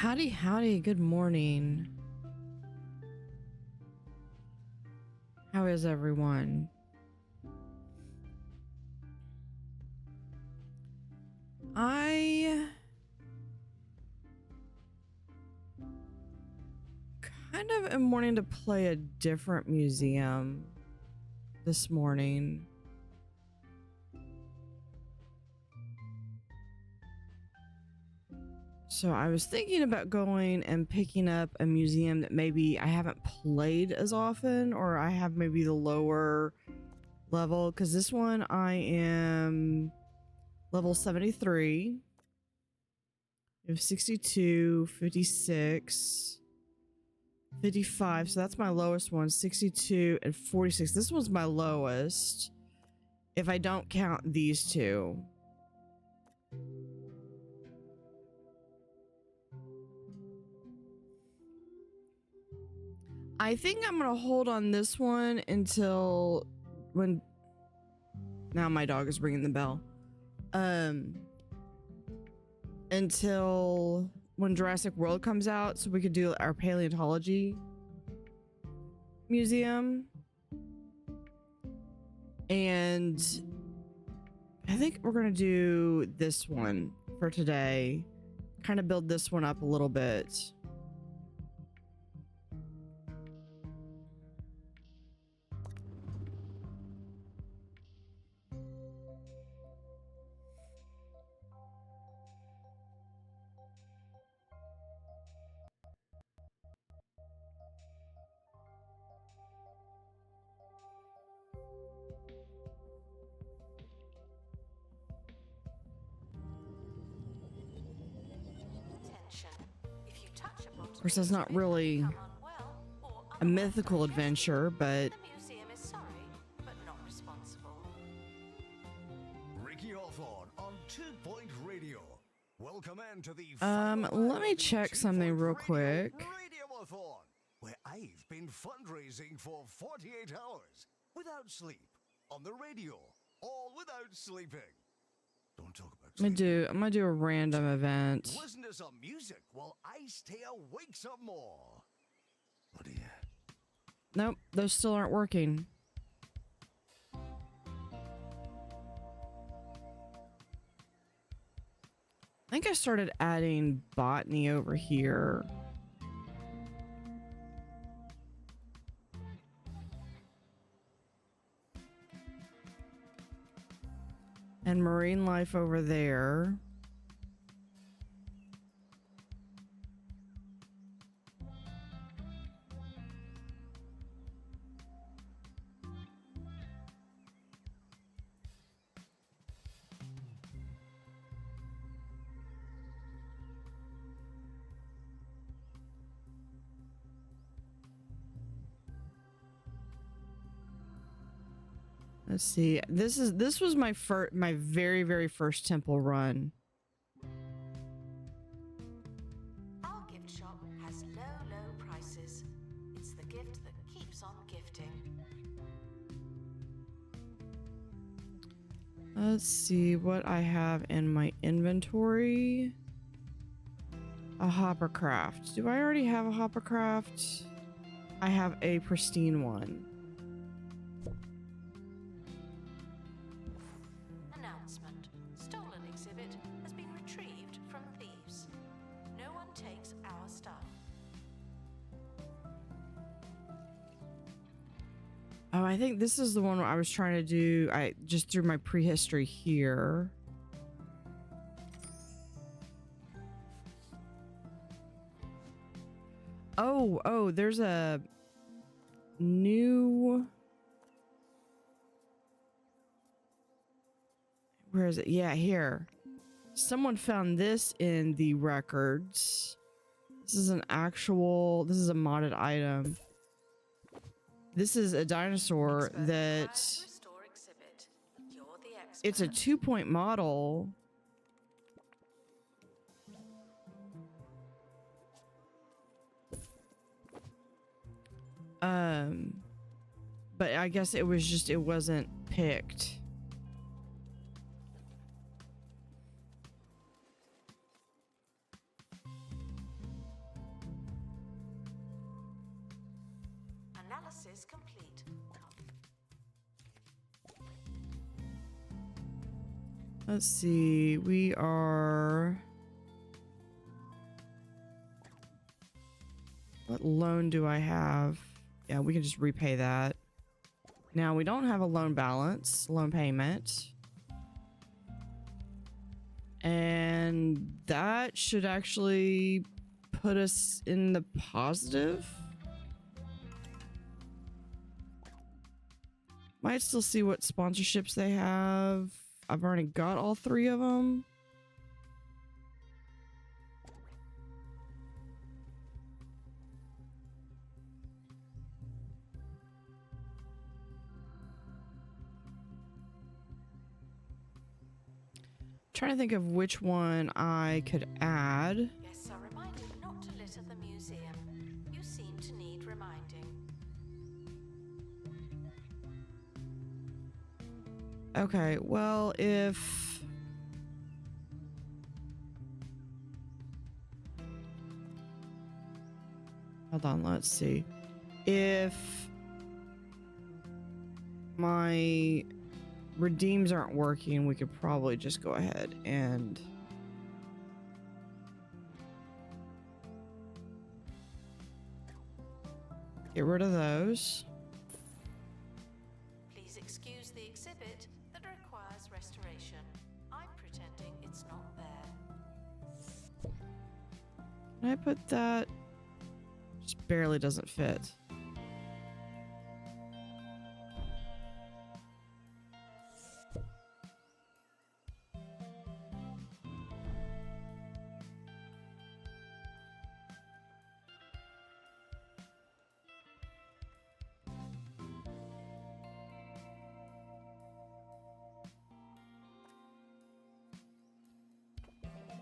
Howdy, howdy, good morning. How is everyone? I kind of am wanting to play a different museum this morning. So I was thinking about going and picking up a museum that maybe I haven't played as often, or I have maybe the lower level, because this one I am level 73. We have 62, 56, 55. So that's my lowest one, 62 and 46. This one's my lowest if I don't count these two. I think I'm gonna hold on this one until when. Now my dog is ringing the bell. Until when Jurassic World comes out, so we could do our paleontology museum. And I think we're gonna do this one for today. Kind of build this one up a little bit. Of course, that's not really a mythical adventure, but let me check something real quick. Where I've been fundraising for 48 hours without sleep on the radio, all without sleeping. Don't talk about sleeping. I'm gonna do a random event. Listen to some music while I stay awake some more. Oh dear. Nope, those still aren't working. I think I started adding Botany over here. And marine life over there. Let's see. This was my very first temple run. Our gift shop has low prices. It's the gift that keeps on gifting. Let's see what I have in my inventory. A hoppercraft. Do I already have a hoppercraft? I have a pristine one. Announcement. Stolen exhibit has been retrieved from thieves. No one takes our stuff. Oh, I think this is the one I was trying to do. I just threw my prehistory here. Oh, there's a new... Where is it? Yeah, here. Someone found this in the records. This is a modded item. This is a dinosaur that... It's a 2-point model. But I guess it wasn't picked. Let's see. We are... What loan do I have? Yeah, we can just repay that. Now, we don't have a loan balance, loan payment. And that should actually put us in the positive. Might still see what sponsorships they have. I've already got all 3 of them. Trying to think of which one I could add. Guests are reminded not to litter the museum. You seem to need reminding. Okay, well, if... Hold on, let's see. If my redeems aren't working, we could probably just go ahead and... get rid of those. Please excuse the exhibit that requires restoration. I'm pretending it's not there. Can I put that? Just barely doesn't fit.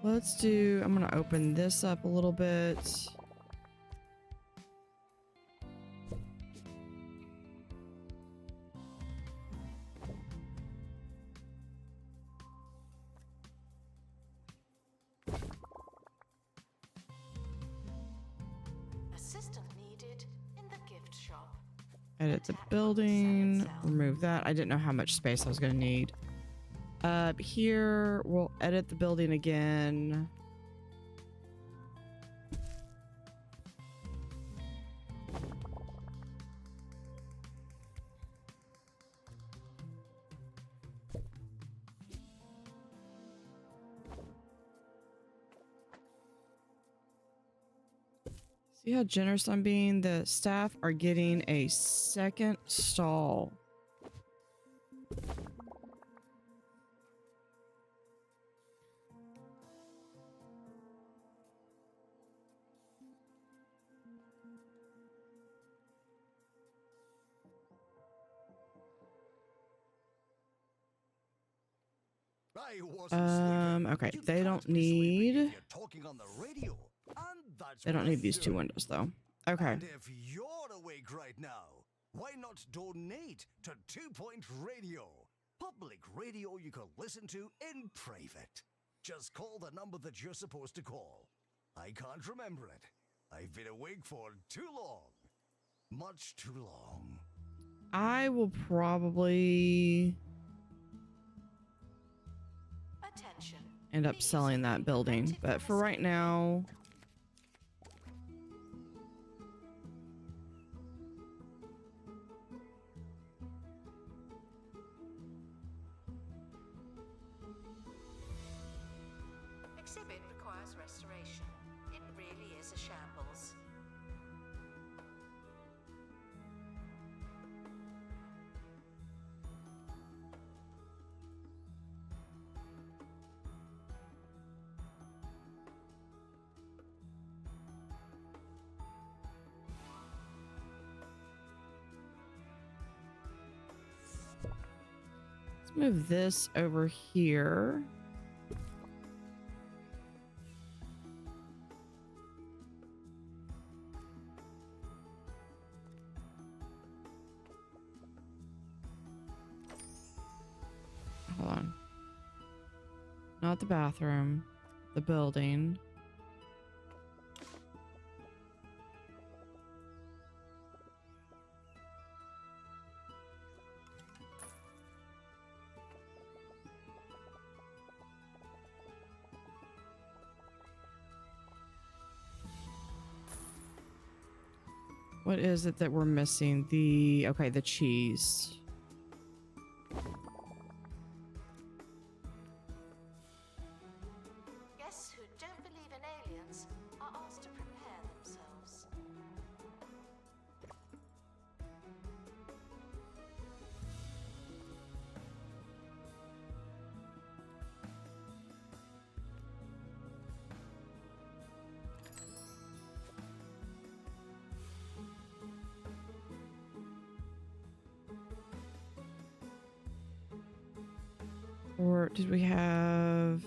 Let's do, I'm gonna open this up a little bit. Assistant needed in the gift shop. Edit the building, remove that. I didn't know how much space I was gonna need. Here, we'll edit the building again. See how generous I'm being? The staff are getting a second stall. I wasn't sleeping. Okay, You they can't don't be sleeping need... if you're talking on the radio, and that's They don't what need I'm these 2 doing. windows, though. Okay. And if you're awake right now, why not donate to 2 Point Radio? Public radio you can listen to in private. Just call the number that you're supposed to call. I can't remember it. I've been awake for too long. Much too long. I will probably Attention. end up These selling that being building, prevented but from for right escaping. now... Exhibit requires restoration. It really is a shambles. Let's move this over here. Hold on. Not the bathroom. The building. What is it that we're missing? Okay, the cheese. Guests who don't believe in aliens are asked to prepare themselves. Or did we have...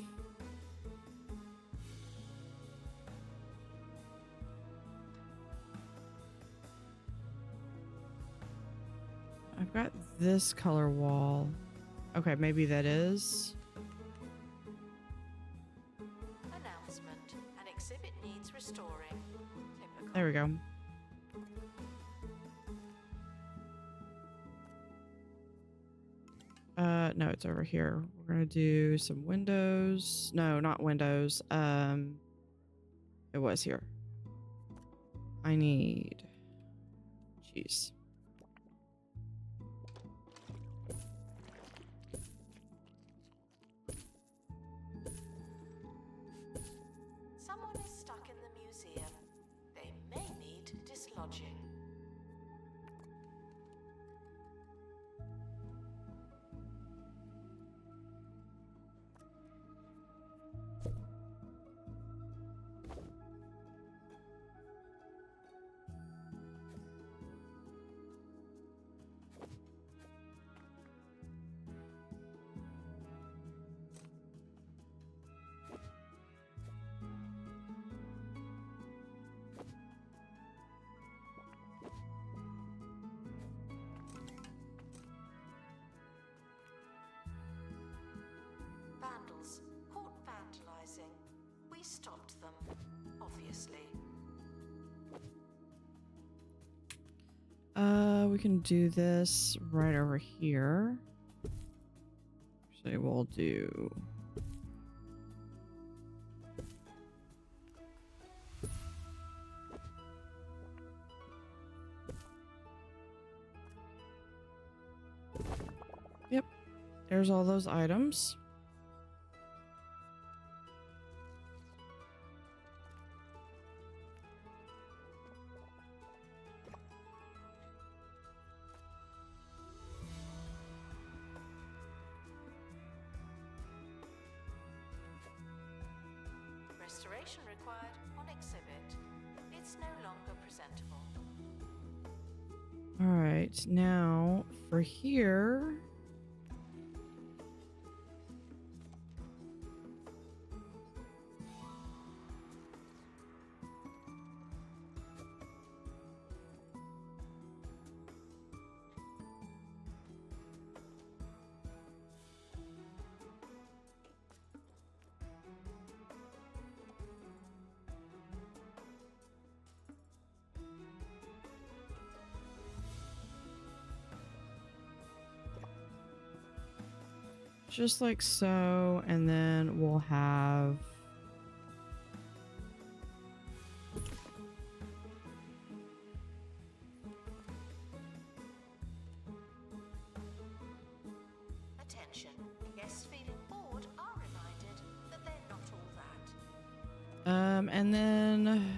I've got this color wall. Okay, maybe that is. Announcement. An exhibit needs restoring. Typical. There we go. No, it's over here. We're gonna do some windows. No, not windows. It was here. I need... Jeez. Someone is stuck in the museum. They may need dislodging. Vandals caught vandalizing. We stopped them, obviously. We can do this right over here. Actually, we'll do... Yep. There's all those items. Restoration required on exhibit. It's no longer presentable. All right, now for here. Just like so, and then we'll have... Attention. Guests feeling bored are reminded that they're not all that. And then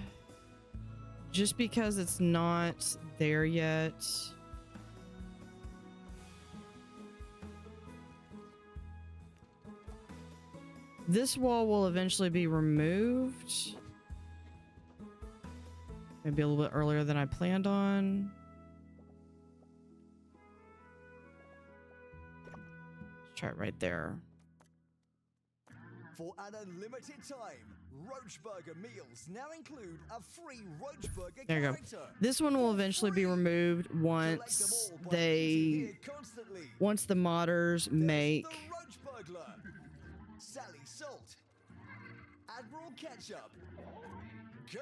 just because it's not there yet, this wall will eventually be removed. Maybe a little bit earlier than I planned on. Let's try it right there. For an unlimited time, Roach Burger meals now include a free Roach Burger There you go. character. This one will eventually be removed once the modders make The Roach Burglar, Sally Salt, Admiral Ketchup,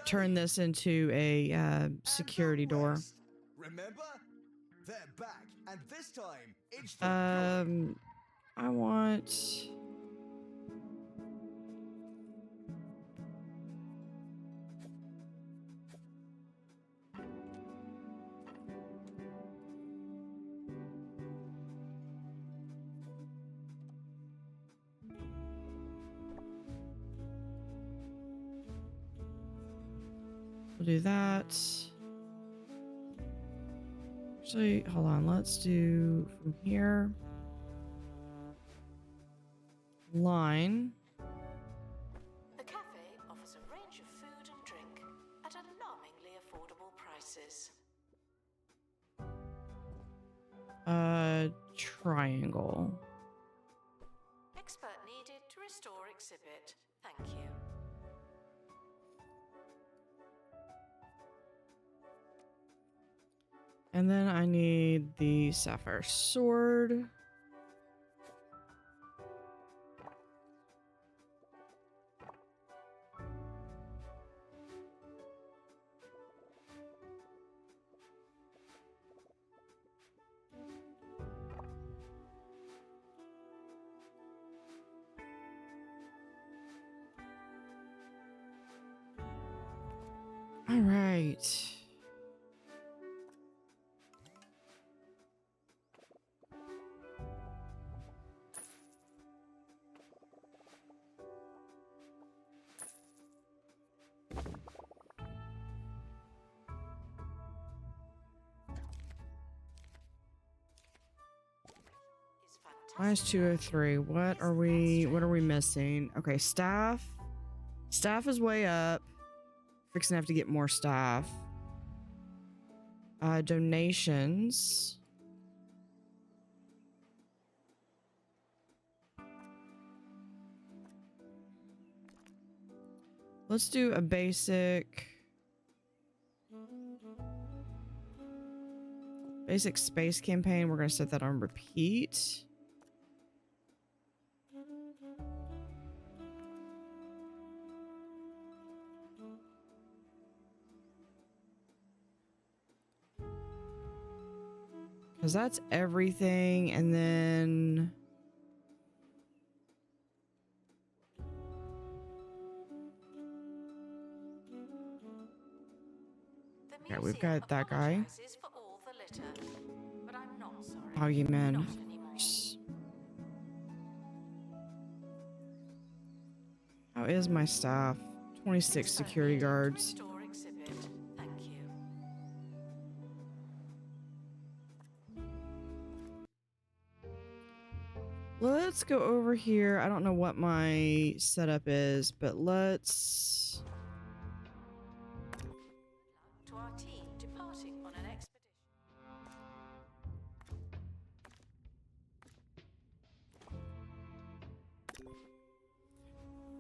turn this into a security door. Remember? They're back, and this time it's the good. I want... We'll do that. Actually, hold on. Let's do from here. Line. The cafe offers a range of food and drink at alarmingly affordable prices. Triangle. Expert needed to restore exhibit. Thank you. And then I need the sapphire sword. All right. Minus 203. What are we missing? Okay, staff. Staff is way up. Fixing to have to get more staff. Donations. Let's do a basic space campaign. We're going to set that on repeat. Because that's everything. And then yeah, we've got that guy. Argument. Of course. How is my staff? 26 security guards. Let's go over here. I don't know what my setup is, but let's... To our team departing on an expedition.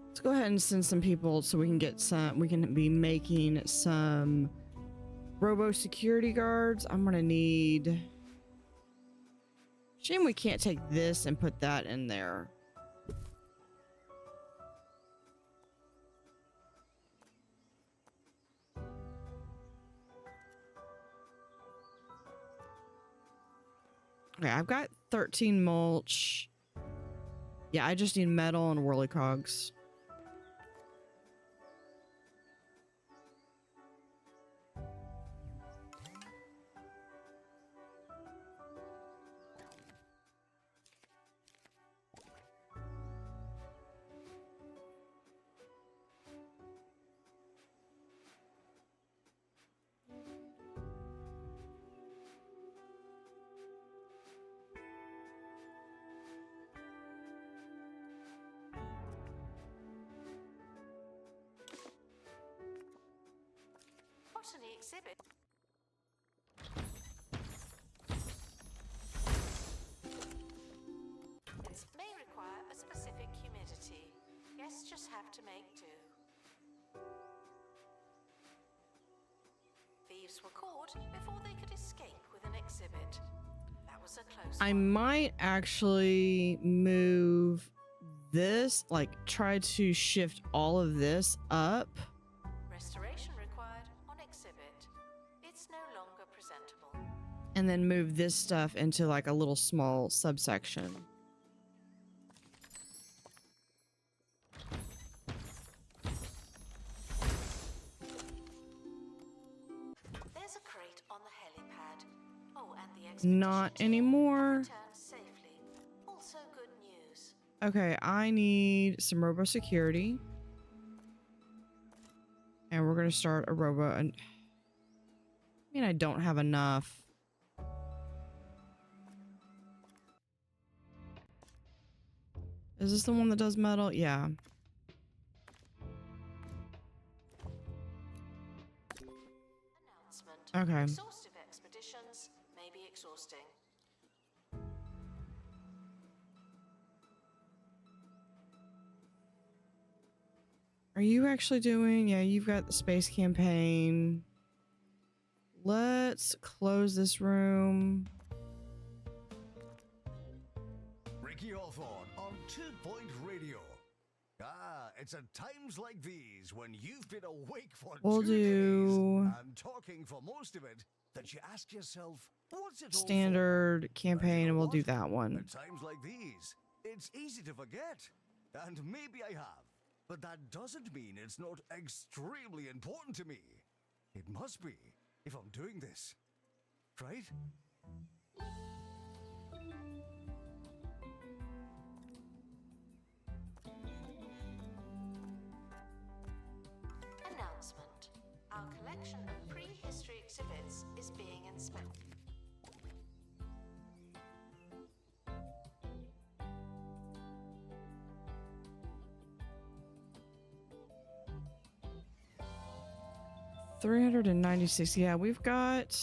Let's go ahead and send some people so we can get some... We can be making some robo security guards. I'm gonna need... Shame we can't take this and put that in there. Okay, I've got 13 mulch. Yeah, I just need metal and whirly cogs. Botany exhibit. It may require a specific humidity. Guests just have to make do. Thieves were caught before they could escape with an exhibit. That was a close I one. might actually move this, like try to shift all of this up. Restoration required on exhibit. It's no longer presentable. And then move this stuff into like a little small subsection. There's a crate on the helipad. Oh, and the expedition Not team anymore. returned safely. Also good news. Okay, I need some robo security. And we're going to start a robot. And I mean, I don't have enough. Is this the one that does metal? Yeah. Announcement. Okay. Exhaustive expeditions may be exhausting. Are you actually doing? Yeah, you've got the space campaign. Let's close this room. Ricky Hawthorne on 2 Point Radio. Ah, it's at times like these when you've been awake for We'll 2 do days and talking for most of it that you ask yourself, what's it all for? standard And campaign, you know and we'll what? do that one. At times like these, it's easy to forget. And maybe I have. But that doesn't mean it's not extremely important to me. It must be, if I'm doing this. Right? Announcement. Our collection of prehistory exhibits is being inspected. $396. Yeah, we've got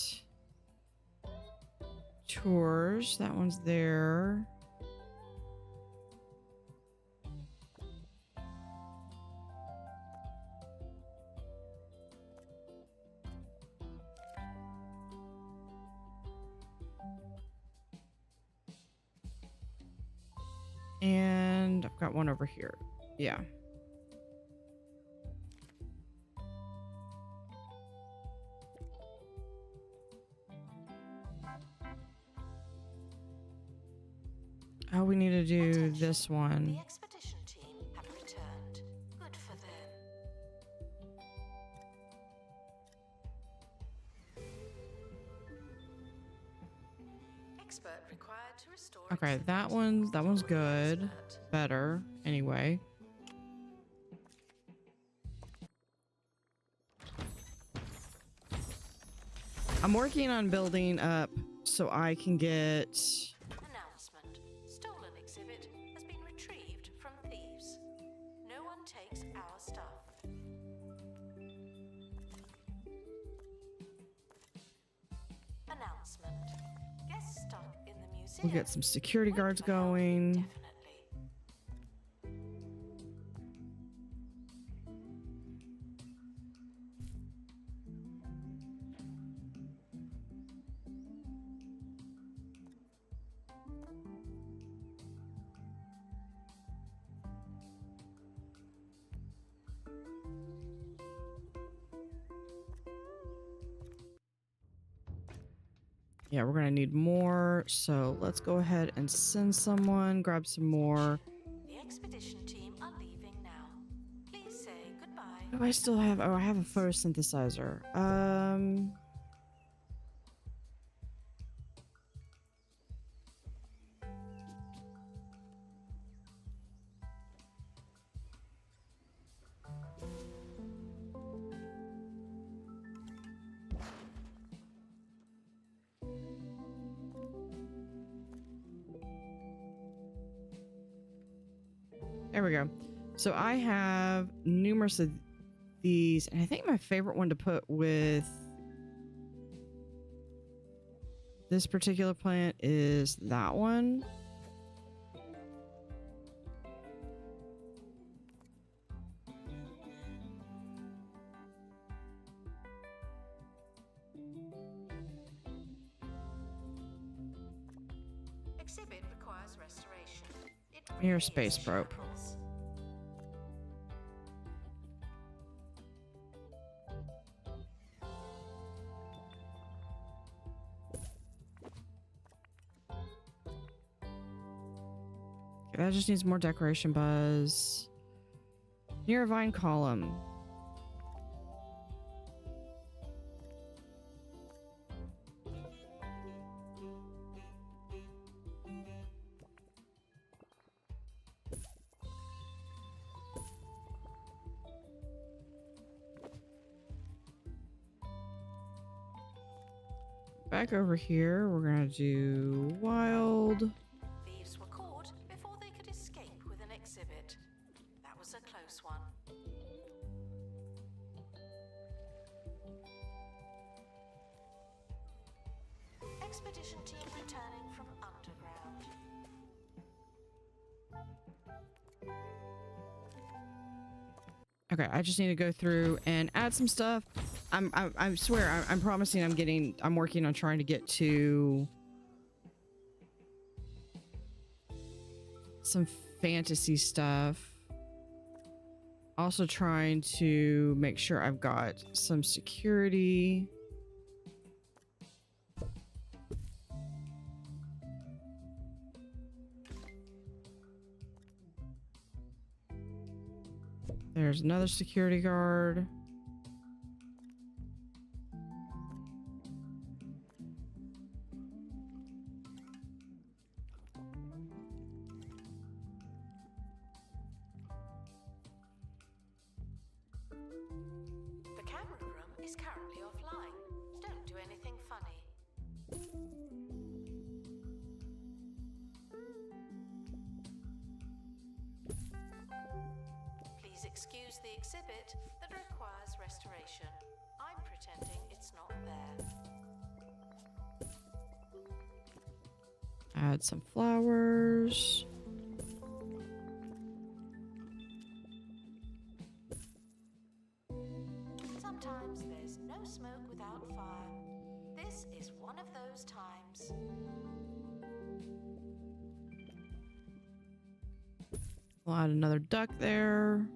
tours. That one's there. And I've got one over here. Yeah. Oh, we need to do Attention. this one. The expedition team have returned. Good for them. Expert required to restore. Okay, exhibit. that one's good. Expert. Better, anyway. I'm working on building up so I can get... Announcement. Stolen exhibit has been retrieved from thieves. No one takes our stuff. Announcement. Guests stuck in the museum. We'll get some security Wait guards for help going. indefinitely. Yeah, we're gonna need more, so let's go ahead and send someone, grab some more. The expedition team are leaving now. Please say goodbye. What do I still have? Oh, I have a photosynthesizer. There we go. So I have numerous of these, and I think my favorite one to put with this particular plant is that one. Exhibit requires restoration. It You're a really space is probe. shambles. Okay, that just needs more decoration buzz. Near a vine column. back over here, we're gonna do wild. Thieves were caught before they could escape with an exhibit. That was a close one. Expedition team returning from underground. Okay, I just need to go through and add some stuff. I swear, I'm promising I'm working on trying to get to some fantasy stuff. Also trying to make sure I've got some security. There's another security guard. The camera room is currently offline. Don't do anything funny. Please excuse the exhibit that requires restoration. I'm pretending it's not there. Add some flowers. Sometimes there's no smoke without fire. This is one of those times. We'll add another duck there.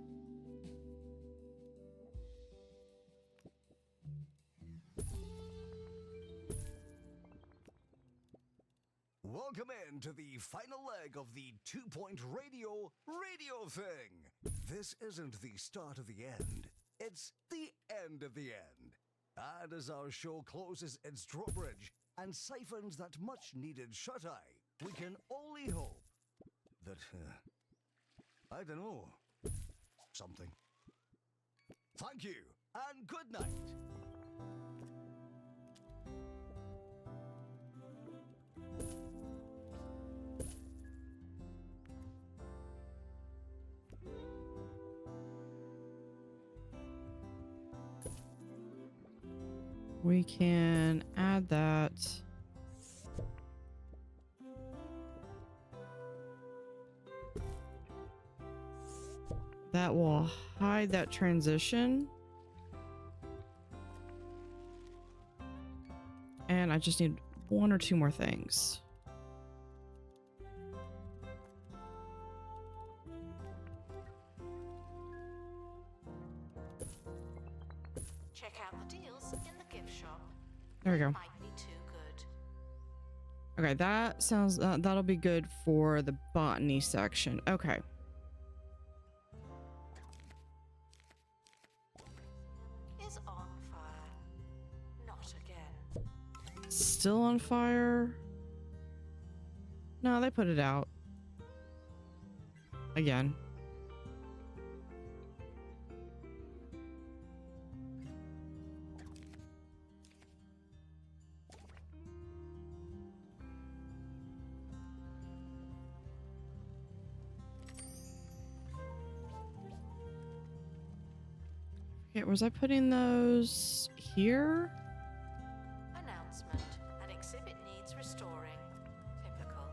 Welcome in to the final leg of the 2-point radio thing. This isn't the start of the end. It's the end of the end. And as our show closes its drawbridge and siphons that much needed shut-eye, we can only hope that, I don't know, something. Thank you, and good night. We can add that. That will hide that transition. And I just need one or two more things. Check out the deals in the gift shop. There we go. Might be too good. Okay, that sounds that'll be good for the botany section. Okay. Is on fire. Not again. Still on fire? No, they put it out. Again. Okay, was I putting those here? Announcement. An exhibit needs restoring. Typical.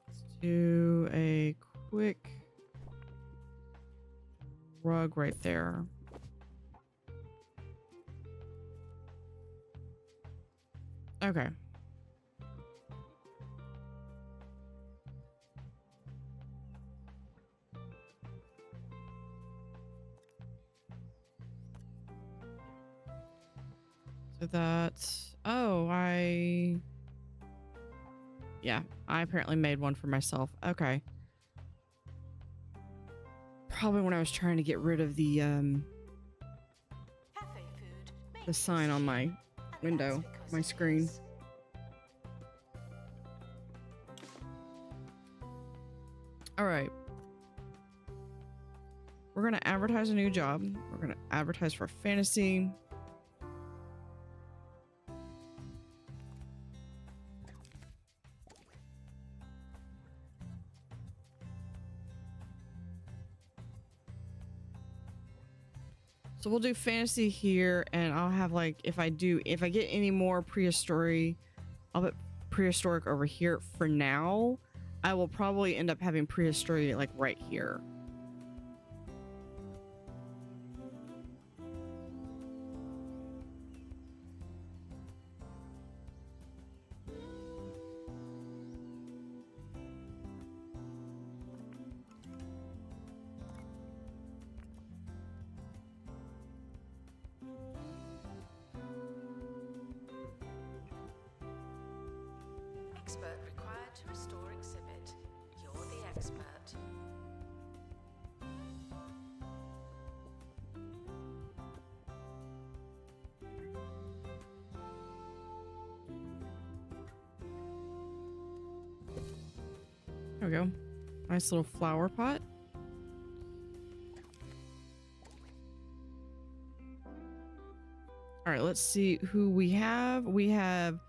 Let's do a quick rug right there. Okay. So that's... Oh, yeah, I apparently made one for myself. Okay. Probably when I was trying to get rid of the Cafe food. sign on my window, my screen. All right. We're going to advertise a new job. We're going to advertise for fantasy. So we'll do fantasy here, and I'll have like, if I get any more prehistory, I'll put prehistoric over here. For now, I will probably end up having prehistory like right here. Expert required to restore exhibit. You're the expert. There we go. Nice little flower pot. All right, let's see who we have. We have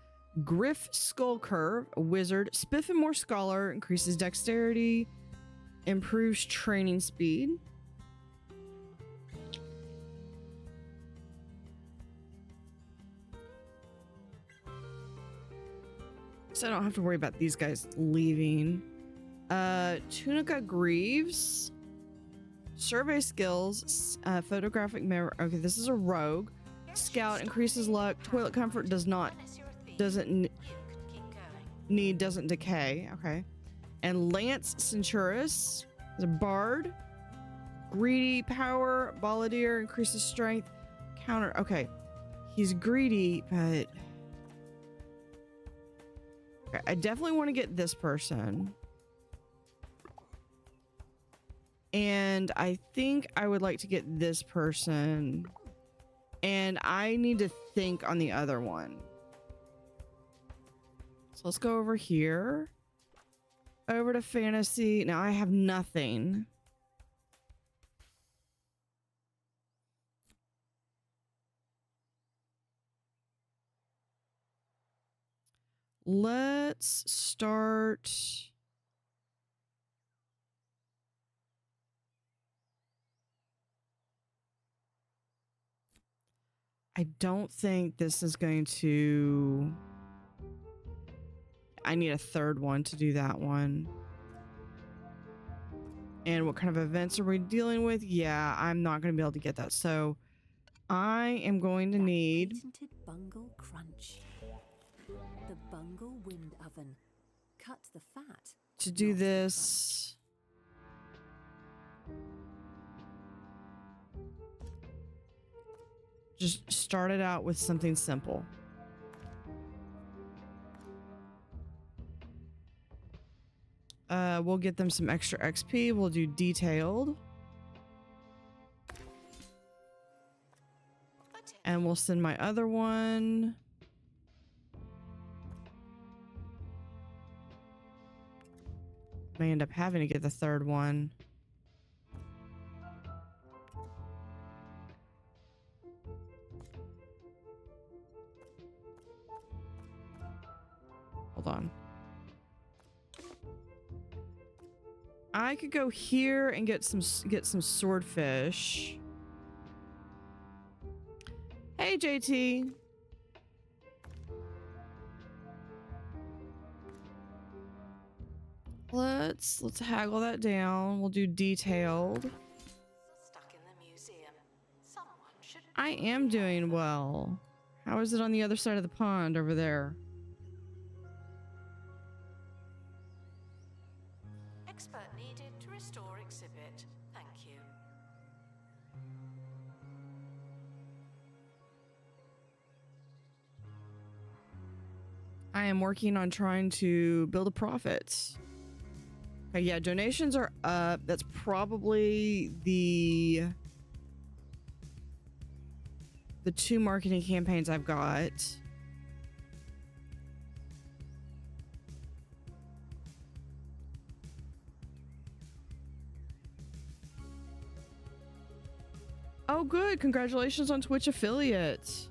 Griff Skull Curve, a wizard. Spiff and More Scholar, increases dexterity, improves training speed. So I don't have to worry about these guys leaving. Tunica Greaves, survey skills, photographic memory. Okay, this is a rogue. Scout increases luck. Toilet comfort doesn't decay. Okay. And Lance Centurus is a bard. Greedy power. Balladeer increases strength. Counter. Okay. He's greedy, but okay, I definitely want to get this person. And I think I would like to get this person. And I need to think on the other one. So let's go over here. Over to fantasy. Now I have nothing. Let's start. I don't think this is going to... I need a third one to do that one. And what kind of events are we dealing with? Yeah, I'm not going to be able to get that. So I am going to need... Patented bungle crunch. The bungle wind oven. Cut the fat. To do this... Just start it out with something simple. We'll get them some extra XP. We'll do detailed. And we'll send my other one. May end up having to get the third one. Hold on. I could go here and get some swordfish. Hey, JT. Let's haggle that down. We'll do detailed. Stuck in the museum. Someone should. I am doing well. How is it on the other side of the pond over there? Expert needed to restore exhibit. Thank you. I am working on trying to build a profit. Okay, yeah, donations are up. That's probably the two marketing campaigns I've got. Oh, good. Congratulations on Twitch affiliate.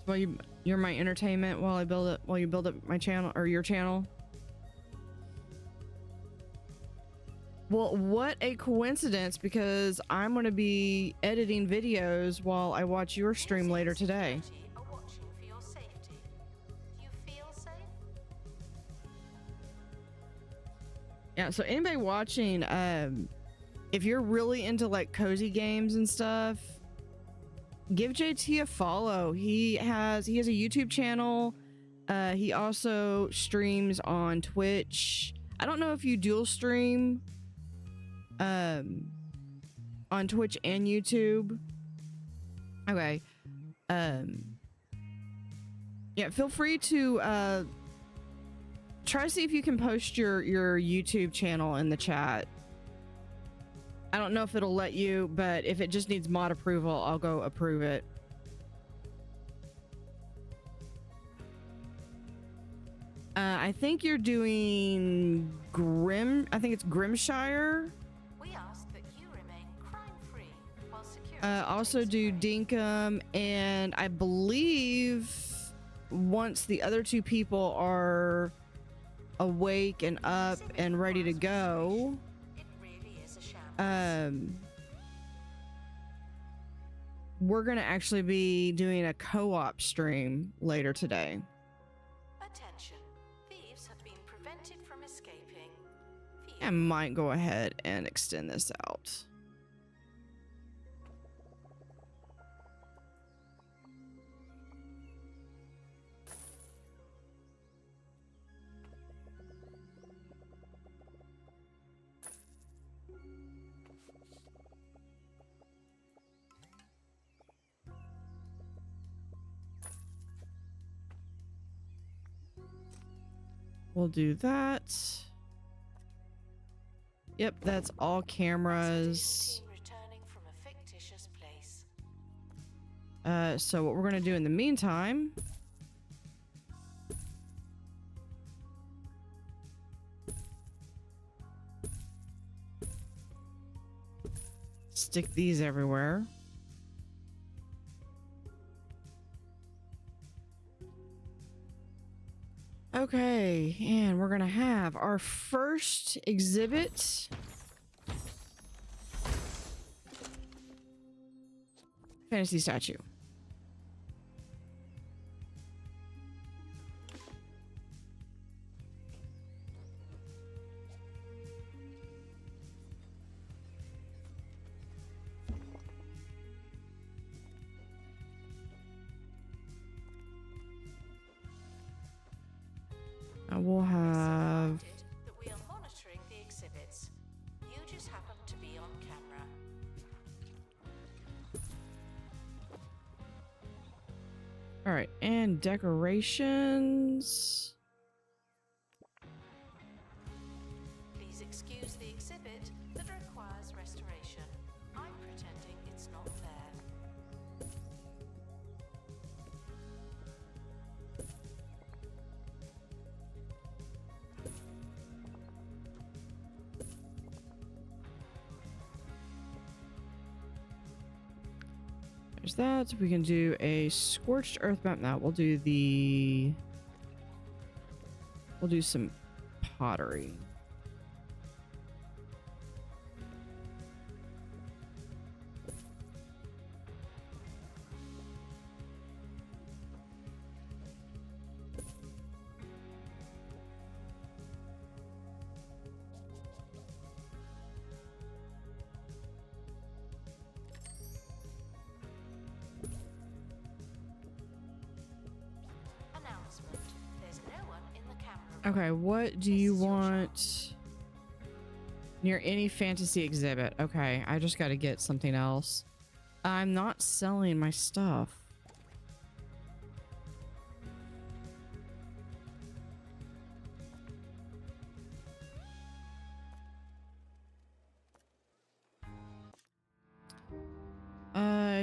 Well, you're my entertainment while you build up my channel or your channel. Well, what a coincidence, because I'm going to be editing videos while I watch your stream later today. Are watching for your safety. Do you feel safe? Yeah, so anybody watching, if you're really into like cozy games and stuff, give JT a follow. He has a YouTube channel. He also streams on Twitch. I don't know if you dual stream on Twitch and YouTube. Okay. Yeah, feel free to try to see if you can post your YouTube channel in the chat. I don't know if it'll let you, but if it just needs mod approval, I'll go approve it. I think you're doing I think it's Grimshire. We ask that you remain crime-free while security Also takes do place. Dinkum, and I believe once the other two people are awake and up and ready to go, It really is a shambles. we're gonna actually be doing a co-op stream later today. Attention. Thieves have been prevented from escaping. I might go ahead and extend this out. We'll do that. Yep, that's all cameras. Returning from a fictitious place. So what we're gonna do in the meantime, stick these everywhere. Okay, and we're gonna have our first exhibit. Fantasy statue. We'll have... That we are monitoring the exhibits. You just happen to be on camera. All right, and decorations. Please excuse the exhibit that requires restoration. I'm pretending it's not there. There's that. We can do a scorched earth map now. We'll do some pottery. Announcement. There's no one in the camera room. Okay, what do This you is your want near any fantasy exhibit? Okay, I just got to get something else. I'm not selling my stuff.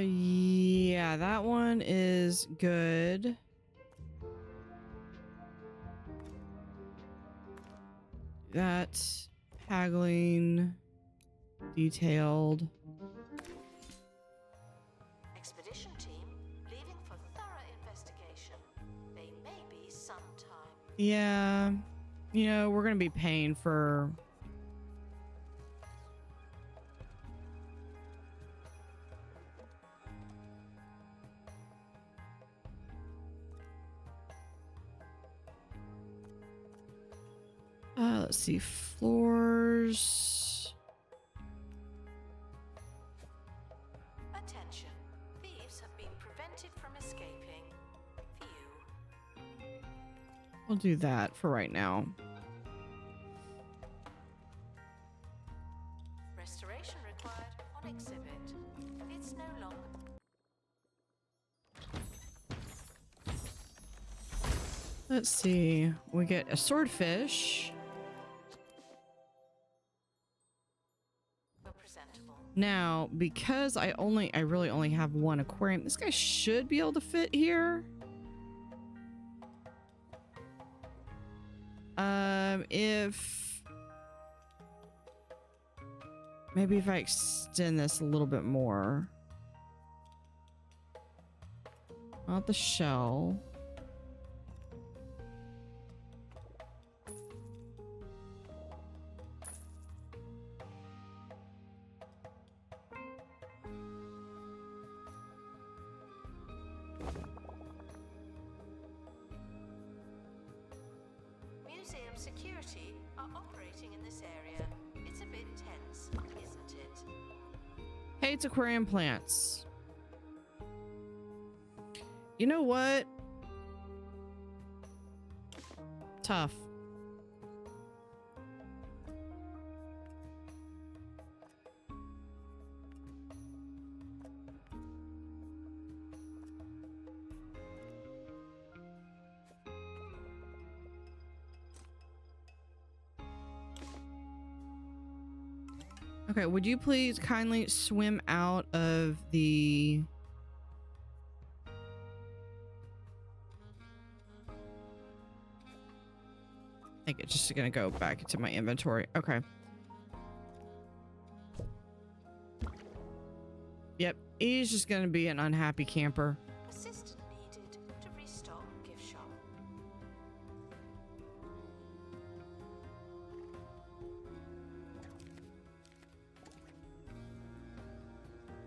Yeah, that one is good. That haggling. detailed. Expedition team leaving for thorough investigation. They may be some time. Yeah, you know, we're gonna be paying for. Let's see, floors. Attention. Thieves have been prevented from escaping. Phew. We'll do that for right now. Restoration required on exhibit. It's no longer. Let's see, we get a swordfish. Presentable. Now, because I really only have one aquarium, this guy should be able to fit here. If maybe if I extend this a little bit more. Not the shell. Museum security are operating in this area. It's a bit tense, isn't it? Hates aquarium plants. You know what? Tough. Okay, would you please kindly swim out of the... I think it's just gonna go back into my inventory. Okay. Yep, he's just gonna be an unhappy camper. Assistant needed to restock gift shop.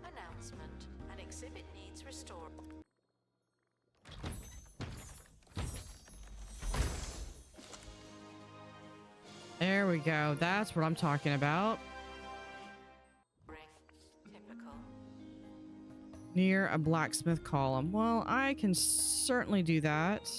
Announcement. An exhibit needs restored. There we go. That's what I'm talking about. Typical. Near a blacksmith column. Well, I can certainly do that.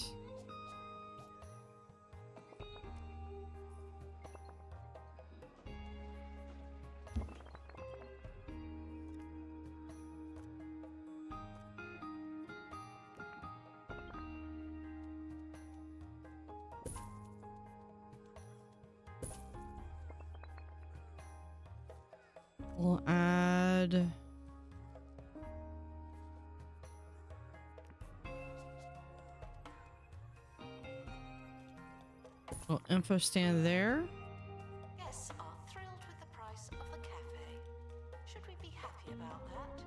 We'll add... little info stand there. Guests are thrilled with the price of the cafe. Should we be happy about that?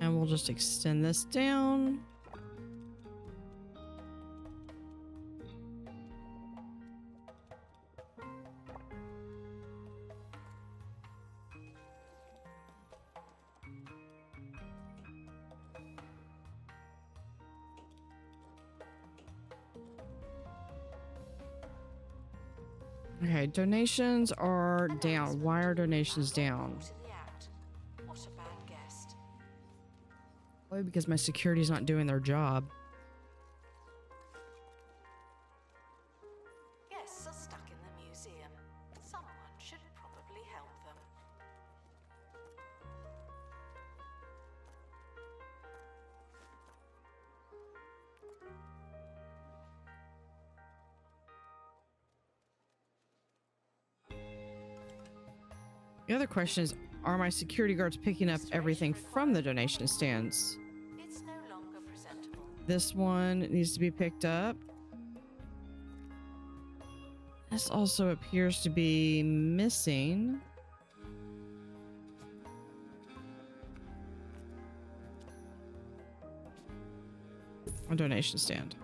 And we'll just extend this down. Okay, donations are down. Why are donations down? What a bad guest. Probably because my security's not doing their job. Guests are stuck in the museum. Someone should probably help them. The other question is, are my security guards picking up everything from the donation stands? It's no longer presentable. This one needs to be picked up. This also appears to be missing. A donation stand.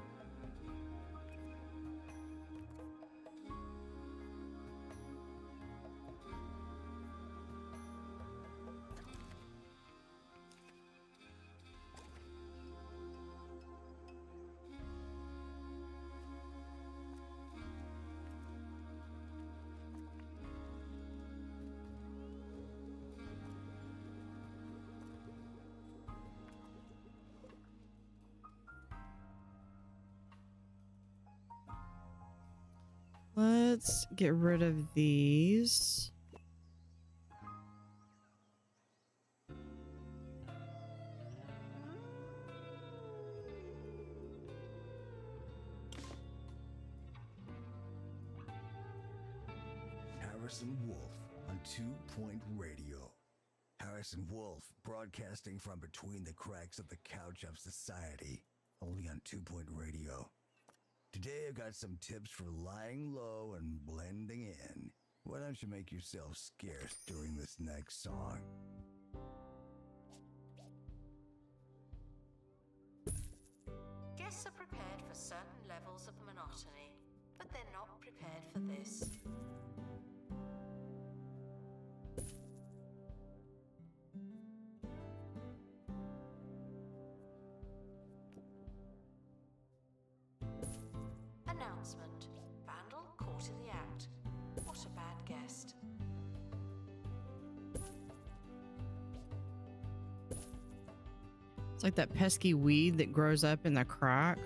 Let's get rid of these. Harrison Wolf on 2-Point Radio. Harrison Wolf broadcasting from between the cracks of the couch of society, only on 2-Point Radio. Today I got some tips for lying low and blending in. Why don't you make yourself scarce during this next song? Guests are prepared for certain levels of monotony, but they're not prepared for this. Announcement. Vandal caught in the act. What a bad guest. It's like that pesky weed that grows up in the crack.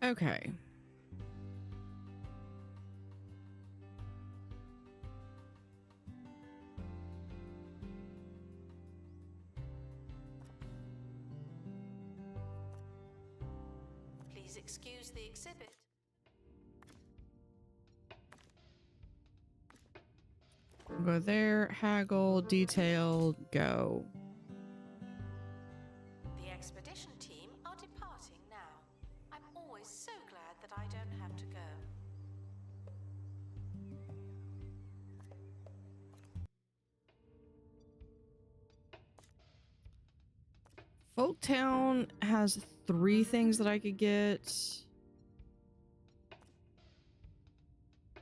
Okay. Please excuse the exhibit. Go there, haggle, detailed, go. The expedition team are departing now. I'm always so glad that I don't have to go. Folktown has 3 things that I could get.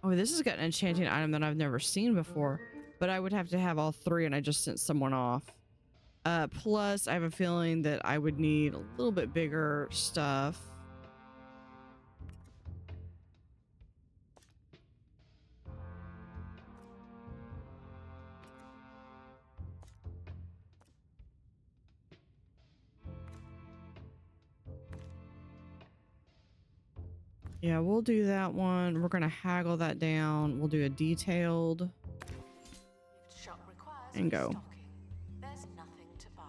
Oh, this has got an enchanting item that I've never seen before, but I would have to have all 3 and I just sent someone off. Plus, I have a feeling that I would need a little bit bigger stuff. Yeah, we'll do that one. We're going to haggle that down. We'll do a detailed Shop requires and go. restocking. There's nothing to buy.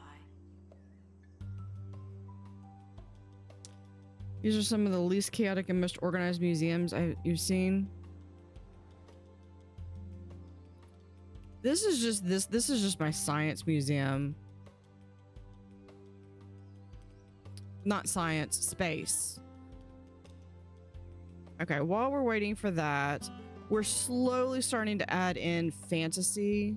These are some of the least chaotic and most organized museums you've seen. This is just my science museum. Not science, space. Okay, while we're waiting for that, we're slowly starting to add in fantasy.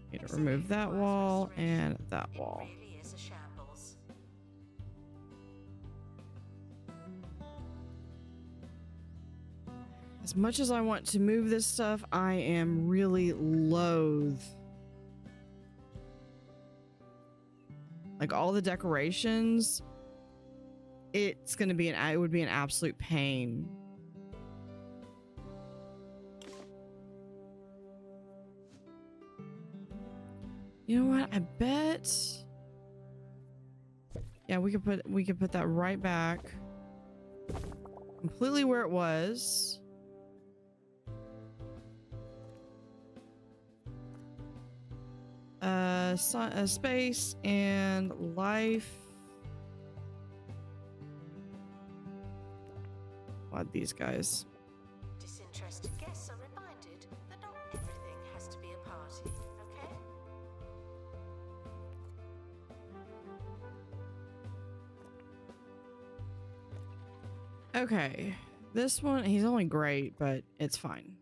Need to remove that wall and that wall. It really is a shambles. As much as I want to move this stuff, I am really loath. Like all the decorations, it would be an absolute pain. You know what? I bet. Yeah, we could put that right back. completely where it was. Space and life. What these guys? Disinterested guests are reminded that not everything has to be a party, okay? Okay, this one, he's only great, but it's fine.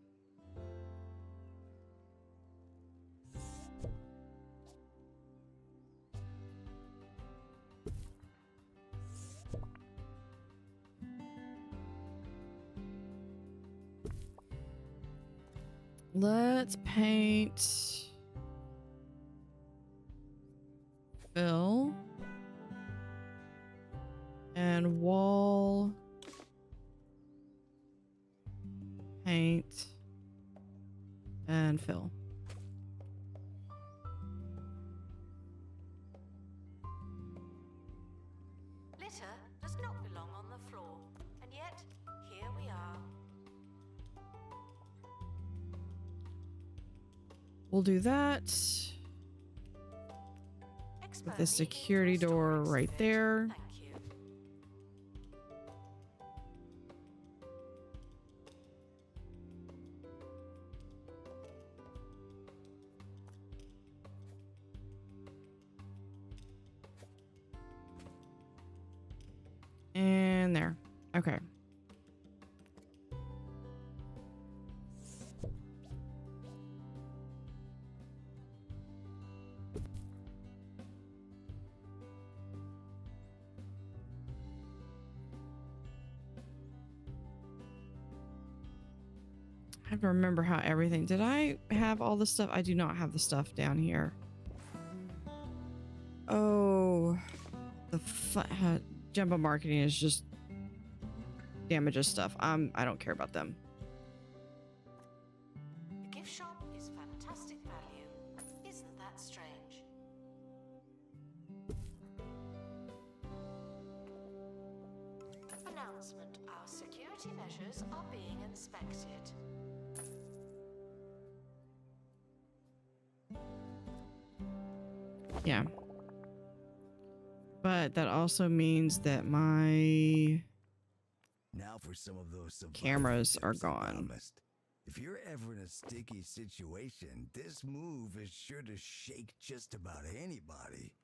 Let's paint fill and wall paint and fill. Litter does not belong on the floor, and yet here we are. We'll do that with the security door right there. Thank you. And there. Okay. I have to remember how everything. Did I have all the stuff? I do not have the stuff down here. Oh, the jumbo marketing is just damages stuff. I don't care about them. The gift shop is fantastic value. Isn't that strange? Announcement: our security measures are being inspected. Yeah. But that also means that my Now for some of those cameras are tips I gone. promised. If you're ever in a sticky situation, this move is sure to shake just about anybody.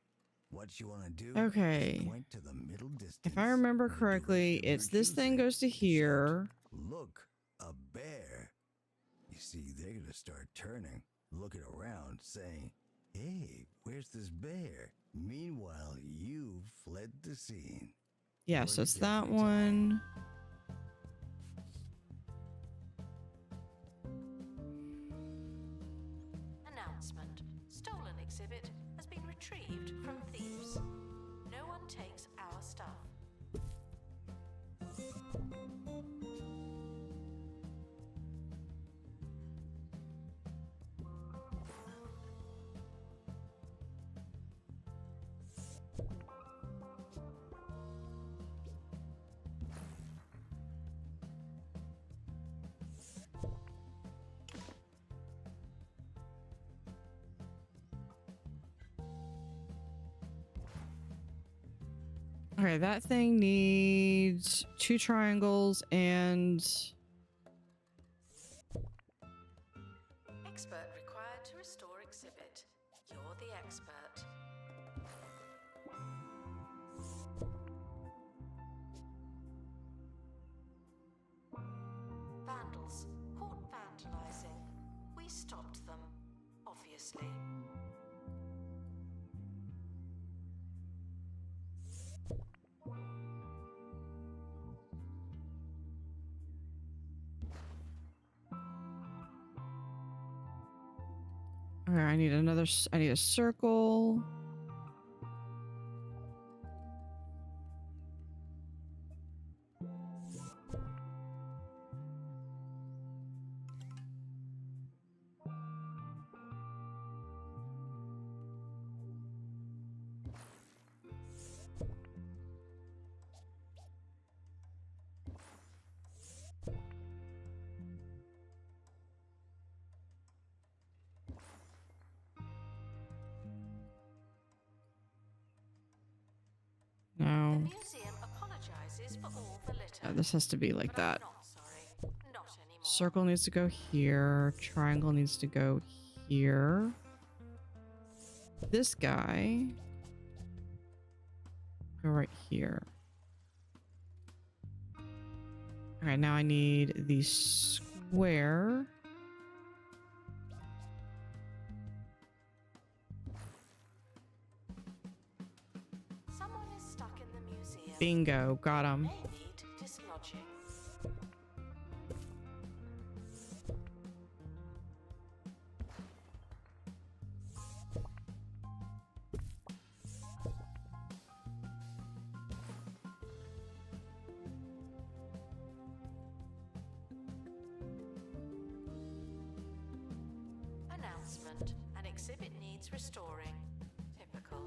What you want to do? Okay. Is point to the middle distance. If I remember in the correctly, direction of it's your this thing choosing. goes to Shout, here. Look, a bear. You see, they're gonna start turning, looking around, saying, "Hey, where's this bear?" Meanwhile, you've fled the scene. Yeah, so it's Works that every time. one. Announcement: stolen exhibit has been retrieved from thieves. No one takes our stuff. Okay, that thing needs 2 triangles and Expert required to restore exhibit. You're the expert. Vandals caught vandalizing. We stopped them, obviously. okay, I need another I need a circle. museum apologizes for all the litter. This has to be like but I'm that. not sorry. Not anymore. Circle needs to go here. Triangle needs to go here. This guy go right here. Okay, now I need the square. Someone is stuck in the museum. Bingo, got him. May need dislodging. Announcement. An exhibit needs restoring. Typical.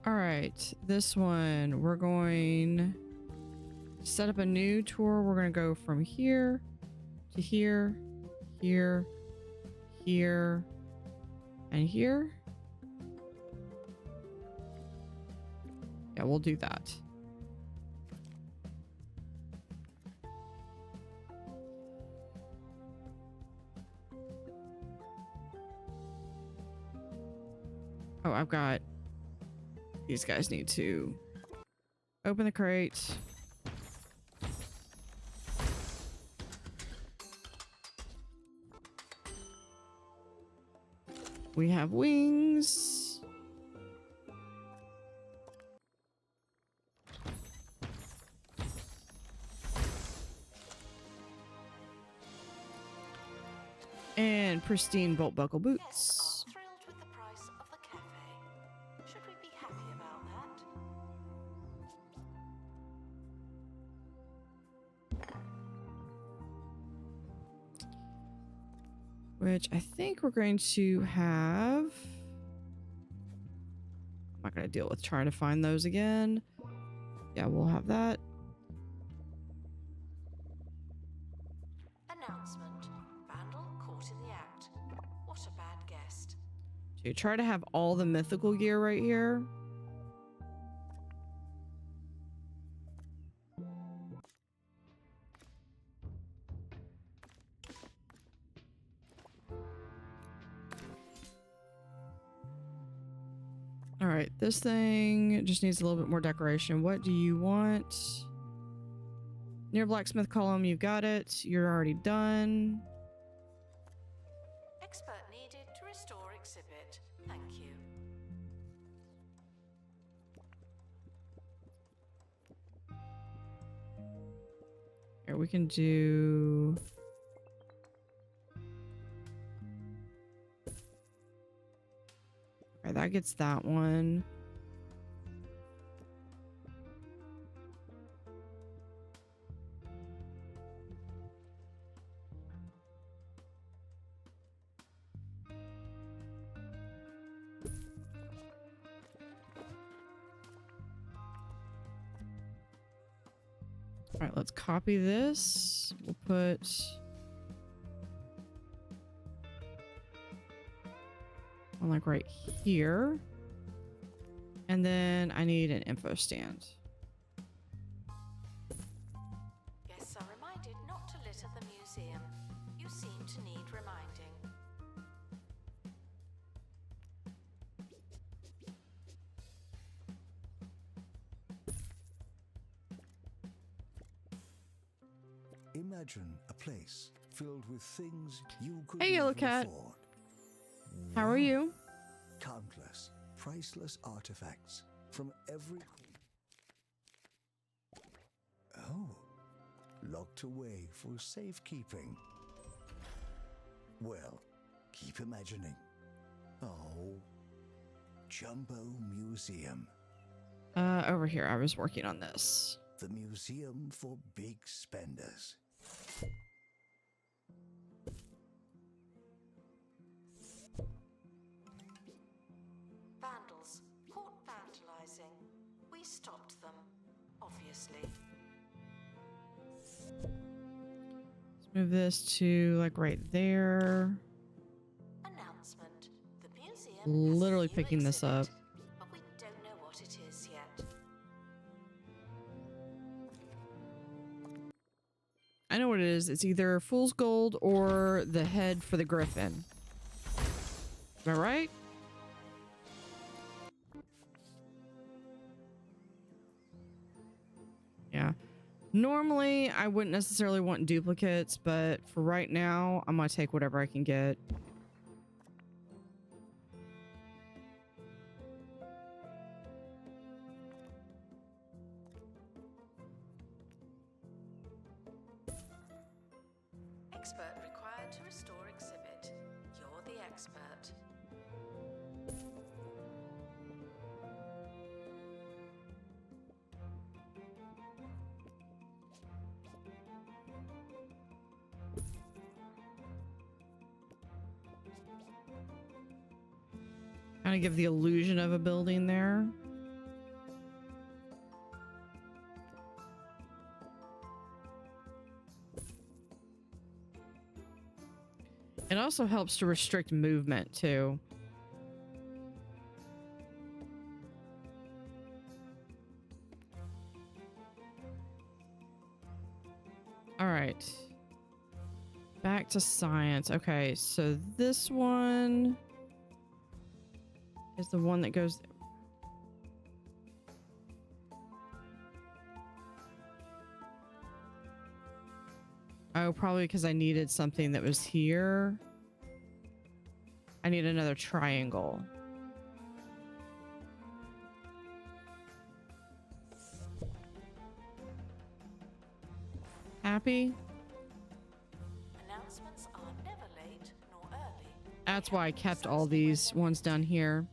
All right, this one, we're going to set up a new tour. We're going to go from here to here, here, here, and here. Yeah, we'll do that. Oh, I've got... These guys need to open the crate. We have wings. And pristine bolt buckle boots. Guests are thrilled with the price of the cafe. Should we be happy about that? Which I think we're going to have... I'm not going to deal with trying to find those again. Yeah, we'll have that. Announcement. Vandal caught in the act. What a bad guest. To try to have all the mythical gear right here. All right, this thing just needs a little bit more decoration. What do you want? Near blacksmith column, you got it. You're already done. Expert needed to restore exhibit. Thank you. Here, we can do... Okay, that gets that one. All right, let's copy this. We'll put... one like right here. And then I need an info stand. Guests are reminded not to litter the museum. You seem to need reminding. Imagine a place filled with things you could Hey, never Yellow Cat. afford. How are you? Countless, priceless artifacts from every... Oh, locked away for safekeeping. Well, keep imagining. Oh, Jumbo Museum. Over here. I was working on this. The museum for big spenders. Vandals caught vandalizing. We stopped them, obviously. Let's move this to like right there. Announcement. The museum has Literally a new picking this up. exhibit, but we don't know what it is yet. I know what it is. It's either fool's gold or the head for the griffin. Am I right? Yeah. Normally, I wouldn't necessarily want duplicates, but for right now, I'm gonna take whatever I can get. Expert required to restore exhibit. You're the expert. Kind of give the illusion of a building there. It also helps to restrict movement too. All right. Back to science. Okay, so this one is the one that goes. Oh, probably because I needed something that was here. I need another triangle. Happy? Announcements are never late nor early. That's why I kept all these ones down here.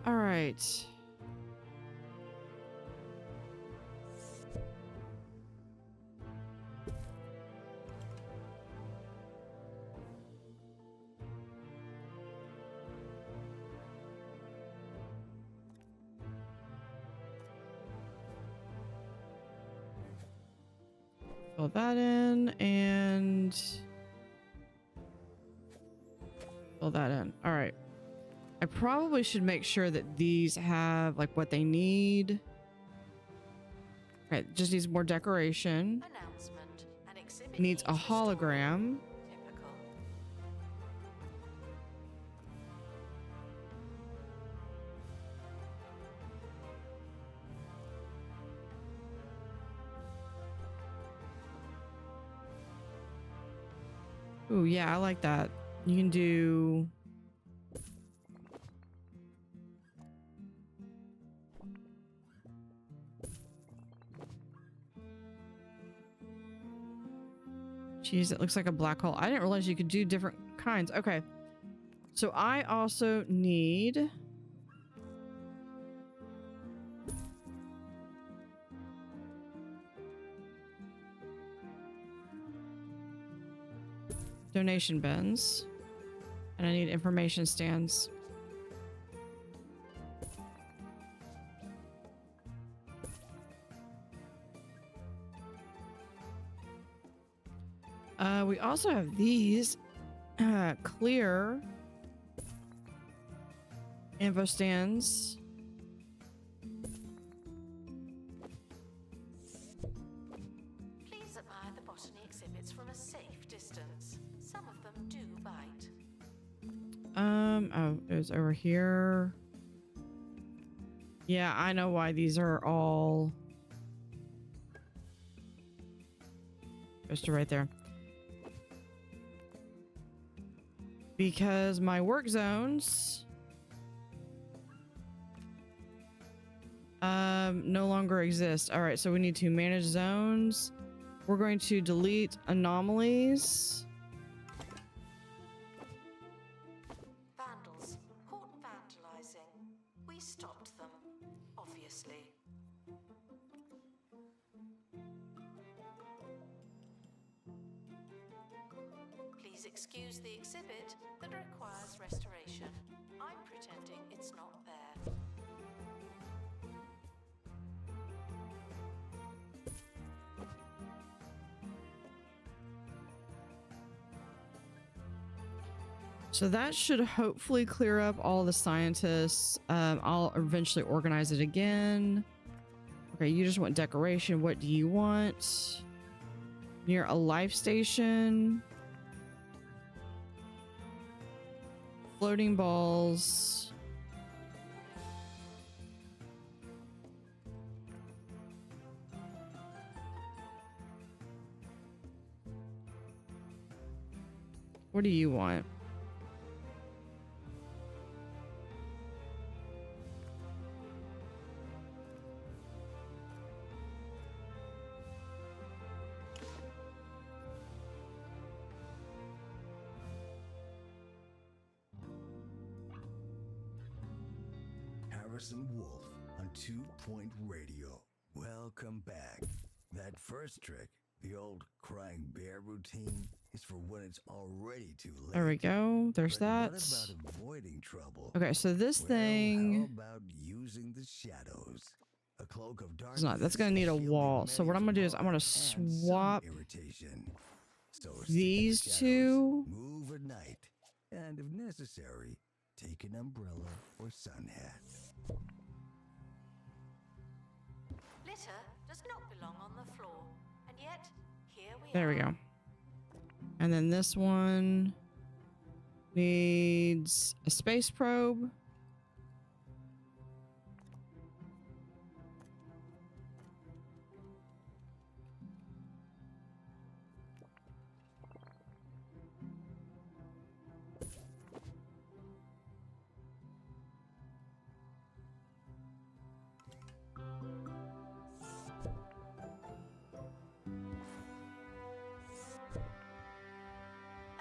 All right. Fill that in and fill that in. All right. I probably should make sure that these have like what they need. Okay, just needs more decoration. Announcement. An exhibit Needs a hologram. Typical. Ooh, yeah, I like that. You can do. Jeez, it looks like a black hole. I didn't realize you could do different kinds. Okay. So I also need. Donation bins. And I need information stands. We also have these clear info stands. Please admire the botany exhibits from a safe distance. Some of them do bite. Oh, it was over here. Yeah, I know why these are all. Goes to right there. Because my work zones no longer exist. All right, so we need to manage zones. We're going to delete anomalies. Vandals caught vandalizing. We stopped them, obviously. Please excuse the exhibit that requires restoration. I'm pretending it's not there. So that should hopefully clear up all the scientists. I'll eventually organize it again. Okay, you just want decoration. What do you want? Near a life station. Floating balls. What do you want? Harrison Wolf on 2-Point Radio. Welcome back. That first trick, the old crying bear routine, is for when it's already too late. There we go. There's But that. what about avoiding trouble? Okay, so this Well, thing. how about using the shadows? A cloak of darkness. It's not. That's gonna need a shielding wall. So what I'm gonna do is I'm gonna and some swap irritation. So stick these to the shadows, two. Move at night, and if necessary, take an umbrella or sun hat. Litter does not belong on the floor, and yet here we There are. we go. And then this one needs a space probe.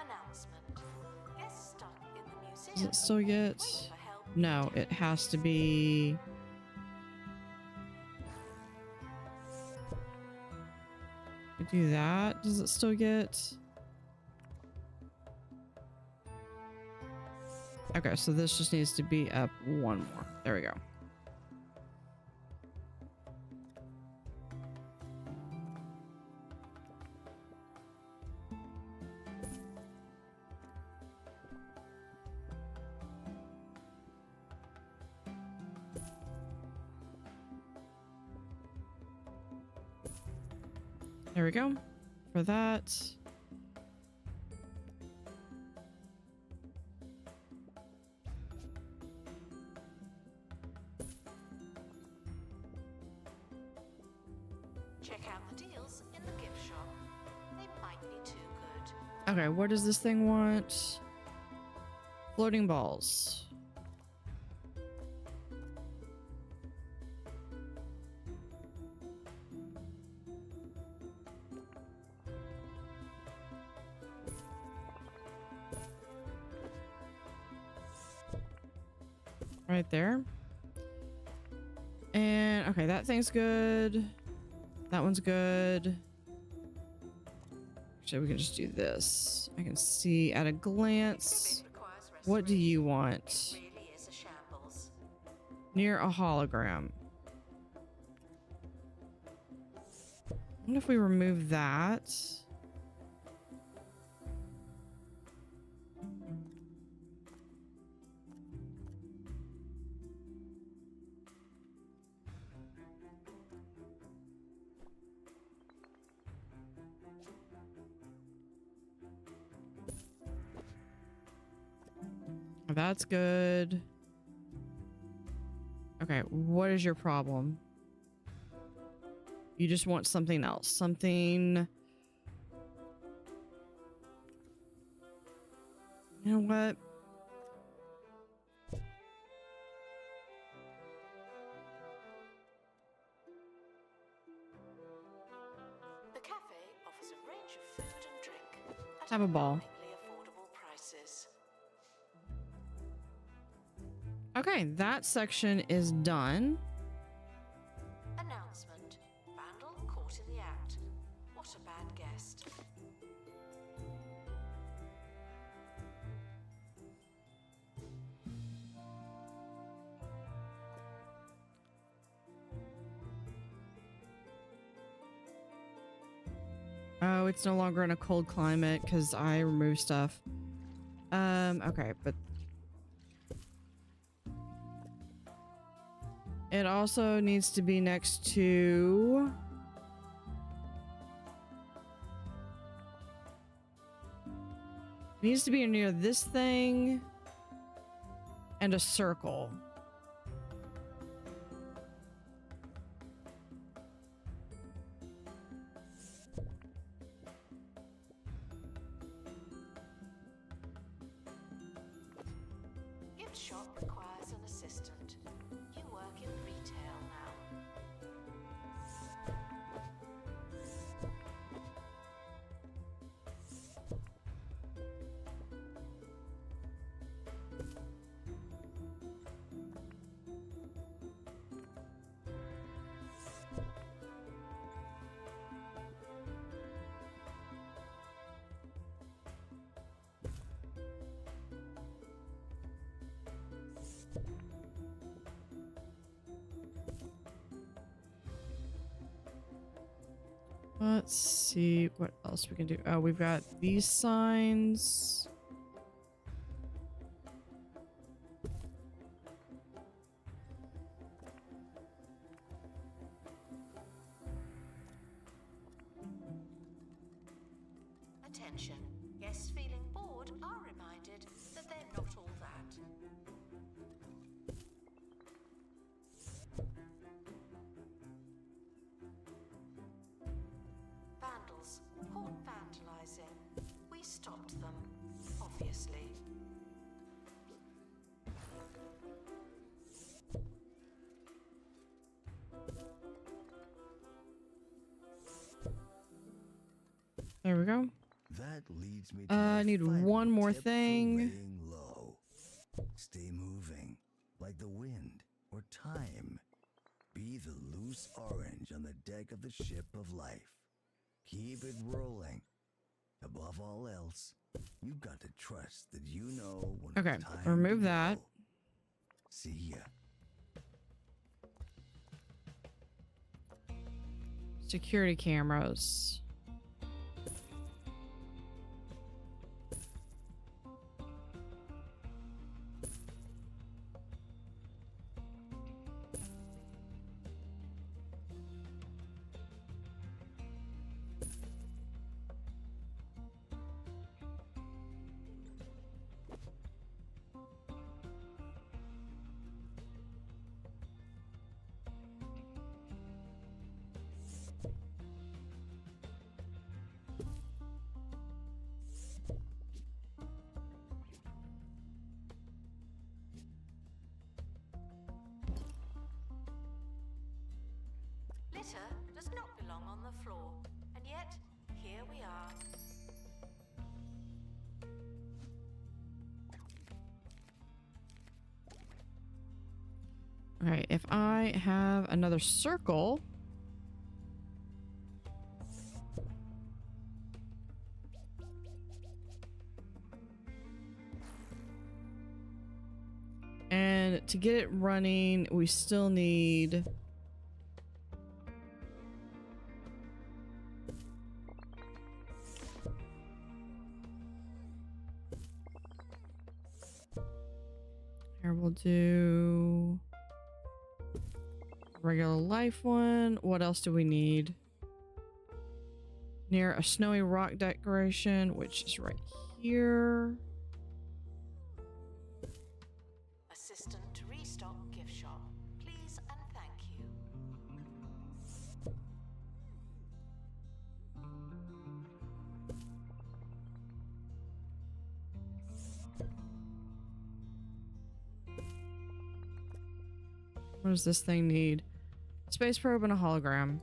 Announcement. Guests stuck in the museum. Does it still get? Wait for help. No, it has to be. We do that. Does it still get? Okay, so this just needs to be up one more. There we go. There we go. For that. Check out the deals in the gift shop. They might be too good. Okay, what does this thing want? Floating balls. Right there. And okay, that thing's good. That one's good. Actually, we can just do this. I can see at a glance. Exhibit requires What do you restoration. want? It really is a shambles. Near a hologram. What if we remove that? That's good. Okay, what is your problem? You just want something else. Something... You know what? The cafe offers a range of food and drink at Have a ball. alarmingly affordable prices. Okay, that section is done. Announcement. Vandal caught in the act. What a bad guest. Oh, it's no longer in a cold climate because I removed stuff. Okay, but It also needs to be next to... It needs to be near this thing and a circle. Gift shop requires an assistant. You work in retail now. Let's see what else we can do. Oh, we've got these signs. Attention. Guests feeling bored are reminded that they're not all that. Vandals caught vandalizing. We stopped them, obviously. There we go. That leads me to I need one more tip for thing. laying low. Stay moving, like the wind or time. Be the loose orange on the deck of the ship of life. Keep it rolling. Above all else, you've got to trust that you know when Okay, it's time remove to that. go. See ya. Security cameras. Litter does not belong on the floor, and yet, here we are. All right, if I have another circle. And to get it running, we still need... Here we'll do regular life one. What else do we need? Near a snowy rock decoration, which is right here. Assistant to restock gift shop. Please and thank you. What does this thing need? Space probe and a hologram.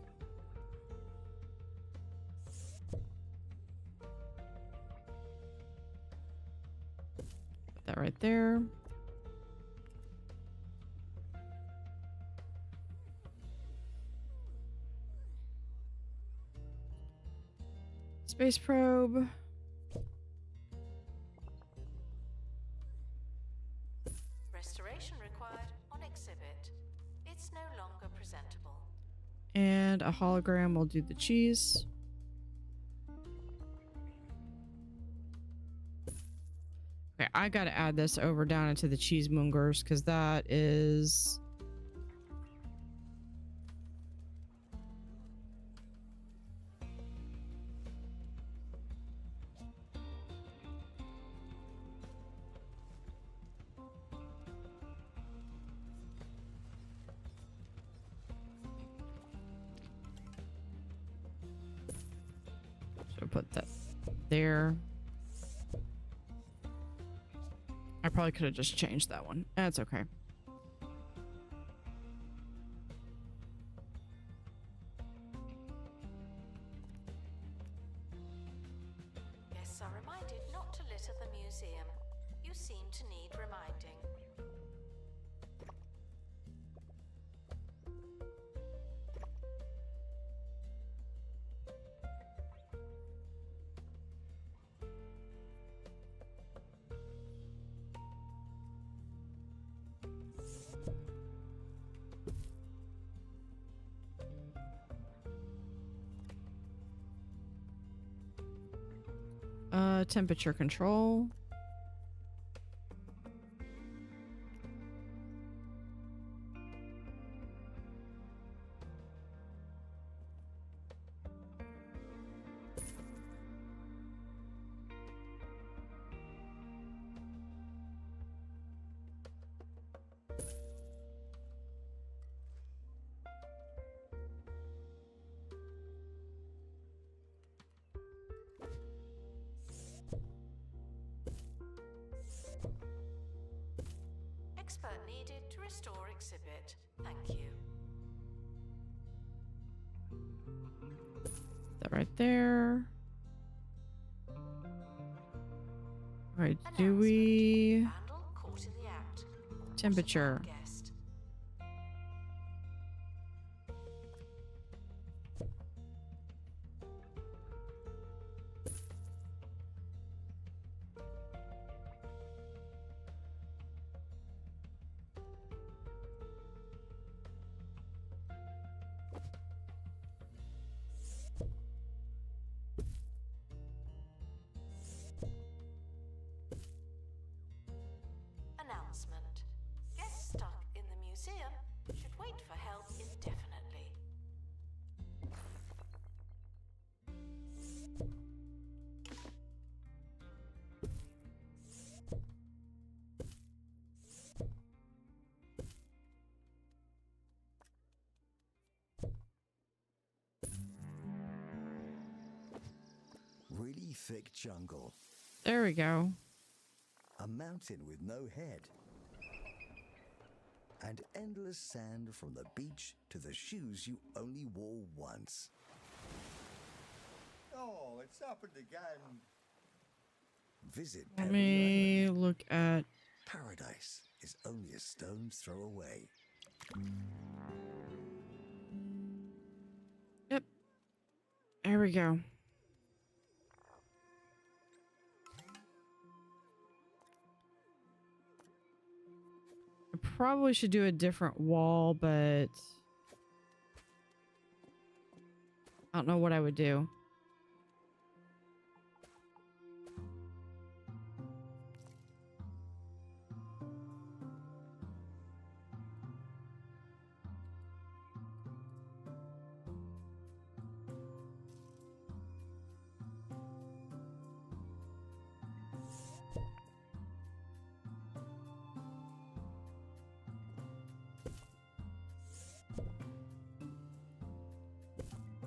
Put that right there. Space probe. Restoration required on exhibit. It's no longer presentable. And a hologram will do the cheese. Okay, I gotta add this over down into the cheesemongers because that is put that there. I probably could have just changed that one. That's okay. Guests are reminded not to litter the museum. You seem to need reminding. Temperature control. Expert needed to restore exhibit. Thank you. That right there. All right, do we Vandal caught in the act. temperature? Guest. Announcement. Guests stuck in the museum should wait for help indefinitely. Really thick jungle. There we go. A mountain with no head. And endless sand from the beach to the shoes you only wore once. Oh, it's happened again. Visit Let Pebberly me Island. look at. Paradise is only a stone's throw away. Yep. There we go. I probably should do a different wall, but I don't know what I would do.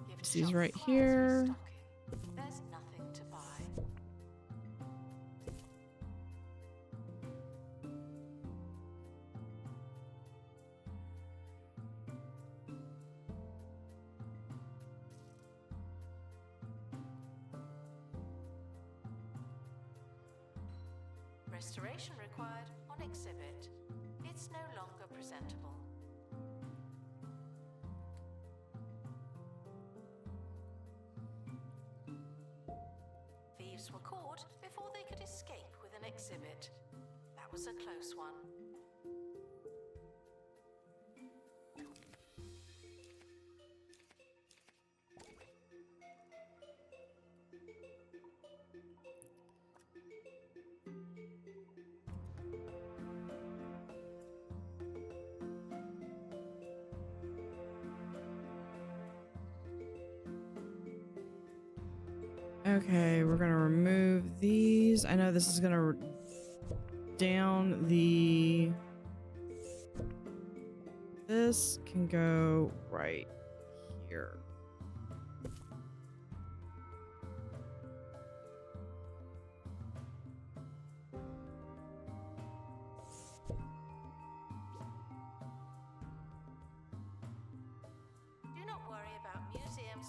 Gift These shop right requires here. restocking. There's nothing to buy. Restoration required on exhibit. It's no longer presentable. Thieves were caught before they could escape with an exhibit. That was a close one. Okay, we're gonna remove these. I know this is gonna down the. This can go right here.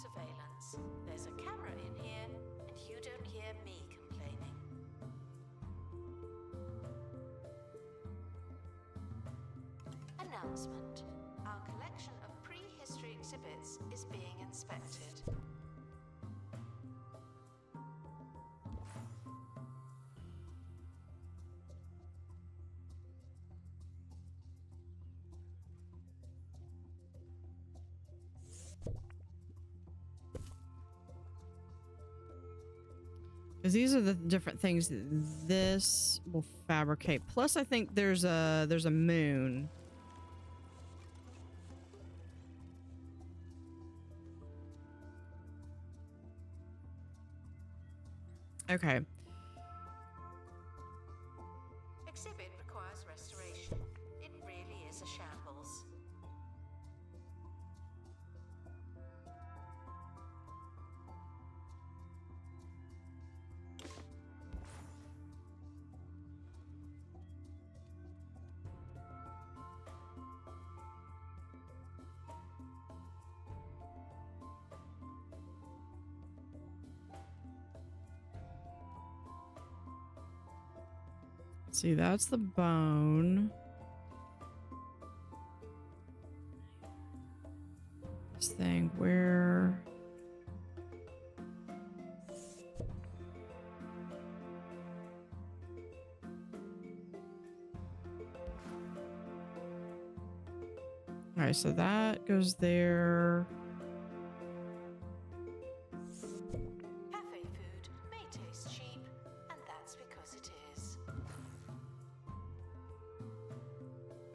surveillance. There's a camera in here, and you don't hear me complaining. Announcement. Our collection of prehistory exhibits is being inspected. Because these are the different things that this will fabricate. Plus, I think there's a moon. Okay. Exhibit requires restoration. It really is a shambles. See, that's the bone. This thing, where? All right, so that goes there. Cafe food may taste cheap, and that's because it is.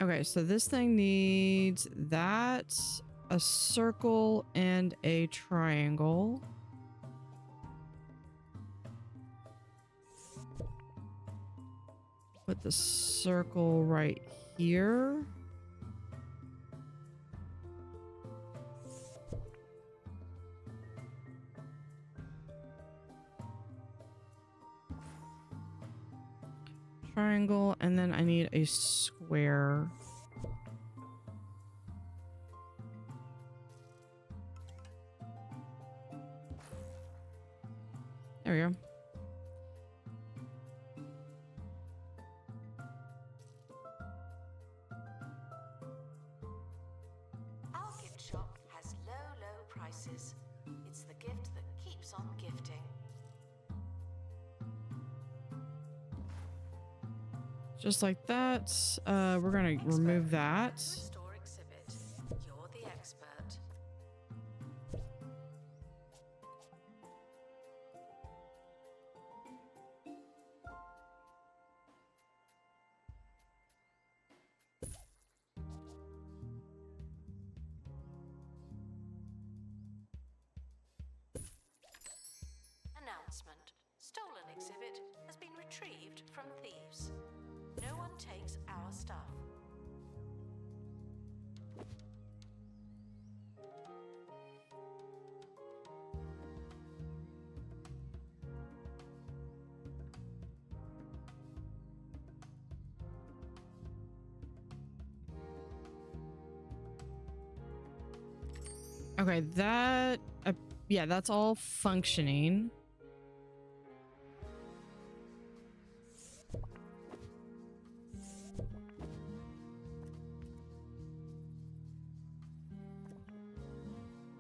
Okay, so this thing needs that, a circle, and a triangle. Put the circle right here. Triangle, and then I need a square. There we go. Our gift shop has low, low prices. It's the gift that keeps on gifting. Just like that. We're gonna remove that. Restore exhibit. You're the expert. Announcement. Stolen exhibit has been retrieved from thieves. No one takes our stuff. Okay, that yeah, that's all functioning.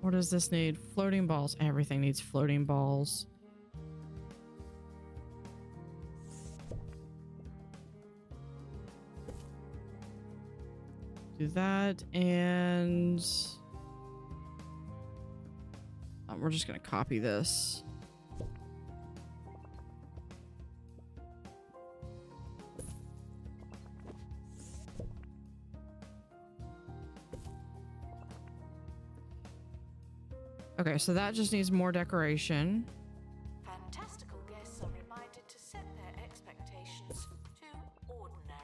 What does this need? Floating balls. Everything needs floating balls. Do that, and we're just gonna copy this. Okay, so that just needs more decoration. Fantastical guests are reminded to set their expectations to ordinary.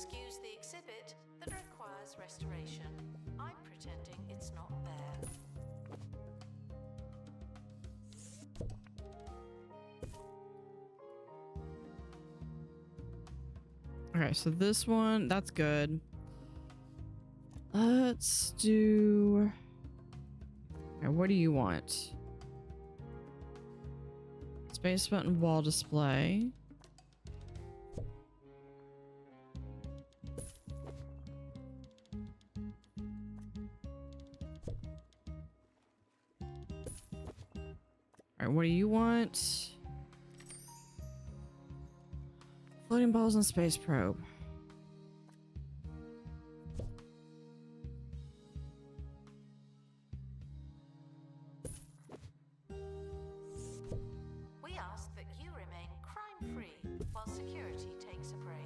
excuse the exhibit that requires restoration. I'm pretending it's not there. Okay, so this one, that's good. Let's do... Okay, what do you want? Space button wall display. All right, what do you want? Floating balls and space probe. We ask that you remain crime-free while security takes a break.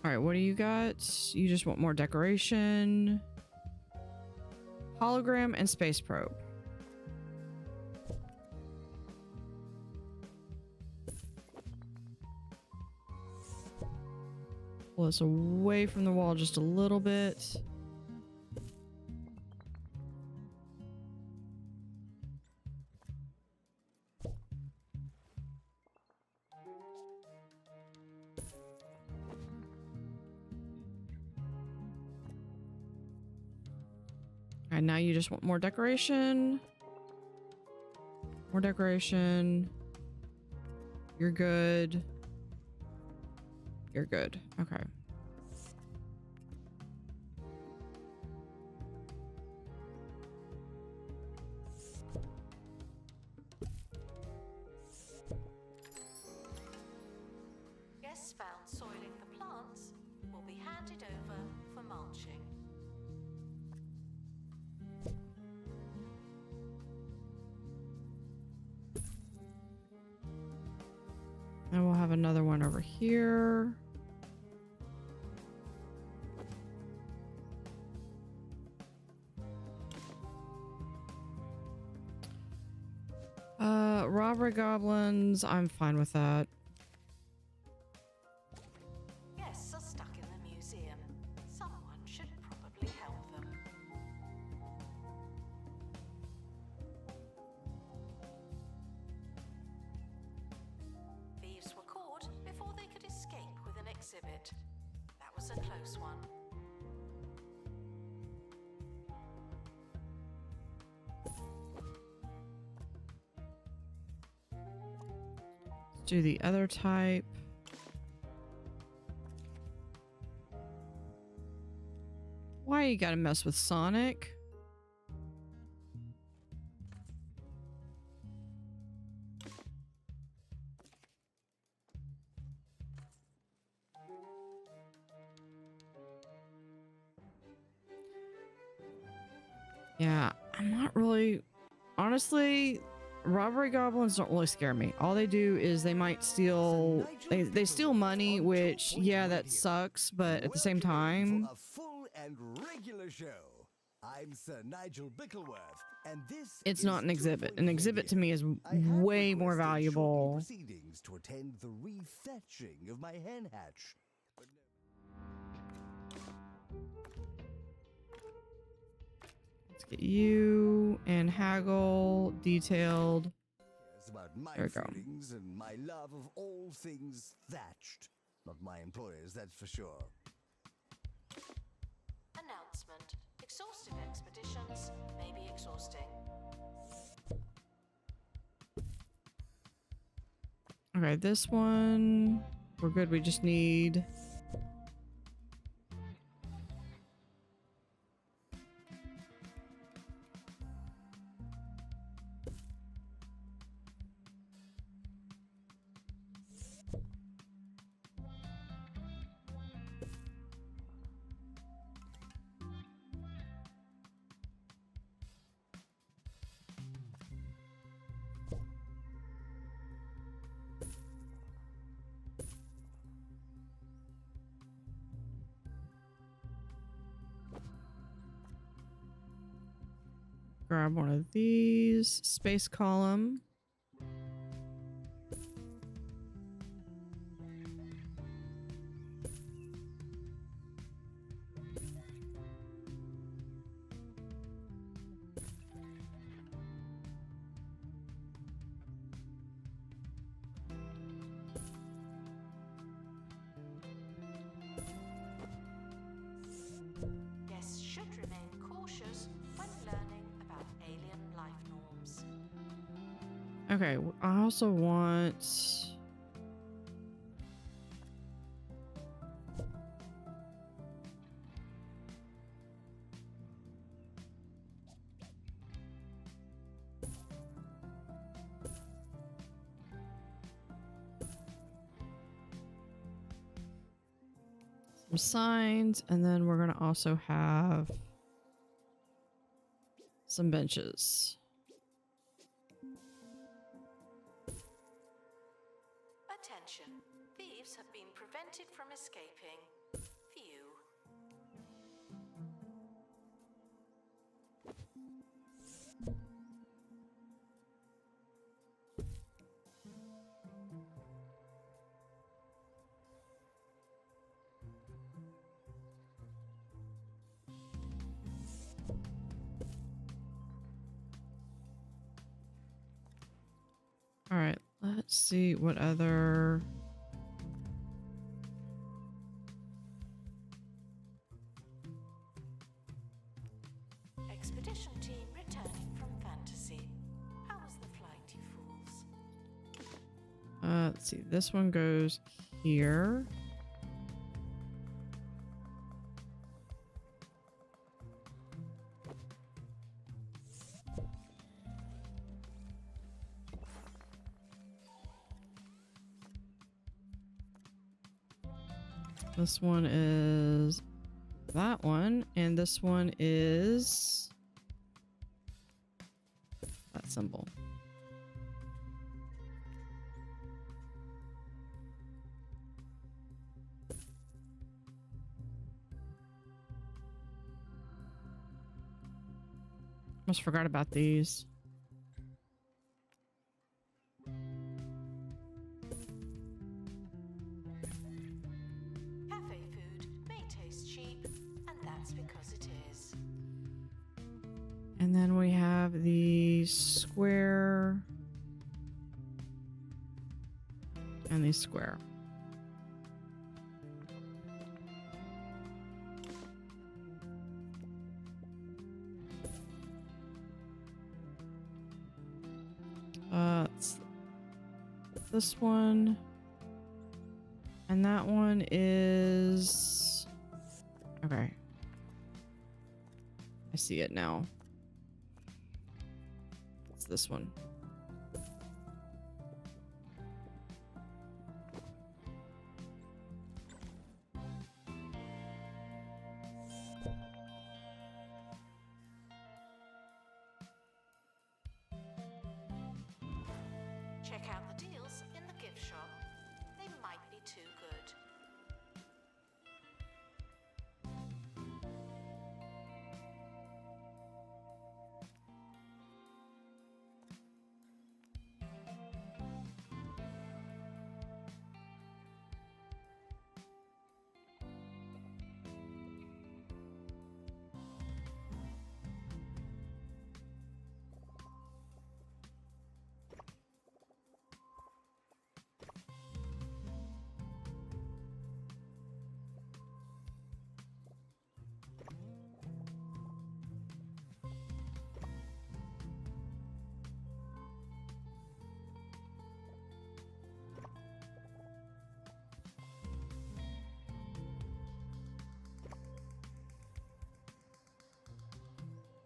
All right, what do you got? You just want more decoration, hologram, and space probe. Pull this away from the wall just a little bit. And now you just want more decoration. More decoration. You're good. You're good. Okay. Guests found soiling the plants will be handed over for mulching. And we'll have another one over here. Robbery goblins, I'm fine with that. Guests are stuck in the museum. Someone should probably help them. Thieves were caught before they could escape with an exhibit. That was a close one. Let's do the other type. Why you gotta mess with Sonic? Yeah, I'm not really... Honestly, robbery goblins don't really scare me. All they do is they might steal... They steal money, which, yeah, that sucks, but at the same time... For a full and regular show. I'm Sir Nigel Bickleworth, and this It's is not an exhibit. 2 An exhibit to me is I have way more requested shortening valuable. proceedings to attend the refetching of my hen hatch. But Let's get you and haggle detailed. cares about my There we go. feelings and my love of all things thatched. Not my employers, that's for sure. Announcement. Exhaustive expeditions may be exhausting. Okay, this one we're good. We just need grab one of these. Space column. Guests should remain cautious when learning about alien life norms. Okay, I also want some signs, and then we're gonna also have some benches. Attention, thieves have been prevented from escaping. Phew. All right, let's see what other. Expedition team returning from fantasy. How was the flight, you fools? Let's see. This one goes here. This one is that one, and this one is that symbol. Almost forgot about these. Cafe food may taste cheap, and that's because it is. And then we have the square and the square. It's this one, and that one is okay. I see it now. It's this one. Check out the deals in the gift shop. They might be too good.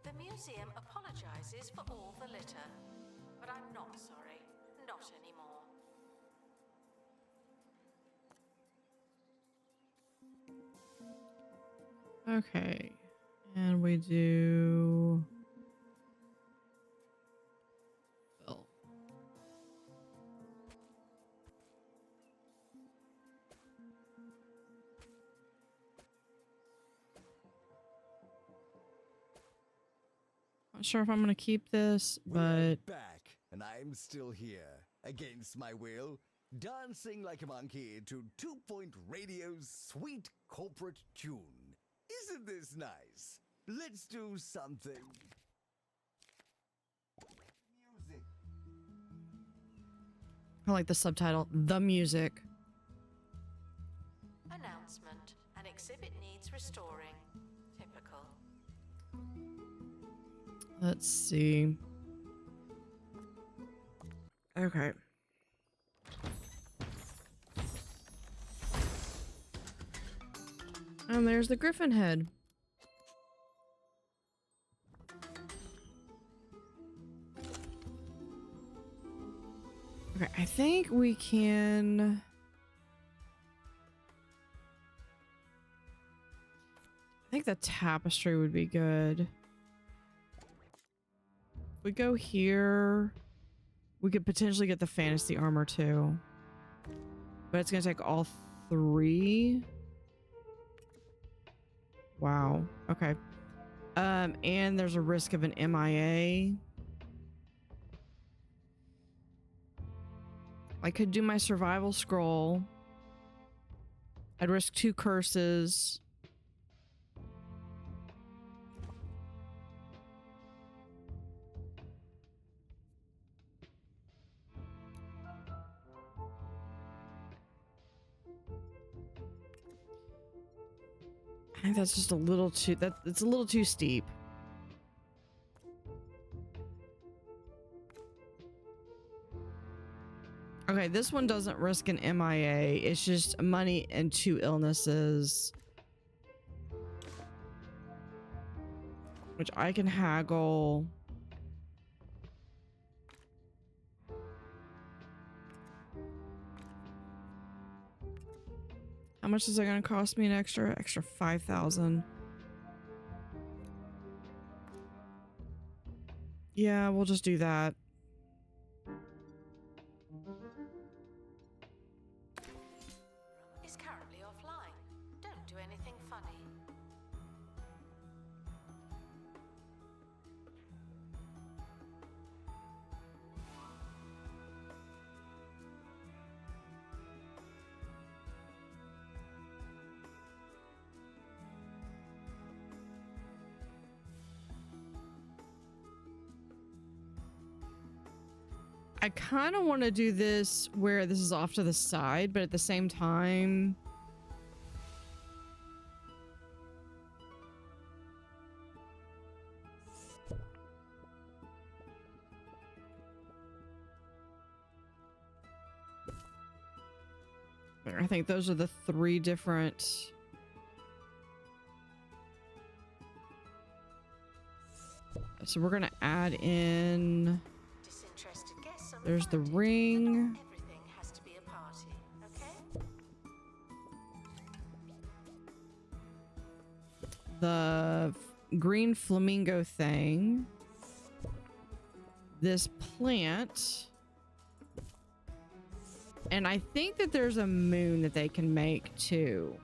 The museum apologizes for all the litter, but I'm not sorry. Not anymore. Okay, and we do fill. sure if I'm gonna keep this, We're but back, and I'm still here, against my will, dancing like a monkey to 2-Point Radio's sweet corporate tune. Isn't this nice? Let's do something. Music. I like the subtitle, The Music. Announcement. An exhibit needs restoring. Typical. Let's see. Okay. And there's the griffin head. Okay, I think we can... I think the tapestry would be good. If we go here, we could potentially get the fantasy armor too. But it's gonna take all 3. Wow. Okay. And there's a risk of an MIA. I could do my survival scroll. I'd risk 2 curses. I think that's just a little too, it's a little too steep. Okay, this one doesn't risk an MIA. It's just money and 2 illnesses. Which I can haggle. How much is it going to cost me an extra 5,000? Yeah, we'll just do that. Is currently offline. Don't do anything funny. I kind of want to do this where this is off to the side, but at the same time... I think those are the 3 different... So we're going to add in... Disinterested guests are There's the reminded that ring. not everything has to be a party, okay? The green flamingo thing. This plant. And I think that there's a moon that they can make too.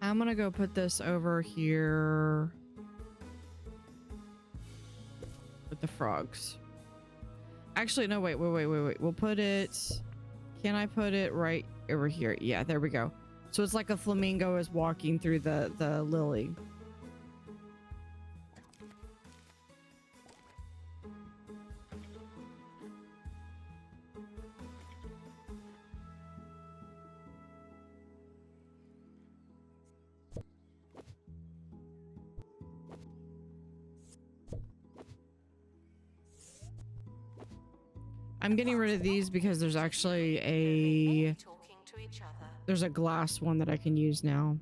I'm gonna go put this over here with the frogs. Actually, no, wait. We'll put it... Can I put it right over here? Yeah, there we go. So it's like a flamingo is walking through the lily. I'm getting rid of these because there's actually a... Talking to each other. There's a glass one that I can use now.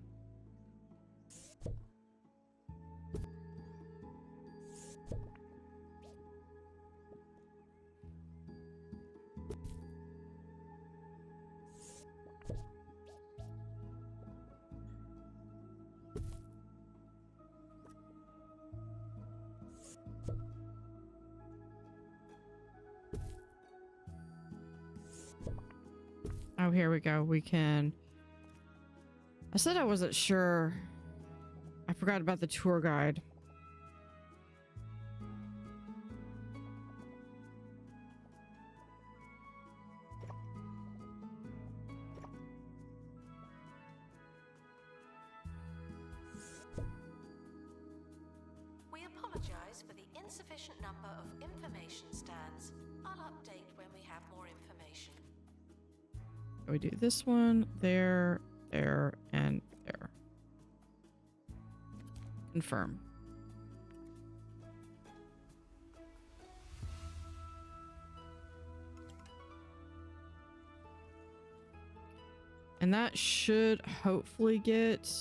Oh, here we go. We can... I said I wasn't sure. I forgot about the tour guide. We apologize for the insufficient number of information stands. I'll update when we have more information. We do this one, there, there, and there. Confirm. And that should hopefully get...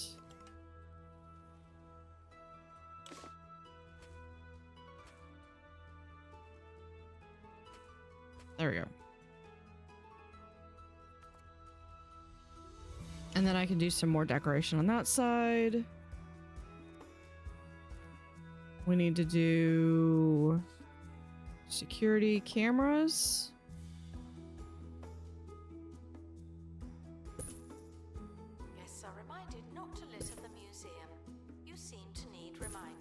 There we go. And then I can do some more decoration on that side. We need to do security cameras. Guests are reminded not to litter the museum. You seem to need reminding.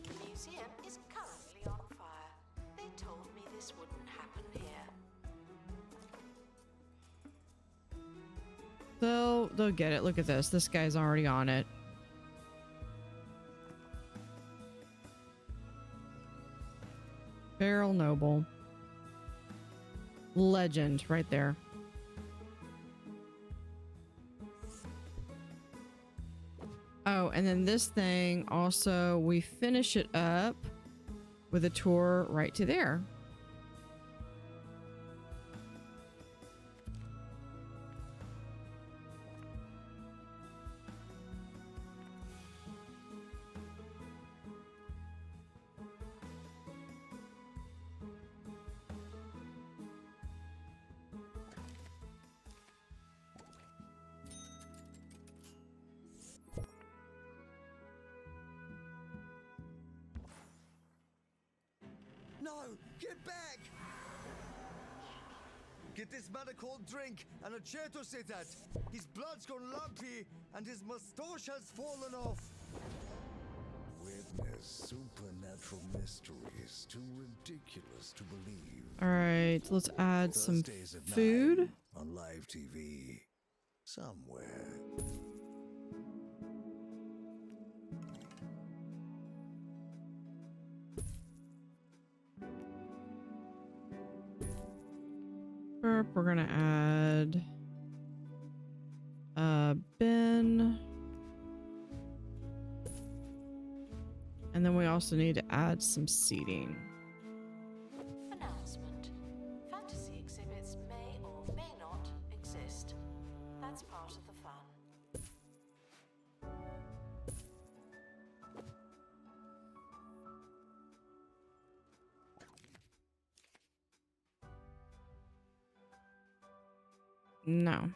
The museum is currently on fire. They told me this wouldn't happen here. They'll get it. Look at this. This guy's already on it. Barrel Noble. Legend right there. Oh, and then this thing also, we finish it up with a tour right to there. No! Get back! Get this man a cold drink and a chair to sit at. His blood's gone lumpy and his moustache has fallen off. Witness supernatural mysteries too ridiculous to believe. All right, let's add some Thursdays at food. 9 on live TV somewhere. We're gonna add a bin. And then we also need to add some seating. Announcement. Fantasy exhibits may or may not exist. That's part of the fun. No.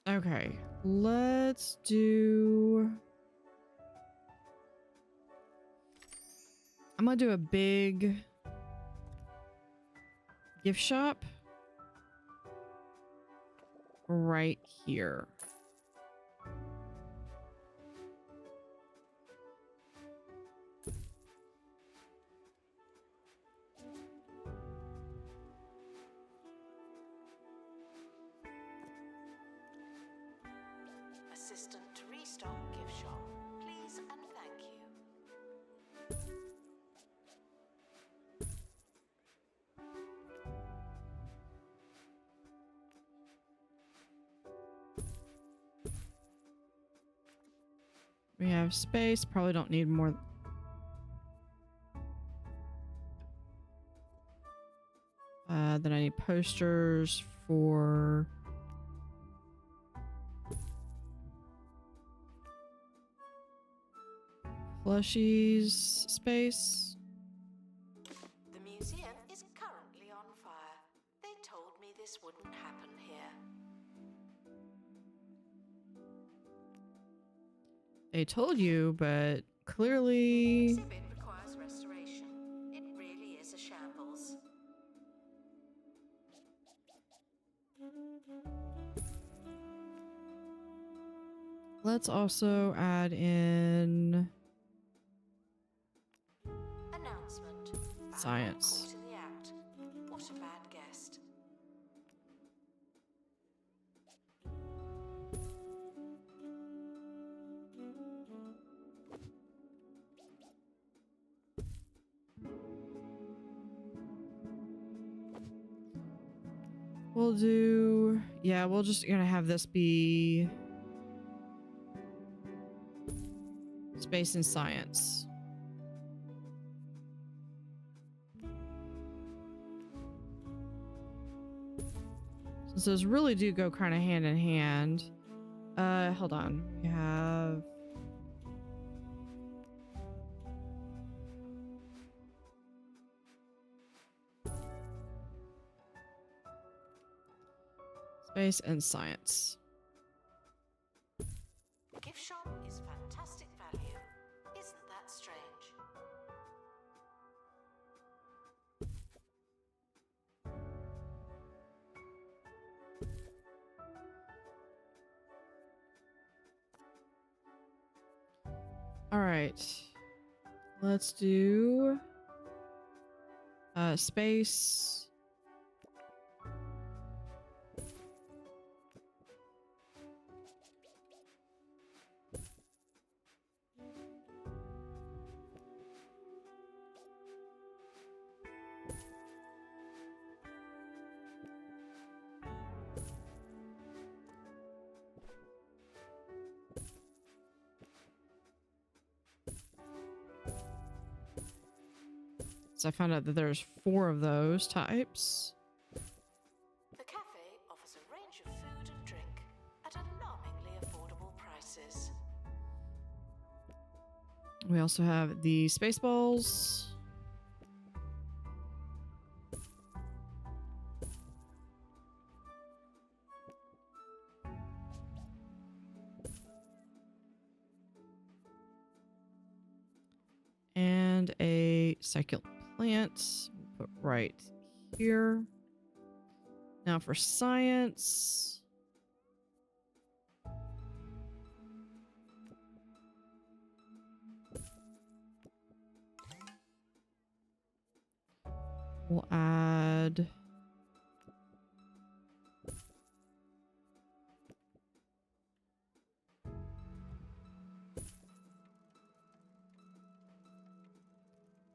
Okay, let's do... I'm gonna do a big gift shop right here. Assistant to restock gift shop. Please and thank you. We have space, probably don't need more. Then I need posters for plushies space. The museum is currently on fire. They told me this wouldn't happen here. They told you, but clearly... Exhibit requires restoration. It really is a shambles. Let's also add in Announcement. science. Caught in the act. What a bad guest. We'll do... Yeah, we're just gonna have this be... Space and science. Since those really do go kind of hand in hand. Hold on. We have... Space and science. Gift shop is fantastic value. Isn't that strange? All right. Let's do space. So I found out that there's 4 of those types. The cafe offers a range of food and drink at alarmingly affordable prices. We also have the space balls. And a succulent plant. We'll put right here. Now for science. We'll add...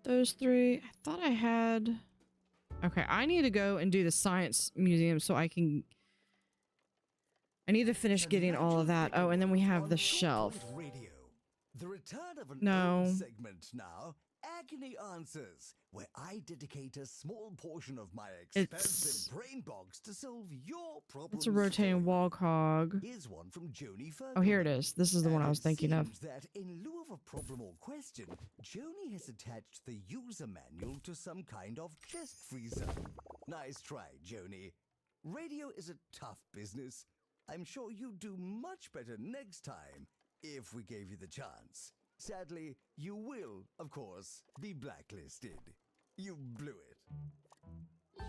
those 3. I thought I had... Okay, I need to go and do the science museum so I can... I need to finish getting all of that. Oh, and then we have the shelf. Radio. The return of an No. old segment now, Agony Answers, where I dedicate a small portion of my expensive brain box to solve your problems. It's a rotating for wall you. cog. Here's one from Joni Ferguson. Oh, here it is. This is the one I was thinking of. Seems that in lieu of a problem or question, Joni has attached the user manual to some kind of chest freezer. Nice try, Joni. Radio is a tough business. I'm sure you'd do much better next time if we gave you the chance. Sadly, you will, of course, be blacklisted. You blew it.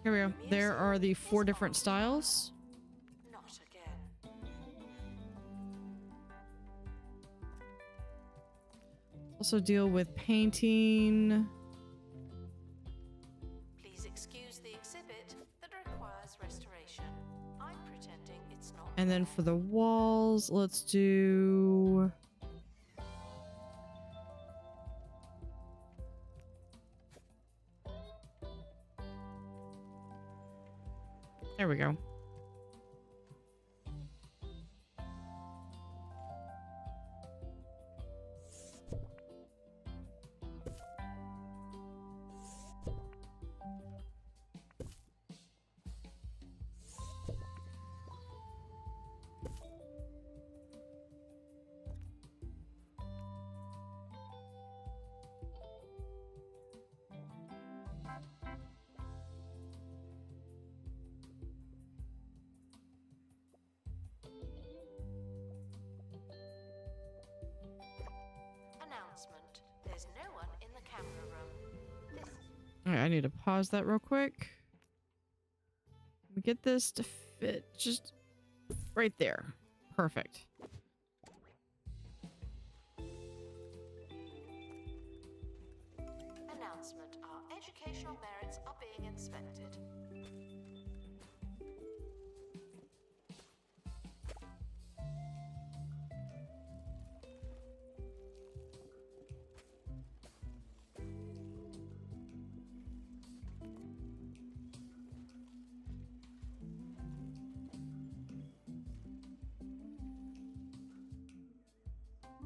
Here we go. There are the 4 different styles. Not again. Also deal with painting. Please excuse the exhibit that requires restoration. I'm pretending it's not. And then for the walls, let's do... There we go. Alright, I need to pause that real quick. We get this to fit just right there. Perfect. Announcement. Our educational merits are being inspected.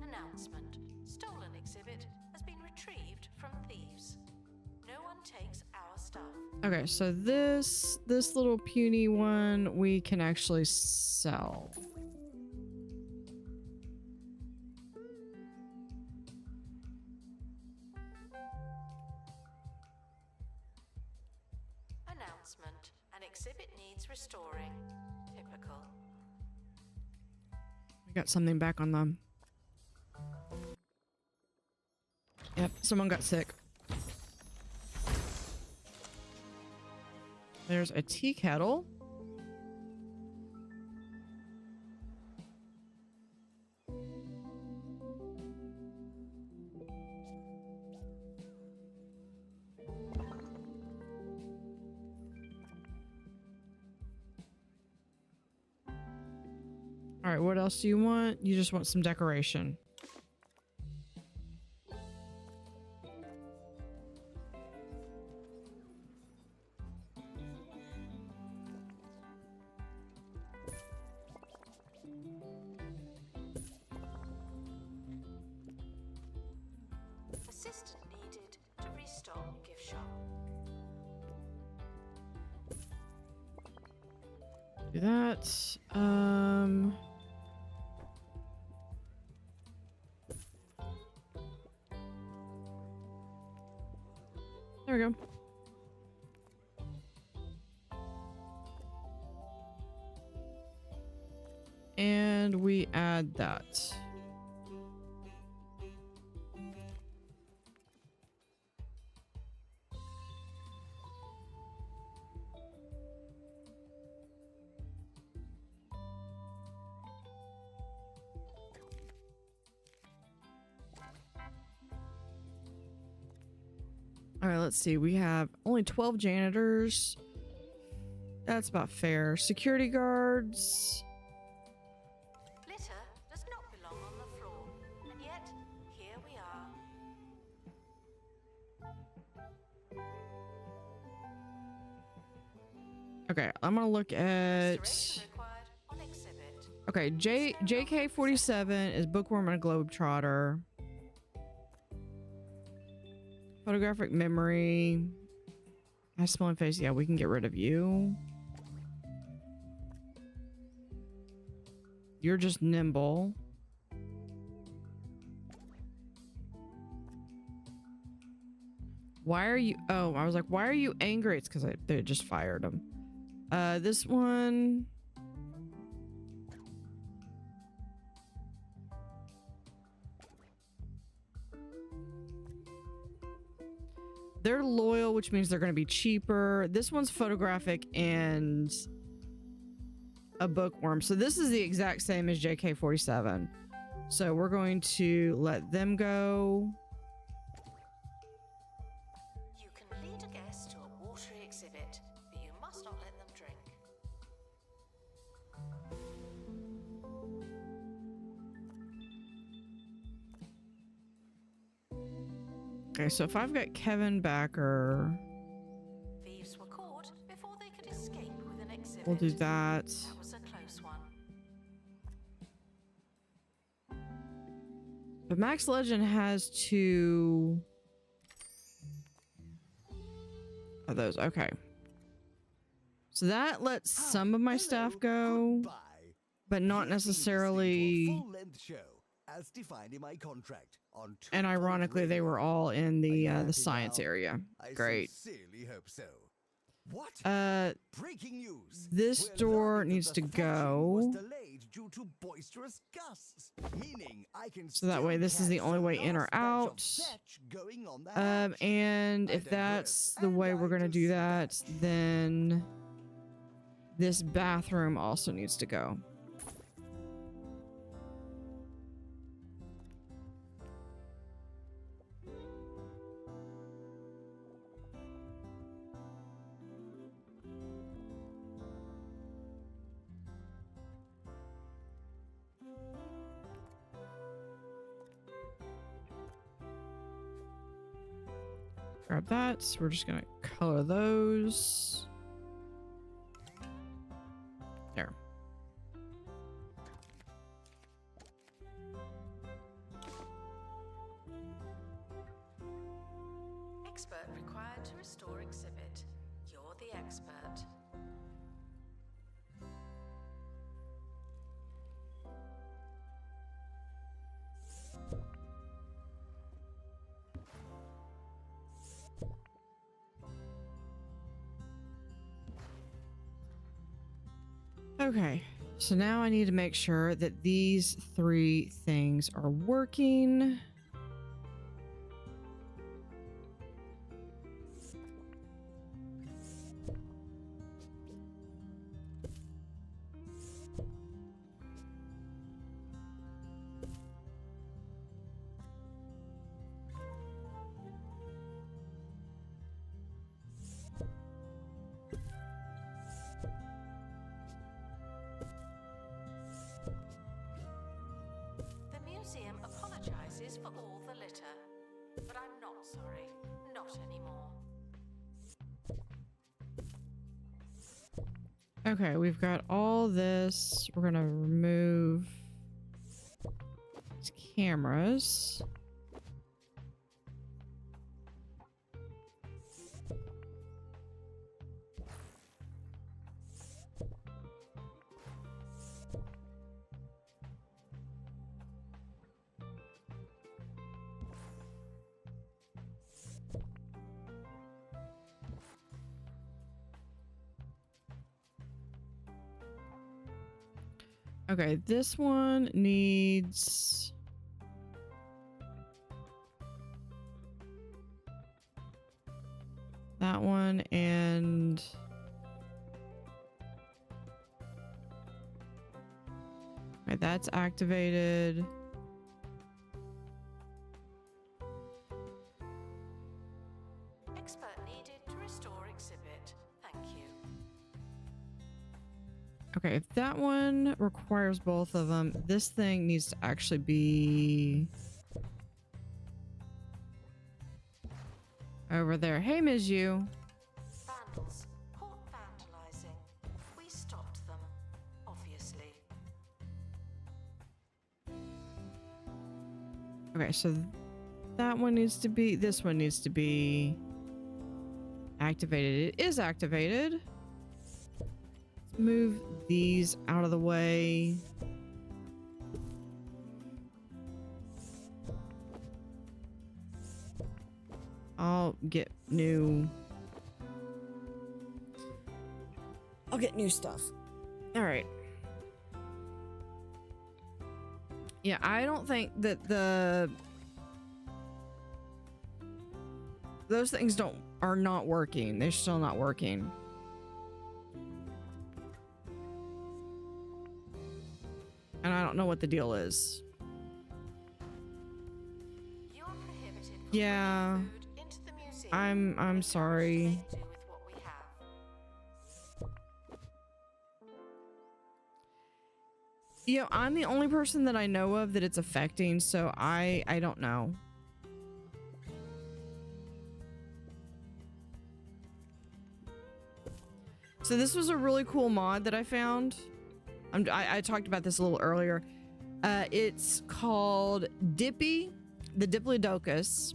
Announcement. Stolen exhibit has been retrieved from thieves. No one takes our stuff. Okay, so this little puny one we can actually sell. Announcement. An exhibit needs restoring. Typical. We got something back on them. Yep, someone got sick. There's a tea kettle. All right, what else do you want? You just want some decoration. Assistant needed to restock gift shop. Do that. There we go. And we add that. All right, let's see. We have only 12 janitors. That's about fair. Security guards. Litter does not belong on the floor, and yet here we are. Okay, I'm gonna look at. Restoration required on exhibit. Okay, JK47 is Bookworm and a Globetrotter. Photographic memory. Eye smelling face. Yeah, we can get rid of you. You're just nimble. Why are you? Oh, I was like, why are you angry? It's because they just fired him. This one. They're loyal, which means they're going to be cheaper. This one's photographic and a bookworm. So this is the exact same as JK47. So we're going to let them go. You can lead a guest to a watery exhibit, but you must not let them drink. Okay, so if I've got Kevin Backer, Thieves were caught before they could escape with an exhibit. we'll do that. That was a close one. But Max Legend has two of those. Okay. So that lets some of my staff go, Goodbye. but not You've been listening to a necessarily. full-length show, as defined in my contract on And 2 ironically, they were all in Are you the happy science now? area. I Great. sincerely hope so. What? Uh, Breaking news. this We're door learning that needs the to fashion was go. delayed delayed due to boisterous gusts, meaning I can So that way still this is the catch only the way in or last batch of out. fetch going on the hatch. And I if digress, that's the way and we're I gonna do that, dispatch. then this bathroom also needs to go. Grab that. So we're just gonna color those. There. Expert required to restore exhibit. You're the expert. Okay, so now I need to make sure that these 3 things are working. The museum apologizes for all the litter, but I'm not sorry. Not anymore. Okay, we've got all this. We're gonna remove these cameras. Okay, this one needs... that one and... okay, that's activated. Expert needed to restore exhibit. Thank you. Okay, if that one requires both of them, this thing needs to actually be over there. Hey, Mizu. Vandals caught vandalizing. We stopped them, obviously. Okay, so that one needs to be, this one needs to be activated. It is activated. Let's move these out of the way. I'll get new stuff. All right. Yeah, I don't think that those things are not working. They're still not working. And I don't know what the deal is. You're prohibited from Yeah. bringing food into the museum. I'm sorry. Encouraged to make do with what we have. You know, I'm the only person that I know of that it's affecting, so I don't know. So this was a really cool mod that I found. I talked about this a little earlier. It's called Dippy, the Diplodocus.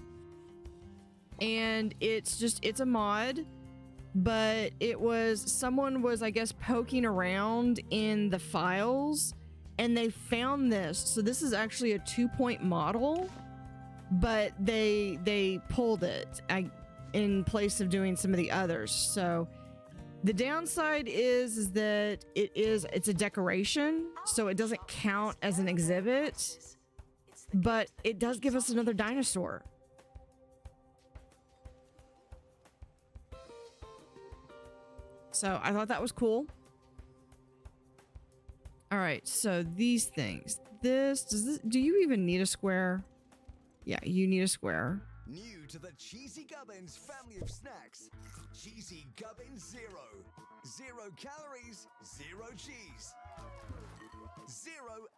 And it's a mod, but someone was, I guess, poking around in the files and they found this. So this is actually a 2-point model, but they pulled it in place of doing some of the others. So The downside is that it's a decoration, so it doesn't count as an exhibit, but it does give us another dinosaur. So I thought that was cool. All right, so these things. Do you even need a square? Yeah, you need a square. New to the Cheesy Gubbins family of snacks. Cheesy Gubbins Zero. 0 calories, 0 cheese. 0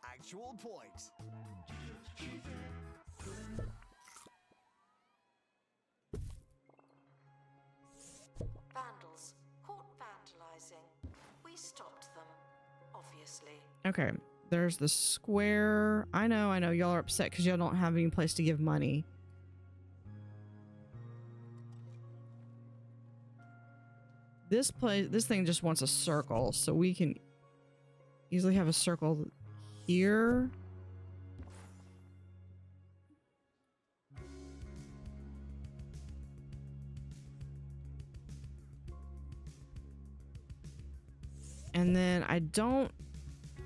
actual point. Vandals caught vandalizing. We stopped them, obviously. Okay, there's the square. I know, y'all are upset because y'all don't have any place to give money. This thing just wants a circle, so we can easily have a circle here. And then I don't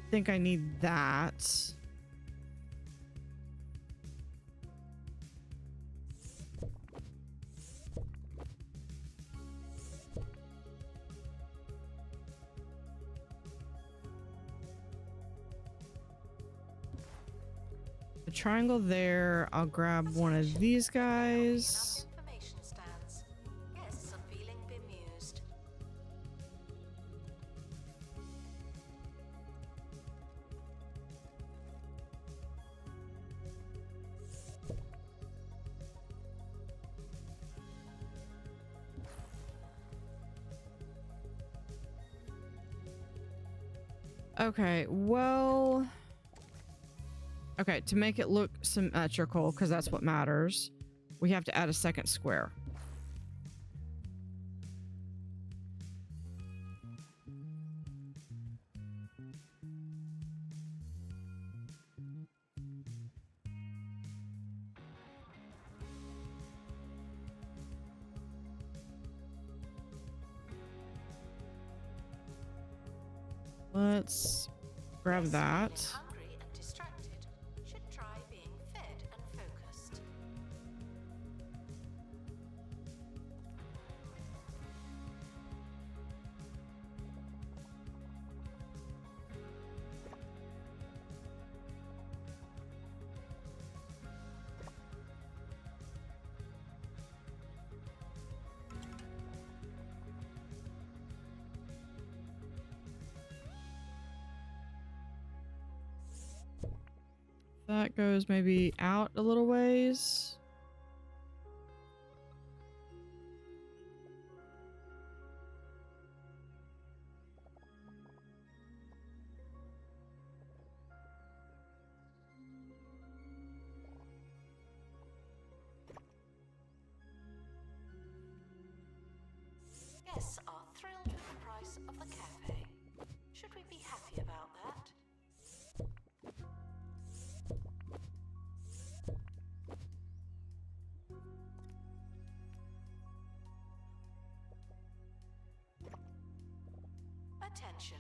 think I need that. The triangle there, I'll grab one of these guys. Information stands. Guests are feeling bemused. Okay, well... Okay, to make it look symmetrical, because that's what matters, we have to add a second square. Let's grab that. Hungry and distracted should try being fed and focused. That goes maybe out a little ways. Guests are thrilled with the price of the cafe. Should we be happy about that? Attention.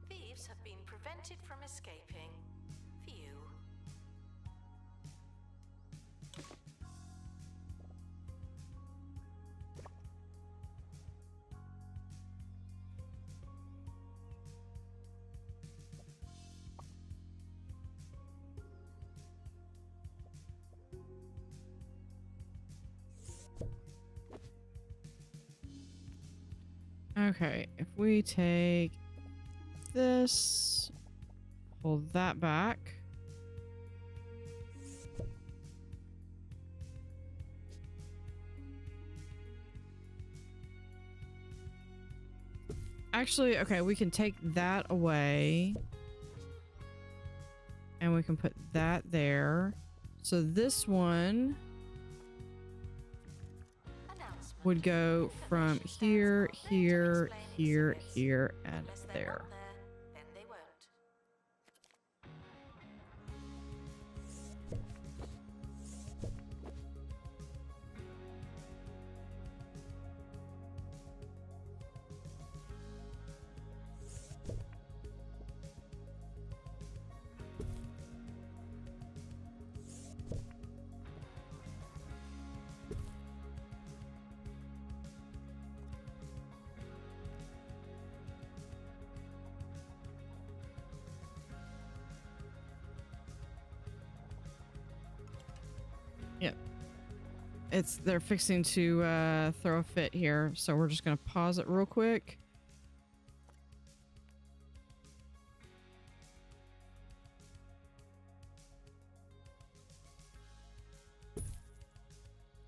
Thieves have been prevented from escaping. Phew. Okay, if we take this, pull that back. Actually, okay, we can take that away. And we can put that there. So this one would go from here, here, here, here, and there. Then they won't. they're fixing to throw a fit here, so we're just gonna pause it real quick.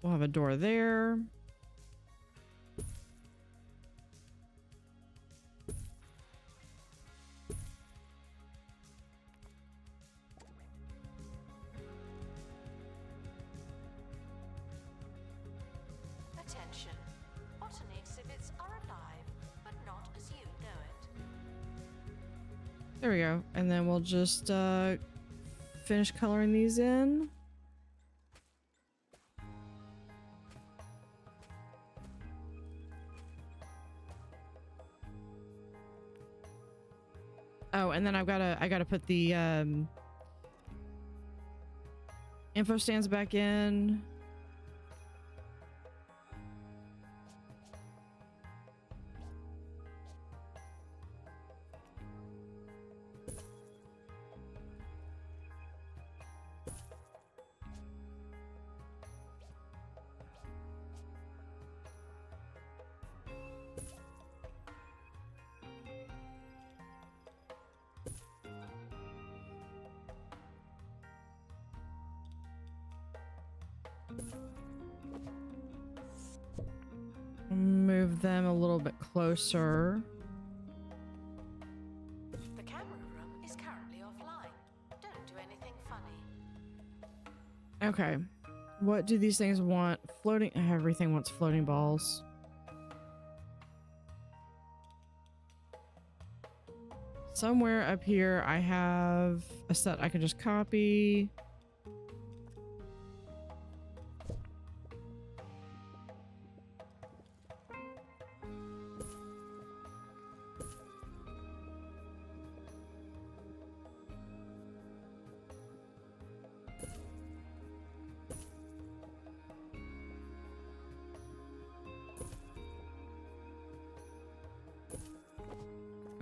We'll have a door there. Attention. Botany exhibits are alive, but not as you know it. There we go. And then we'll just finish coloring these in. Oh, and then I gotta put the info stands back in. Move them a little bit closer. The camera room is currently offline. Don't do anything funny. Okay. What do these things want? Floating. Everything wants floating balls. Somewhere up here, I have a set I can just copy.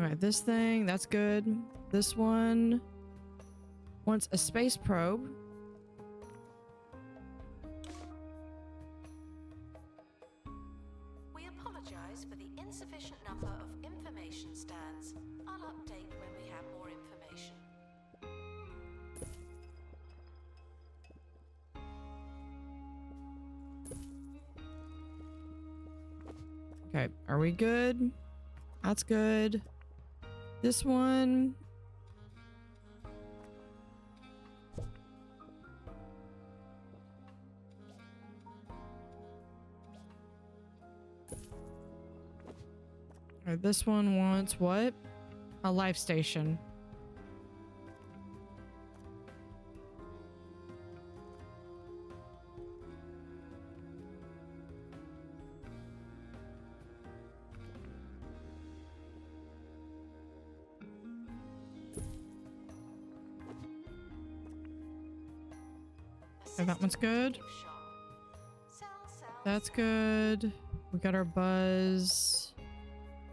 All right, this thing, that's good. This one wants a space probe. We apologize for the insufficient number of information stands. I'll update when we have more information. Okay, are we good? That's good. This one. Alright, this one wants what? A life station. Okay, that one's good. That's good. We got our buzz.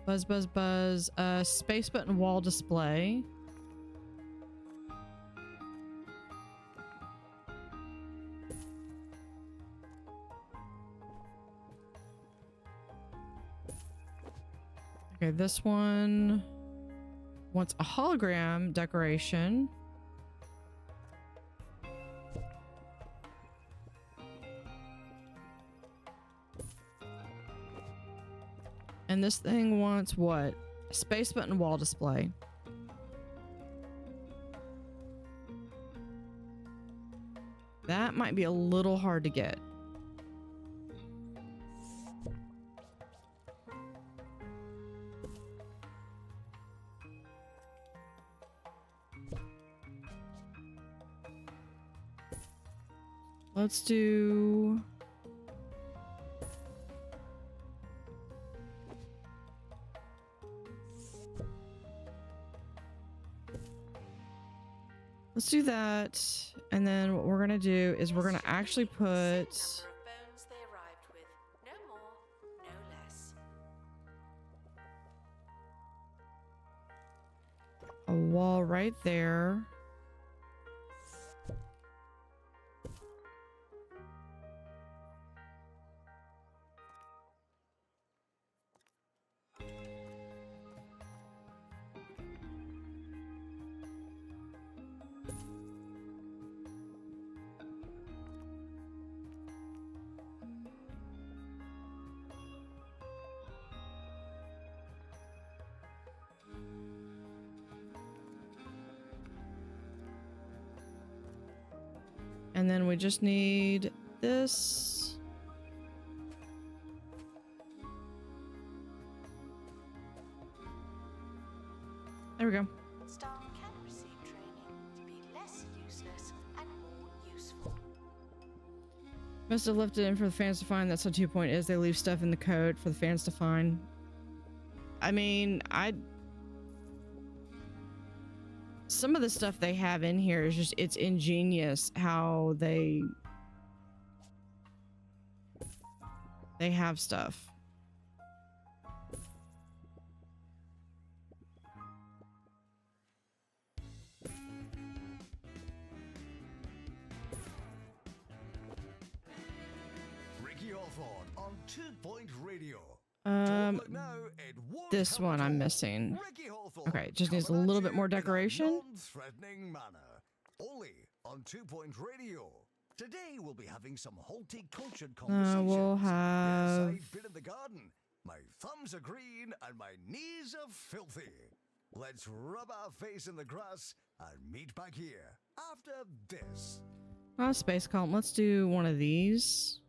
Buzz, buzz, buzz. Space button wall display. Okay, this one wants a hologram decoration. And this thing wants what? A space button wall display. That might be a little hard to get. Let's do... Let's do that, and then what we're gonna do is we're gonna actually put Bones they arrived with. No more, no less. a wall right there. And then we just need this. There we go. Staff can receive training to be less useless and more useful. Must have left it in for the fans to find. That's how 2 point is. They leave stuff in the code for the fans to find. I mean, some of the stuff they have in here is just, it's ingenious how they have stuff. Ricky Hawthorne on 2 Point Radio. Look now at what This one I'm missing. Ricky Hawthorne Okay, it just needs a coming at little bit you more in a decoration. non-threatening manner. Only on 2 Point Radio. Today we'll be having some horticultured conversations. We'll have- Yes, I've been in the garden. My thumbs are green and my knees are filthy. Let's rub our face in the grass and meet back here after this. Space column. Let's do one of these.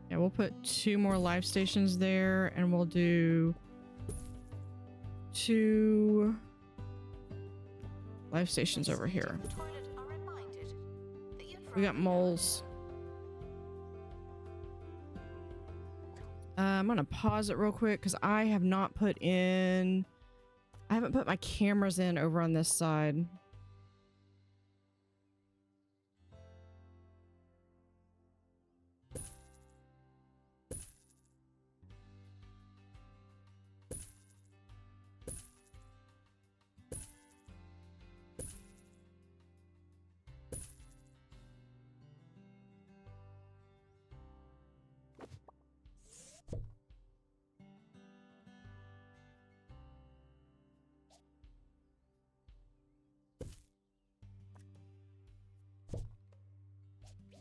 Yeah, we'll put 2 more live stations there, and we'll do 2 live stations over here. The toilet are reminded that you'd We got rather moles. I'm gonna pause it real quick because I haven't put my cameras in over on this side.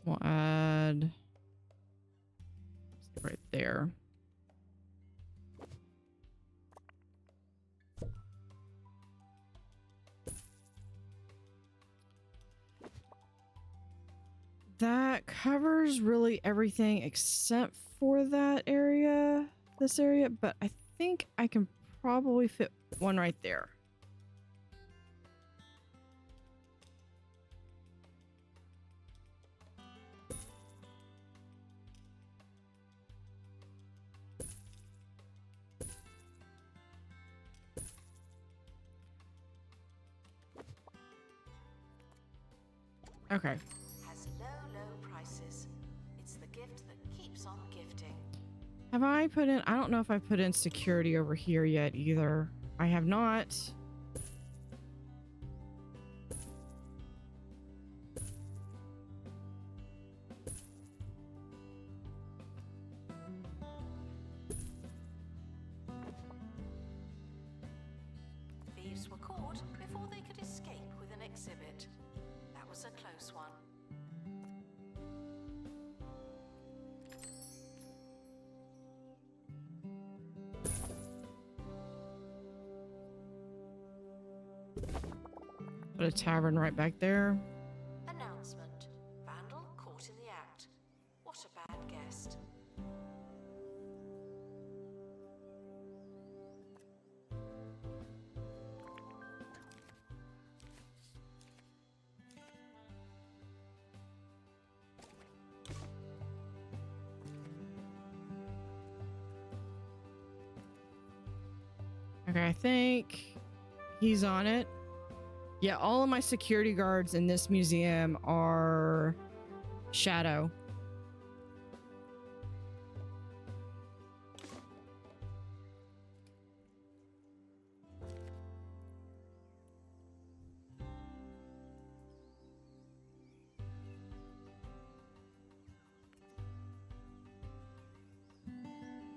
We'll add right there. That covers really everything except for that area, this area, but I think I can probably fit one right there. Okay. has low prices. It's the gift that keeps on gifting. Have I put in, I don't know if I put in security over here yet either. I have not. Thieves were caught before they could escape with an exhibit. That was a close one. Put a tavern right back there. Announcement. Vandal caught in the act. What a bad guest. Okay, I think he's on it. Yeah, all of my security guards in this museum are shadow.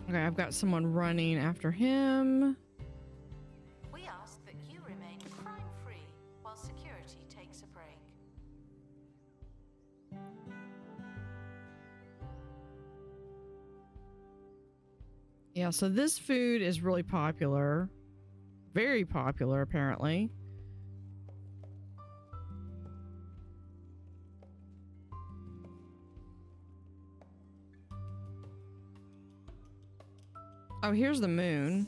Okay, I've got someone running after him. Yeah, so this food is really popular. Very popular, apparently. Oh, here's the moon.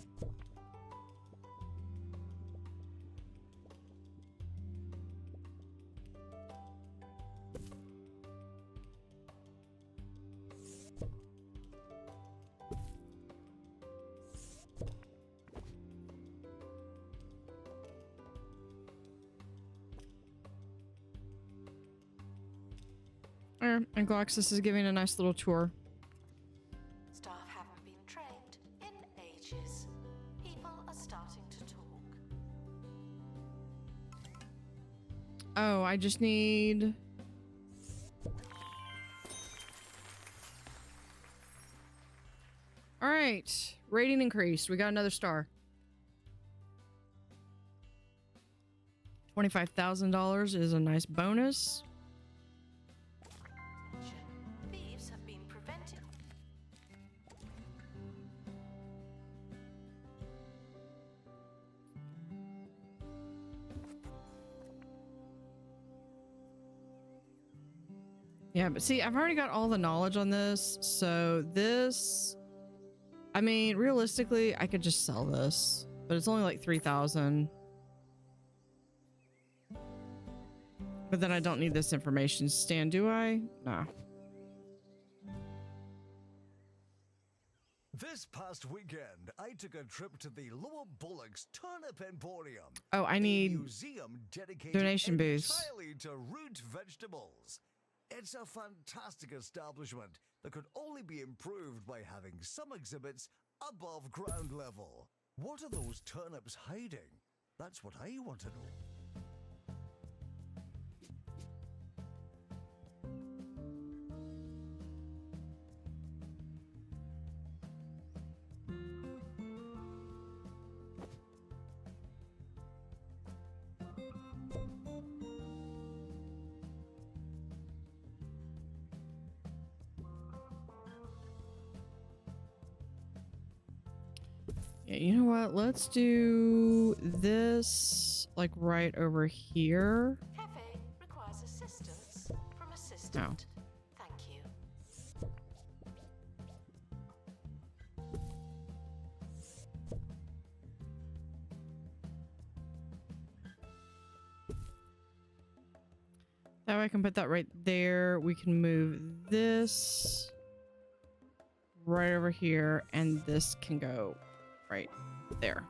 And Gloxus is giving a nice little tour. Staff haven't been trained in ages. People are starting to talk. Oh, I just need... All right, rating increased. We got another star. $25,000 is a nice bonus. Thieves have been prevented. Yeah, but see, I've already got all the knowledge on this, so this... I mean, realistically, I could just sell this, but it's only like 3,000. But then I don't need this information stand, do I? Nah. This past weekend, I took a trip to the Lower Bullocks Turnip Emporium. Oh, I a need museum dedicated donation booths. entirely to root vegetables. It's a fantastic establishment that could only be improved by having some exhibits above ground level. What are those turnips hiding? That's what I want to know. Yeah, you know what? Let's do this like right over here. Cafe requires assistance from assistant. Thank you. That way I can put that right there. We can move this right over here, and this can go right there.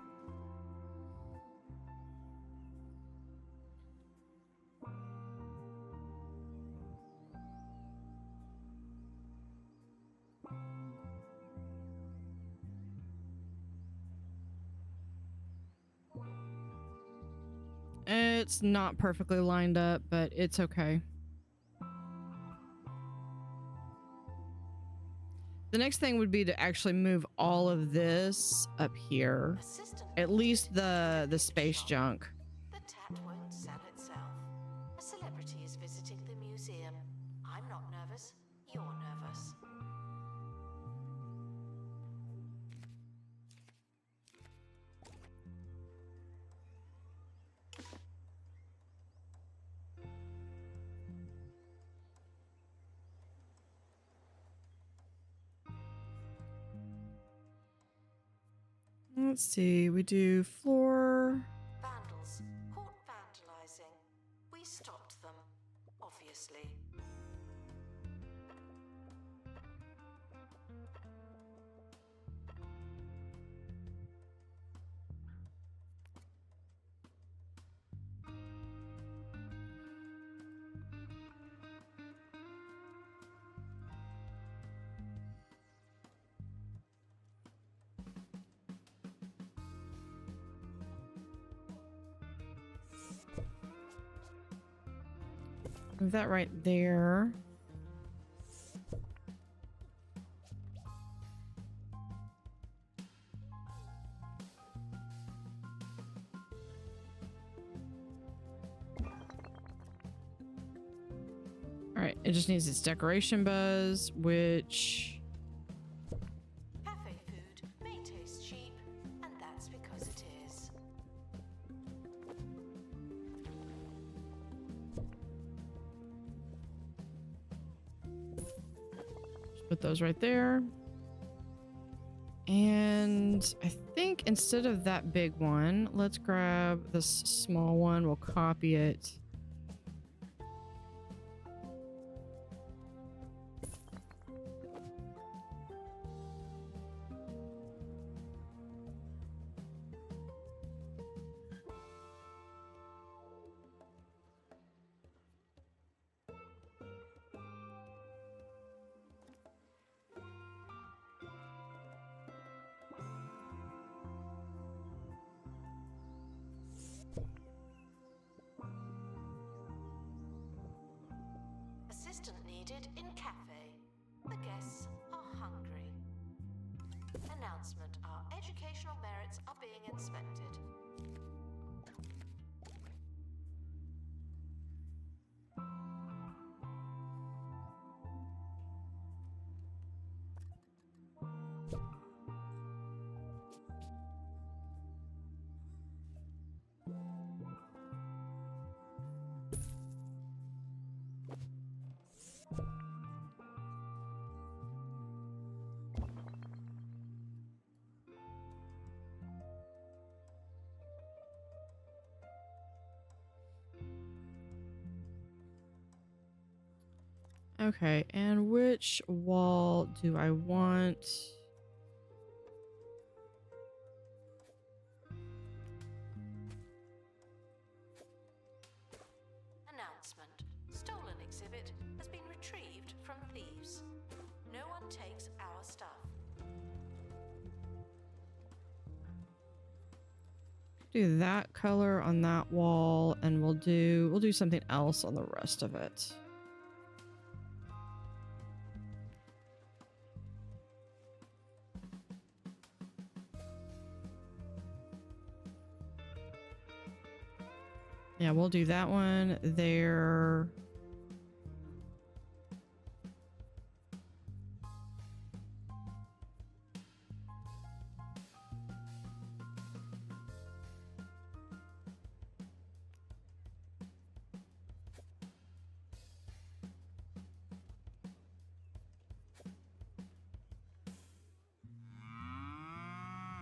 It's not perfectly lined up, but it's okay. The next thing would be to actually move all of this up here. Assistant. At least the space junk. The tat won't sell itself. A celebrity is visiting the museum. I'm not nervous. You're nervous. Let's see, we do floor. Vandals caught vandalizing. We stopped them, obviously. Move that right there. All right, it just needs its decoration buzz, which... Cafe food made Put those right there. And I think instead of that big one, let's grab this small one. We'll copy it. Assistant needed in cafe. The guests are hungry. Announcement: our educational merits are being inspected. Okay, and which wall do I want? Announcement: stolen exhibit has been retrieved from thieves. No one takes our stuff. Do that color on that wall, and we'll do something else on the rest of it. Yeah, we'll do that one there.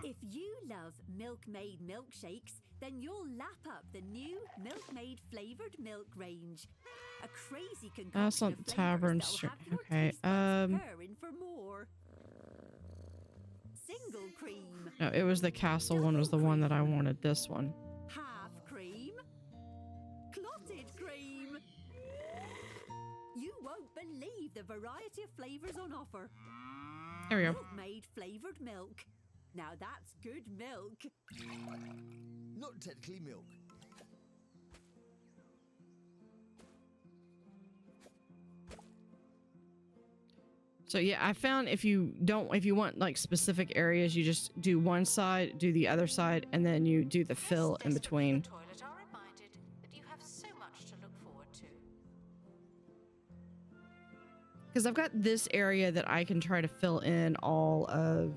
If you love milk-made milkshakes, then you'll lap up the new milk-made flavored milk range. A crazy concoction That's not of the flavors tavern that'll stream. have your Okay, taste buds purring for more. Single cream, no, it was the castle one was the one that I wanted. This one. half cream, clotted cream. You won't believe the variety of flavors on offer. There we go. Milk-made flavored milk. Now that's good milk. Not technically milk. So yeah, I found if you want like specific areas, you just do one side, do the other side, and then you do the fill in between. Toilet are reminded that you have so much to look forward to. Because I've got this area that I can try to fill in all of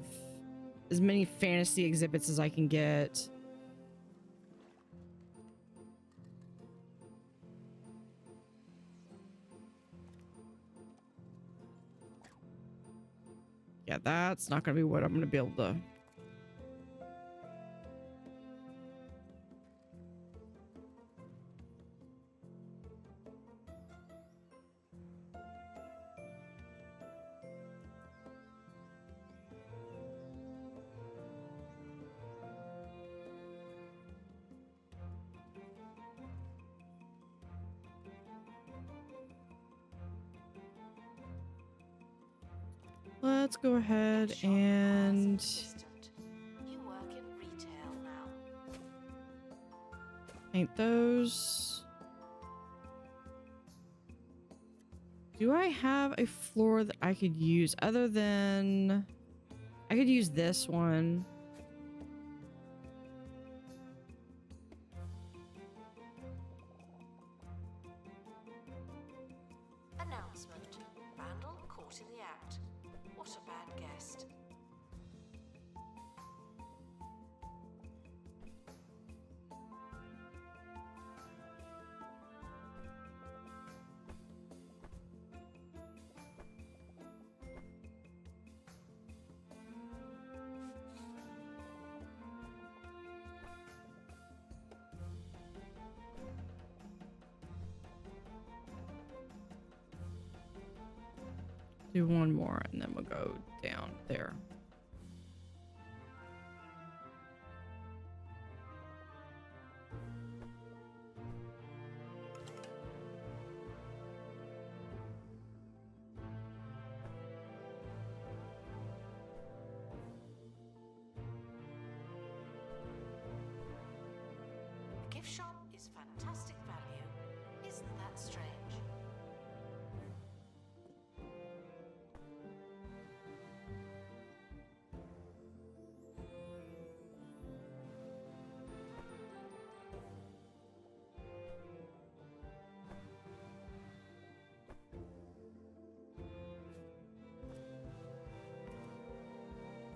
as many fantasy exhibits as I can get. Yeah, that's not going to be what I'm going to be able to. Let's go ahead Shop and requires assistant. You work in retail now. paint those. Do I have a floor that I could use other than... I could use this one. Announcement: Vandal caught in the act. What a bad guest. Do one more and then we'll go down there. The gift shop is fantastic value. Isn't that strange?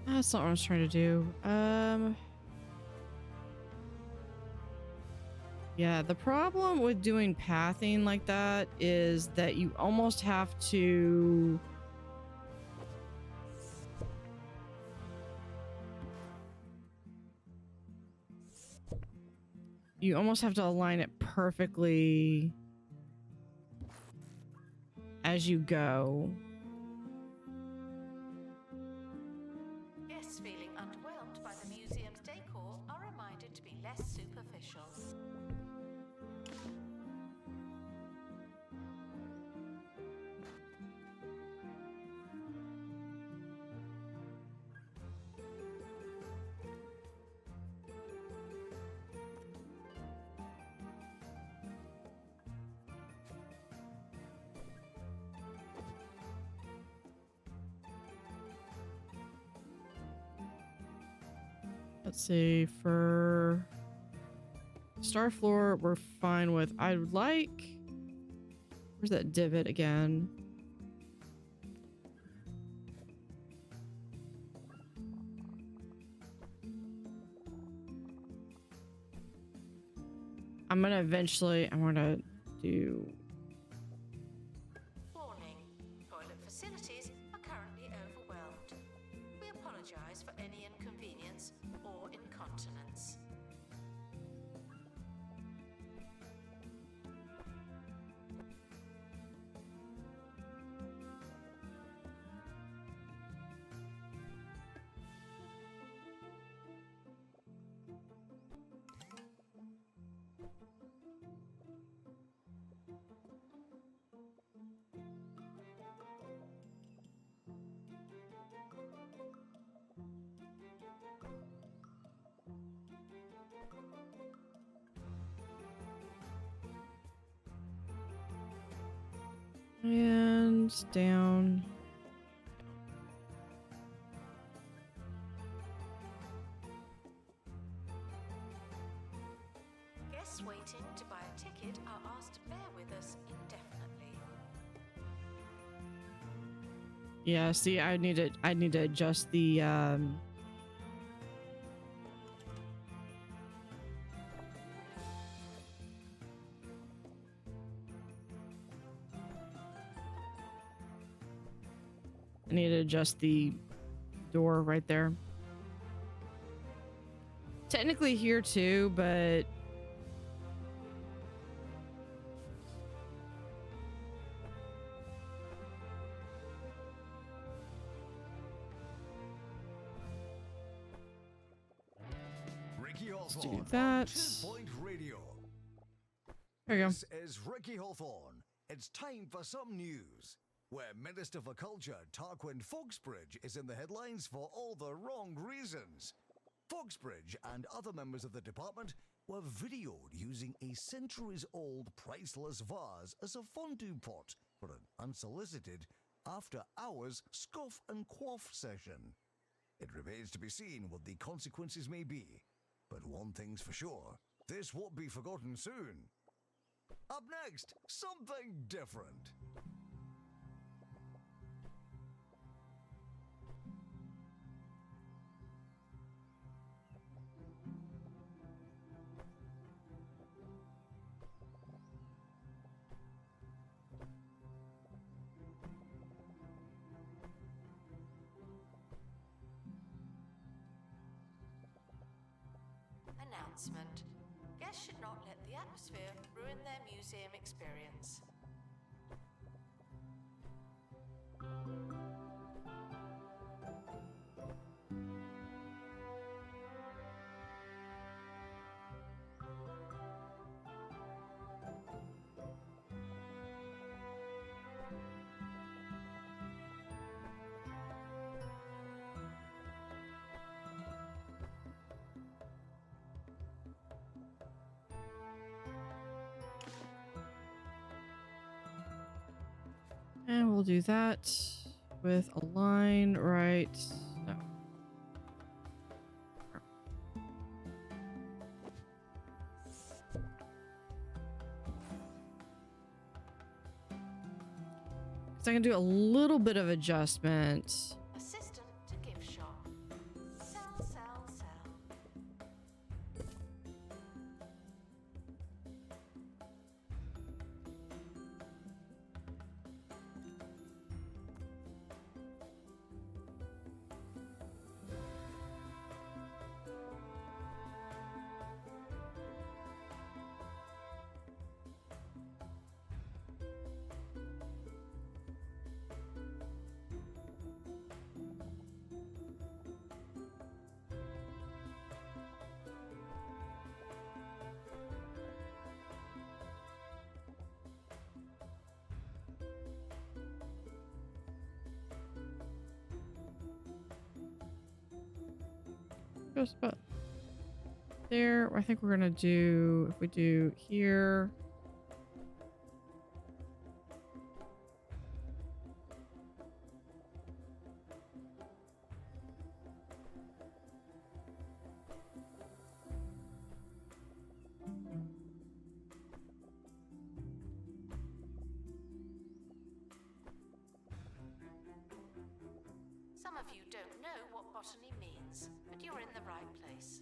That's not what I was trying to do. Yeah, the problem with doing pathing like that is that you almost have to align it perfectly as you go. Guests feeling underwhelmed by the museum's decor are reminded to be less superficial. Let's see, for star floor, we're fine with. I would like. Where's that divot again? I'm gonna do. Warning, toilet facilities are currently overwhelmed. We apologize for any inconvenience or incontinence. And down. Guests waiting to buy a ticket are asked to bear with us indefinitely. Yeah, see, I need to adjust the door right there. Technically here too, but let's do that. 2 Point Radio. There you go. This is Ricky Hawthorne. It's time for some news. Where Minister for Culture Tarquin Foxbridge is in the headlines for all the wrong reasons. Foxbridge and other members of the department were videoed using a centuries-old priceless vase as a fondue pot for an unsolicited, after-hours scoff and quaff session. It remains to be seen what the consequences may be, but one thing's for sure, this won't be forgotten soon. Up next, something different. Announcement. Guests should not let the atmosphere ruin their museum experience. And we'll do that with a line right. No. So I can do a little bit of adjustment. Assistant to gift shop. Sell, sell, sell. Just about there. I think we're gonna do, if we do here. Some of you don't know what botany means, but you're in the right place.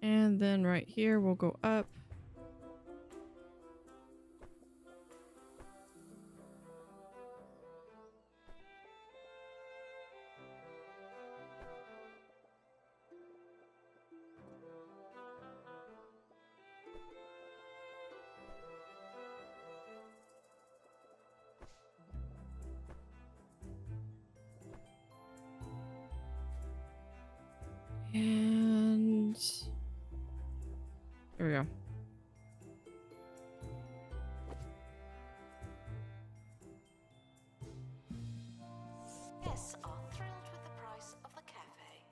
And then right here, we'll go up. And there we go. Guests are thrilled with the price of the cafe.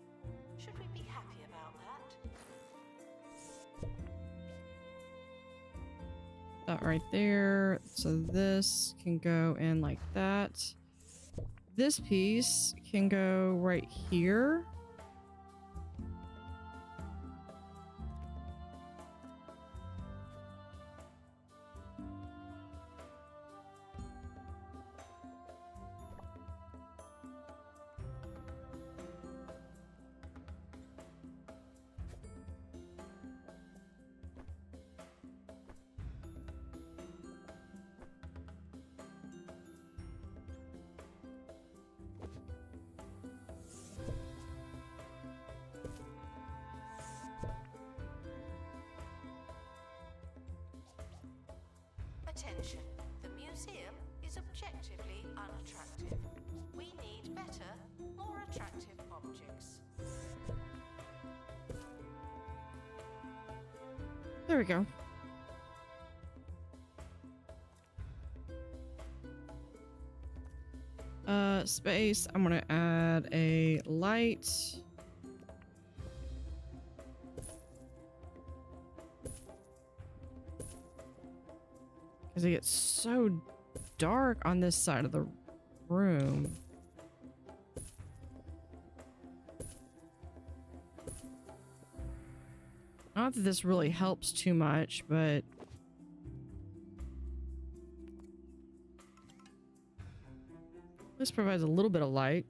Should we be happy about that? That right there. So this can go in like that. This piece can go right here. Attention, the museum is objectively unattractive. We need better, more attractive objects. There we go. Space. I'm gonna add a light. Because it gets so dark on this side of the room. Not that this really helps too much, but this provides a little bit of light.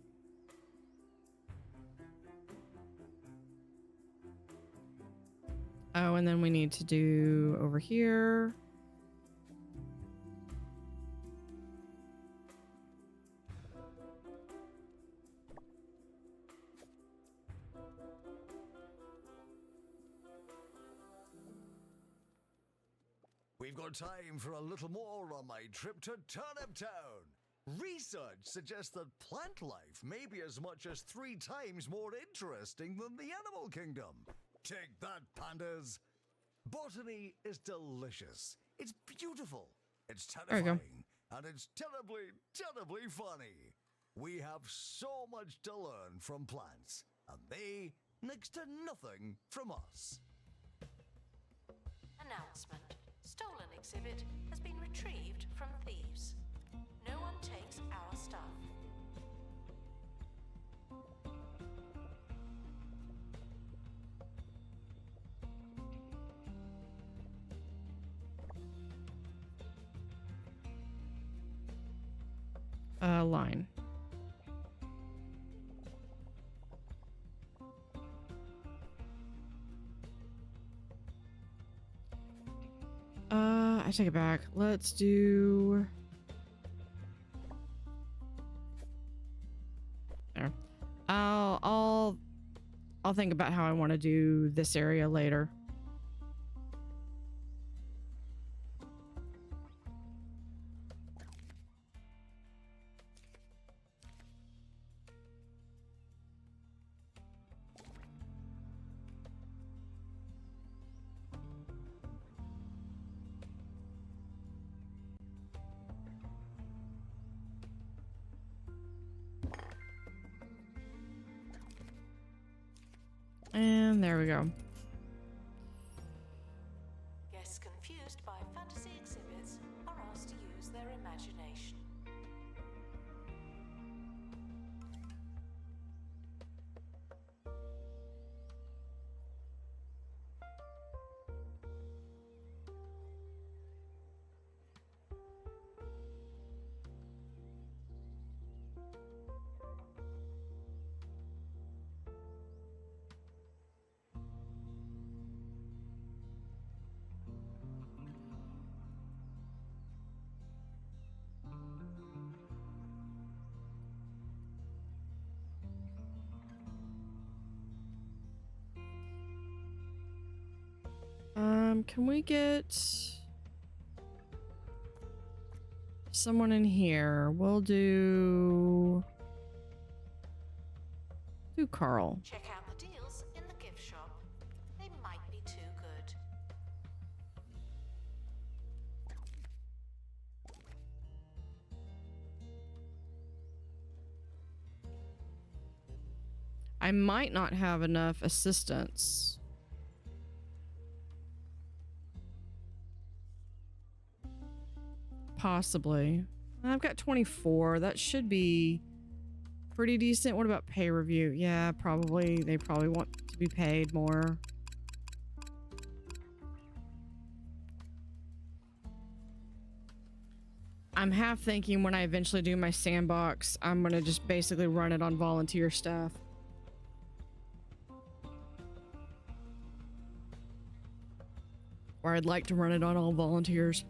Oh, and then we need to do over here. We've got time for a little more on my trip to Turnip Town. Research suggests that plant life may be as much as 3 times more interesting than the animal kingdom. Take that, pandas. Botany is delicious. It's beautiful. It's There we go. terrifying. And it's terribly, terribly funny. We have so much to learn from plants, and they next to nothing from us. Announcement. Stolen exhibit has been retrieved from thieves. No one takes our stuff. Line. I take it back. Let's do there. I'll think about how I want to do this area later. And there we go. Guests confused by fantasy exhibits are asked to use their imagination. Can we get someone in here? We'll do Carl. Check out the deals in the gift shop. They might be too good. I might not have enough assistance. Possibly. I've got 24. That should be pretty decent. What about pay review? Yeah, probably. They probably want to be paid more. I'm half thinking when I eventually do my sandbox, I'm going to just basically run it on volunteer staff. Or I'd like to run it on all volunteers.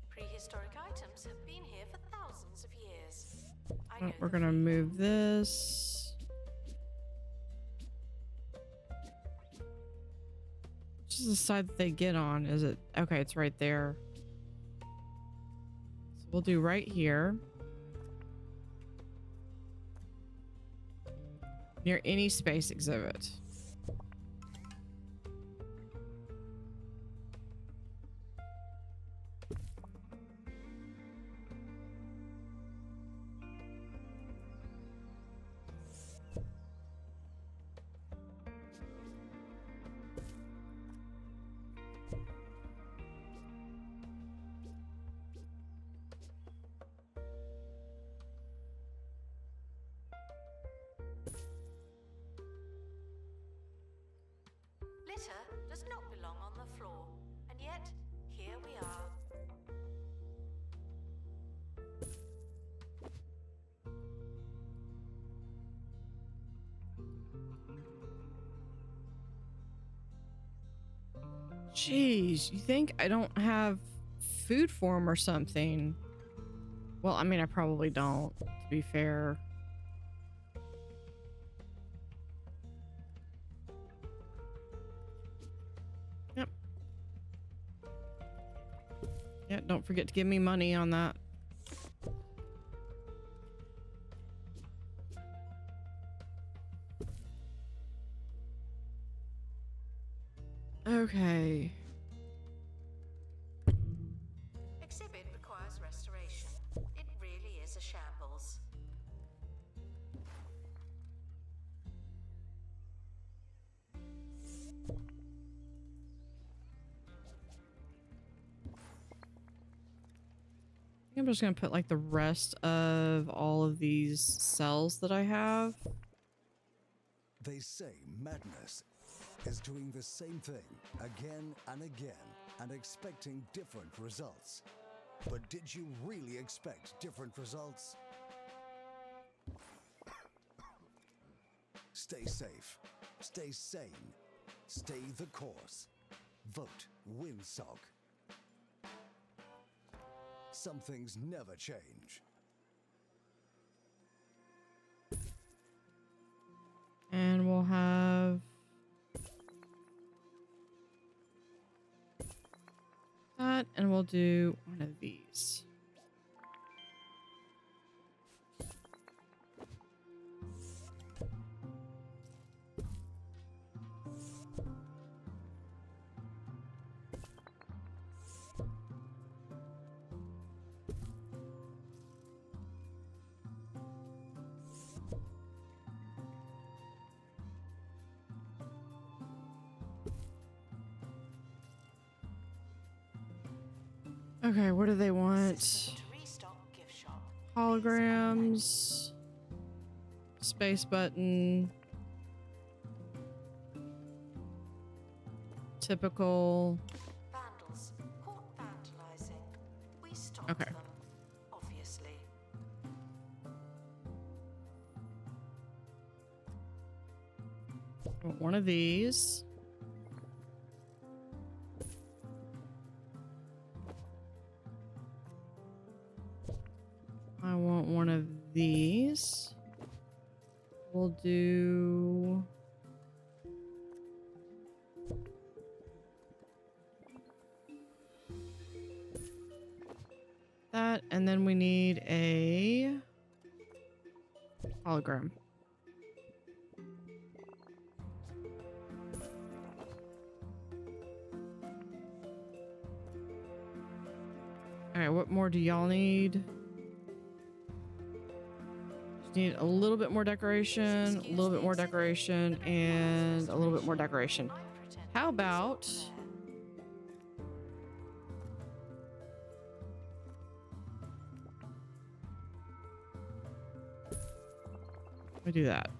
Prehistoric items have been here for thousands of years. I know We're the gonna feeling. move this. Which is the side that they get on? Is it okay? It's right there. So we'll do right here. Near any space exhibit. Litter does not belong on the floor, and yet here we are. Jeez, you think I don't have food for him or something? Well, I mean, I probably don't, to be fair. Yep. Yeah, don't forget to give me money on that. Okay. Exhibit requires restoration. It really is a shambles. I'm just gonna put like the rest of all of these cells that I have. They say madness is doing the same thing again and again and expecting different results. But did you really expect different results? Stay safe, stay sane, stay the course. Vote WinSock. Some things never change. And we'll have that, and we'll do one of these. Okay, what do they want? System to restock gift shop. Holograms, space button, typical. Vandals caught vandalizing. We stopped Okay. them, obviously. One of these. I want one of these. We'll do that, and then we need a hologram. All right, what more do y'all need? Just need a little bit more decoration, a little bit more decoration, and a little bit more decoration. How about we do that?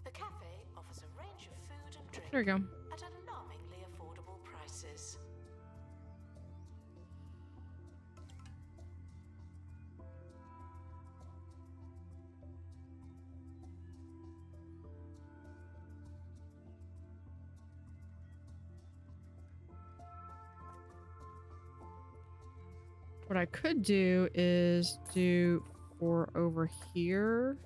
The cafe offers a range of food and drink There we go. at alarmingly affordable prices. What I could do is do for over here.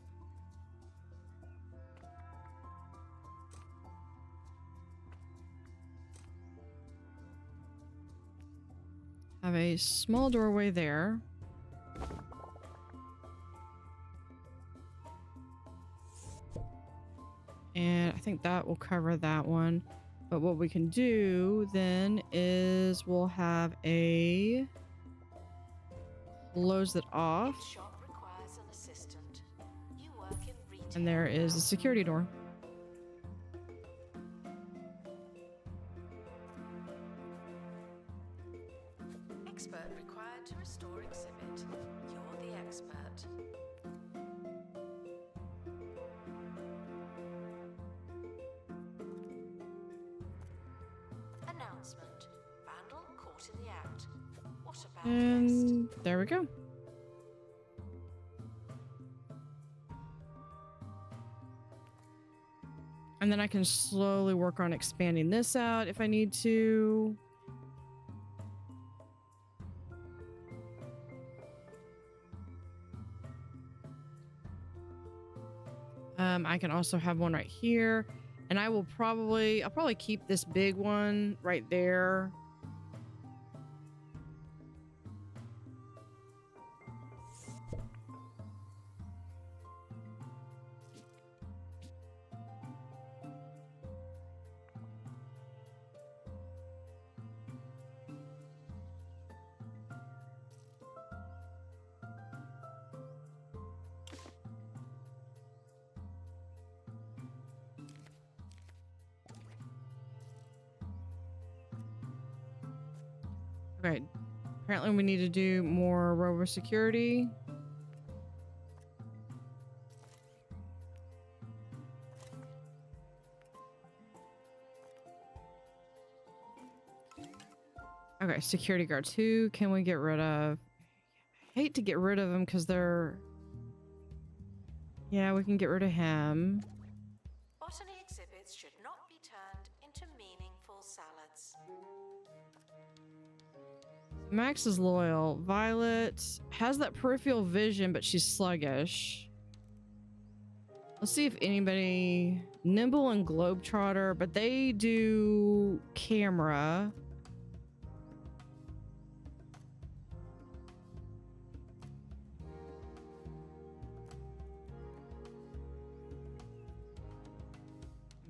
Have a small doorway there. And I think that will cover that one. But what we can do then is we'll have a close it off. Gift shop requires an assistant. You work in retail. And there is the security door. Expert required to restore exhibit. You're the expert. Announcement. Vandal caught in the act. What a bad And there we go. And then I can slowly work on expanding this out if I need to. I can also have one right here, and I'll probably keep this big one right there. Okay, apparently we need to do more rover security. Okay, security guards. Who can we get rid of? I hate to get rid of them because they're... Yeah, we can get rid of him. Botany exhibits should not be turned into meaningful salads. Max is loyal. Violet has that peripheral vision, but she's sluggish. Let's see if anybody... Nimble and Globetrotter, but they do camera.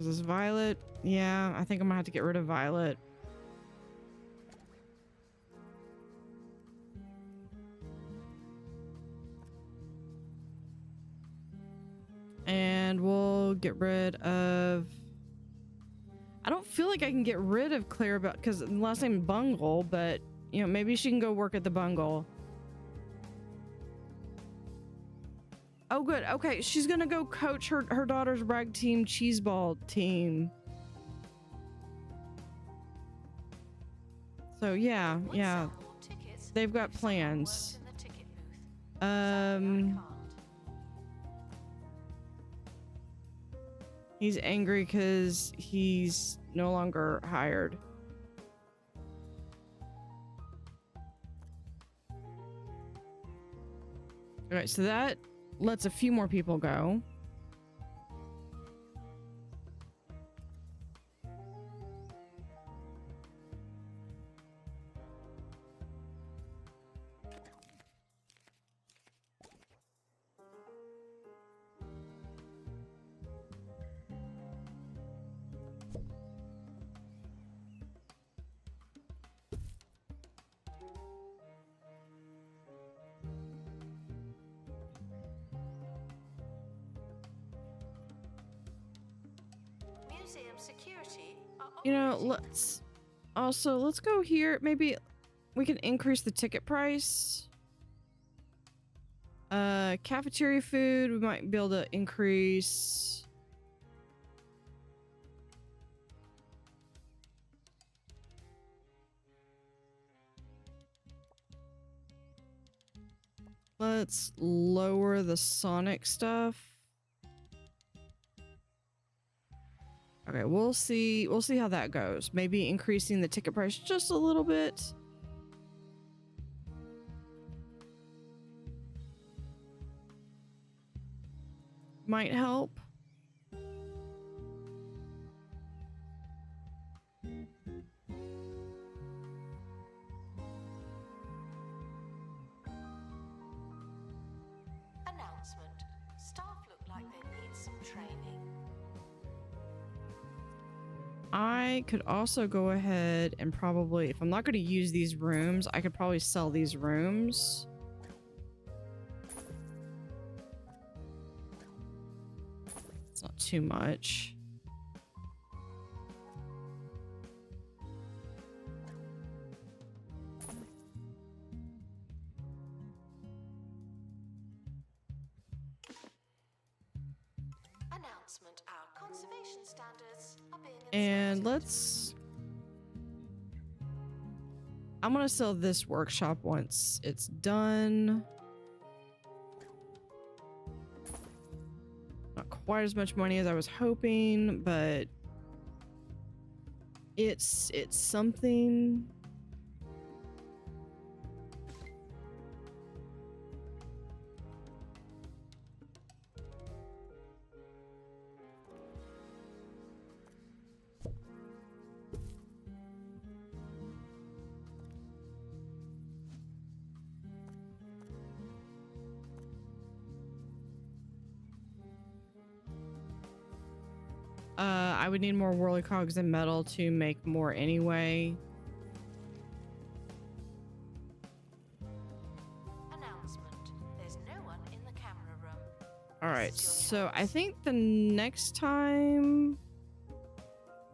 Is this Violet? Yeah, I think I'm gonna have to get rid of Violet. And we'll get rid of... I don't feel like I can get rid of Clarabelle because the last name is Bungle, but you know, maybe she can go work at the Bungle. Oh, good. Okay, she's gonna go coach her daughter's rag team cheeseball team. So yeah, yeah, they've got plans. He's angry because he's no longer hired. All right, so that lets a few more people go. Security You know, let's go here. Maybe we can increase the ticket price. Cafeteria food, we might be able to increase. Let's lower the Sonic stuff. Okay, we'll see how that goes. Maybe increasing the ticket price just a little bit. Might help. Announcement. Staff look like they need some training. I could also go ahead and probably, if I'm not going to use these rooms, I could probably sell these rooms. It's not too much. Announcement. Our conservation standards are being And let's I'm gonna sell this workshop once it's done. Not quite as much money as I was hoping, but it's something. I would need more whirly cogs and metal to make more anyway. Announcement. There's no one in the camera room. All right, so I think the next time,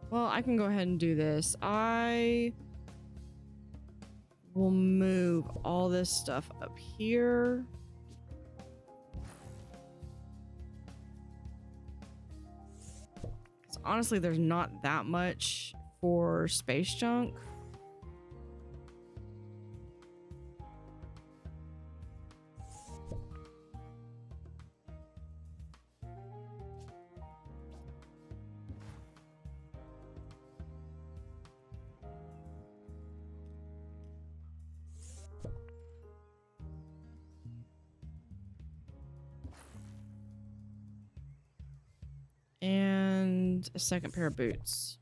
well, I can go ahead and do this. I will move all this stuff up here. Honestly, there's not that much for space junk. And a second pair of boots.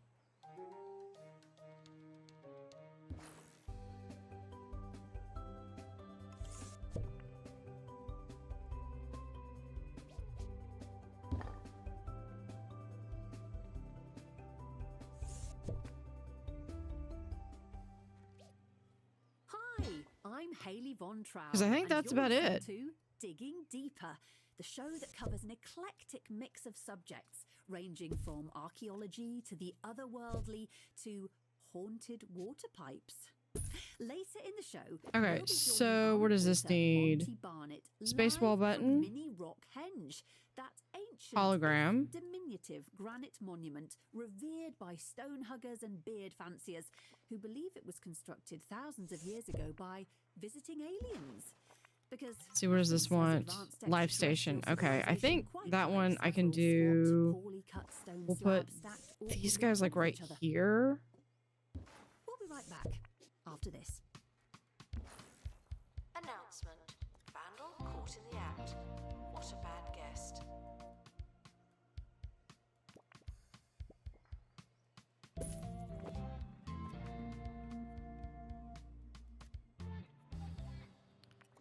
Hi, I'm Hayley Von Trow. 'Cause I think and that's you're about listening it. To Digging Deeper, the show that covers an eclectic mix of subjects, ranging from archaeology to the otherworldly to haunted water pipes. Later in the show, Okay, we'll be so joining what does this author need? Monty Barnett, Space live wall from button? Mini Rock Henge, that ancient, Hologram. diminutive granite monument revered by stone huggers and beard fanciers who believe it was constructed thousands of years ago by visiting aliens. Because See, what does this nothing says want? advanced Live station. extraterrestrial Okay, I civilization think quite that like one I can several do. squat, poorly cut stone We'll put slabs stacked these awkwardly guys like on top of right each other. here. We'll be right back after this. Announcement. Vandal caught in the act. What a bad guest.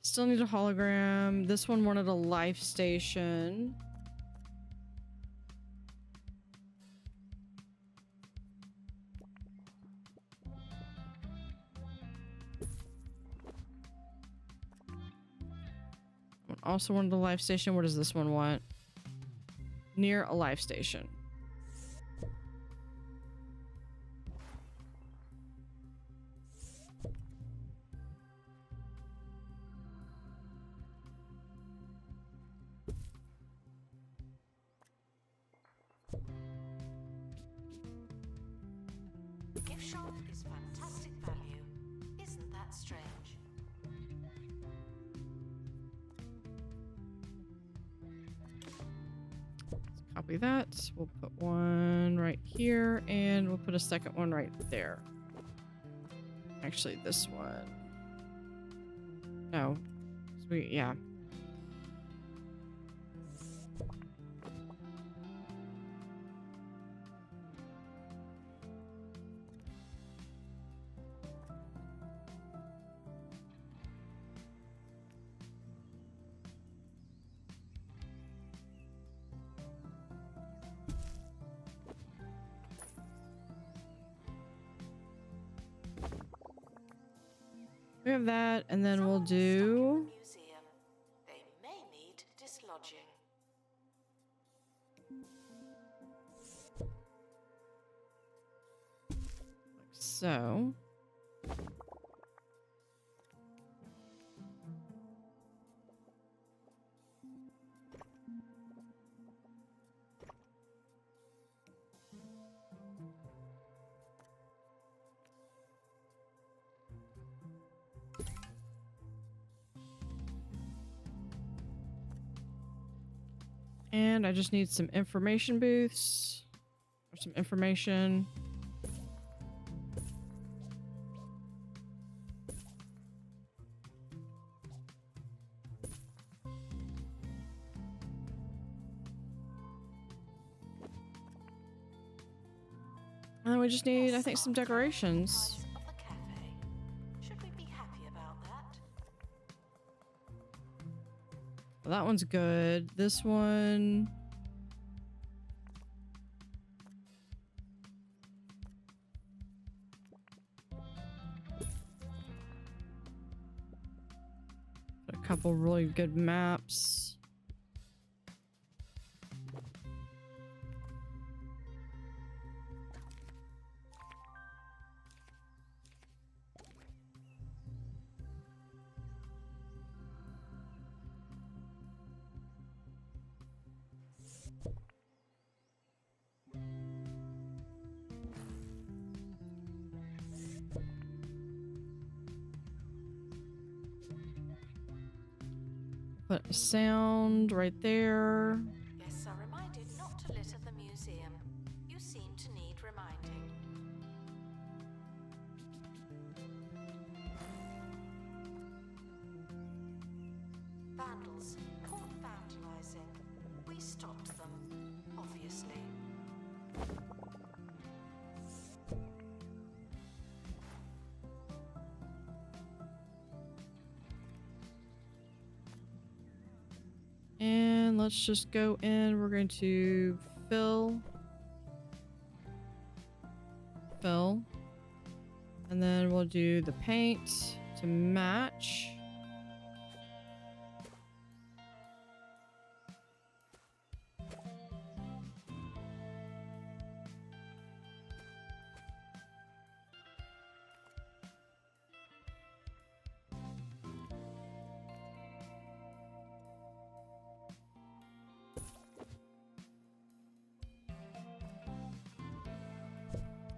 Still need a hologram. This one wanted a life station. One also wanted a life station. What does this one want? Near a life station. Gift shop is fantastic value. Isn't that strange? Copy that. We'll put one right here and we'll put a second one right there. Actually, this one. No. Sweet, yeah. We have that, and then we'll Someone stuck in do. the museum. They may need dislodging. Like so. And I just need some information booths. Or some information. And then we just need, I think, some decorations. Of the cafe. Should we be happy about that? Well, that one's good. This one. A couple really good maps. Put a sound right there. Guests are reminded not to litter the museum. You seem to need reminding. Vandals caught vandalizing. We stopped them, obviously. And let's just go in. We're going to fill. And then we'll do the paint to match.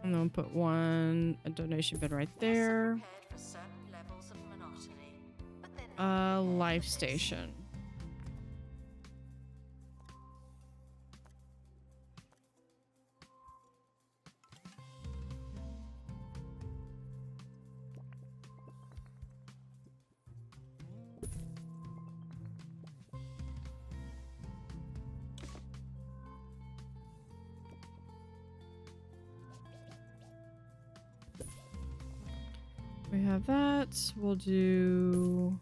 And then we'll put a donation bin right there. Prepared for certain levels of monotony, but they're not Life station. We have that. We'll do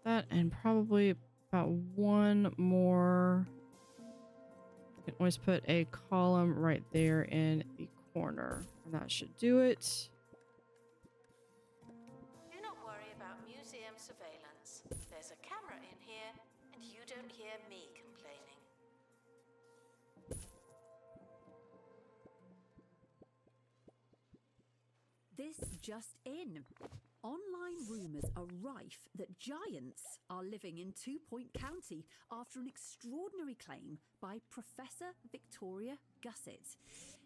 that, and probably about one more. You can always put a column right there in the corner, and that should do it. Do not worry about museum surveillance. There's a camera in here, and you don't hear me complaining. This just in. Online rumours are rife that giants are living in 2 Point County after an extraordinary claim by Professor Victoria Gusset.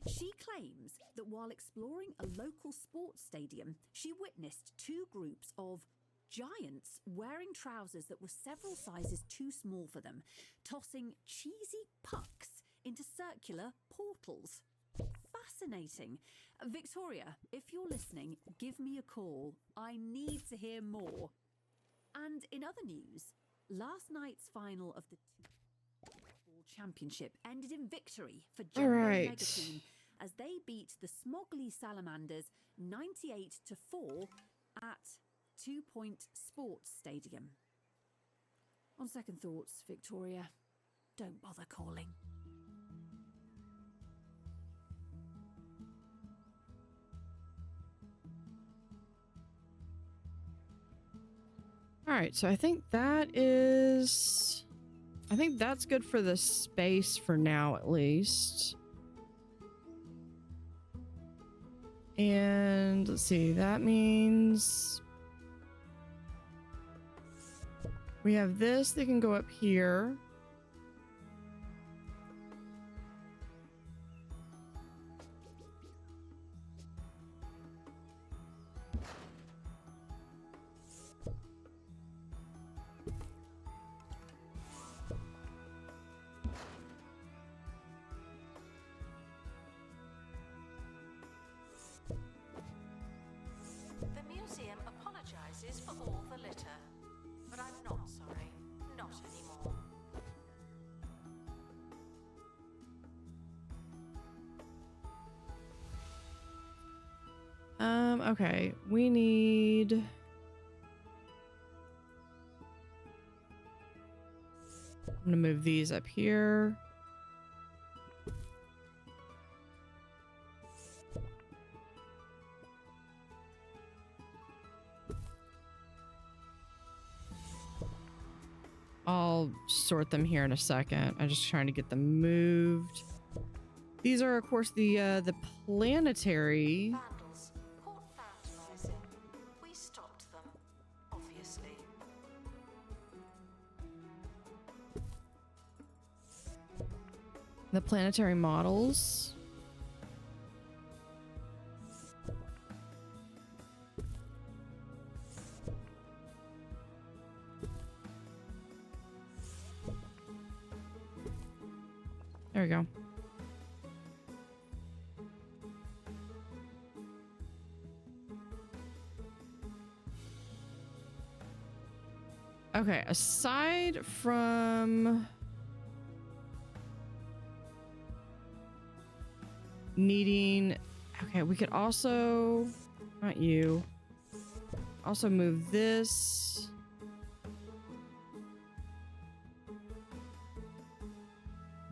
She claims that while exploring a local sports stadium, she witnessed 2 groups of giants wearing trousers that were several sizes too small for them, tossing cheesy pucks into circular portals. Fascinating. Victoria, if you're listening, give me a call. I need to hear more. And in other news, last night's final of the Ball Championship ended in victory for Jumbo right. Megateam as they beat the Smogley Salamanders 98-4 at 2 Point Sports Stadium. On second thoughts, Victoria, don't bother calling. All right, so I think that's good for the space for now, at least. And let's see, that means we have this that can go up here. Okay, we need... I'm gonna move these up here. I'll sort them here in a second. I'm just trying to get them moved. These are, of course, the planetary. Vandals caught vandalizing. We stopped them, obviously. The planetary models. There we go. Okay, aside from needing... Okay, we could also... Not you. Also move this.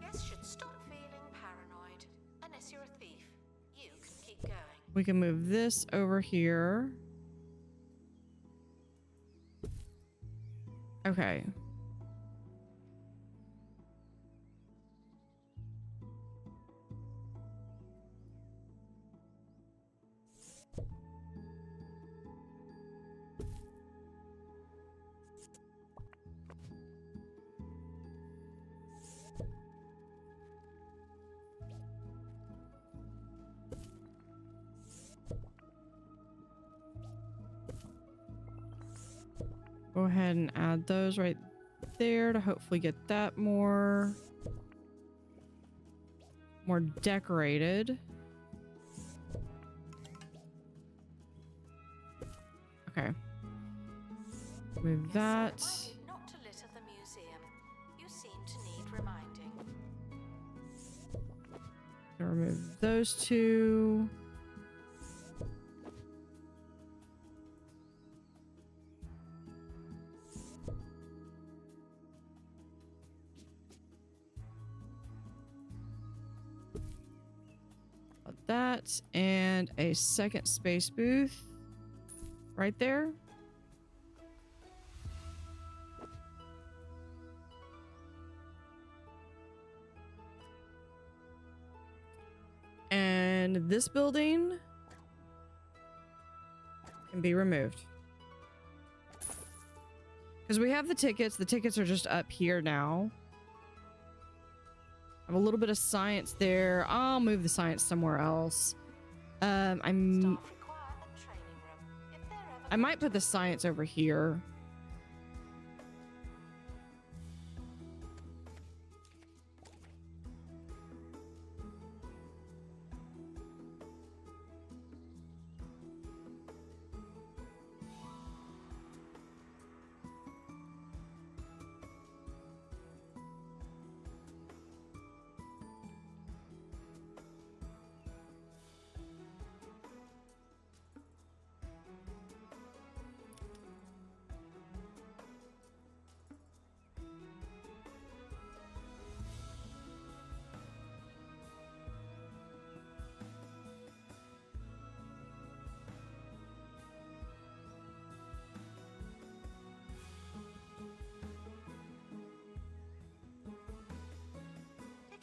Guess should stop feeling paranoid. Unless you're a thief, you can keep going. We can move this over here. Okay. Go ahead and add those right there to hopefully get that more decorated. Okay. Move that. Not to litter the museum. You seem to need reminding. Remove those two. That and a second space booth right there. And this building can be removed. Because we have the tickets. The tickets are just up here now. I have a little bit of science there. I'll move the science somewhere else. I might put the science over here.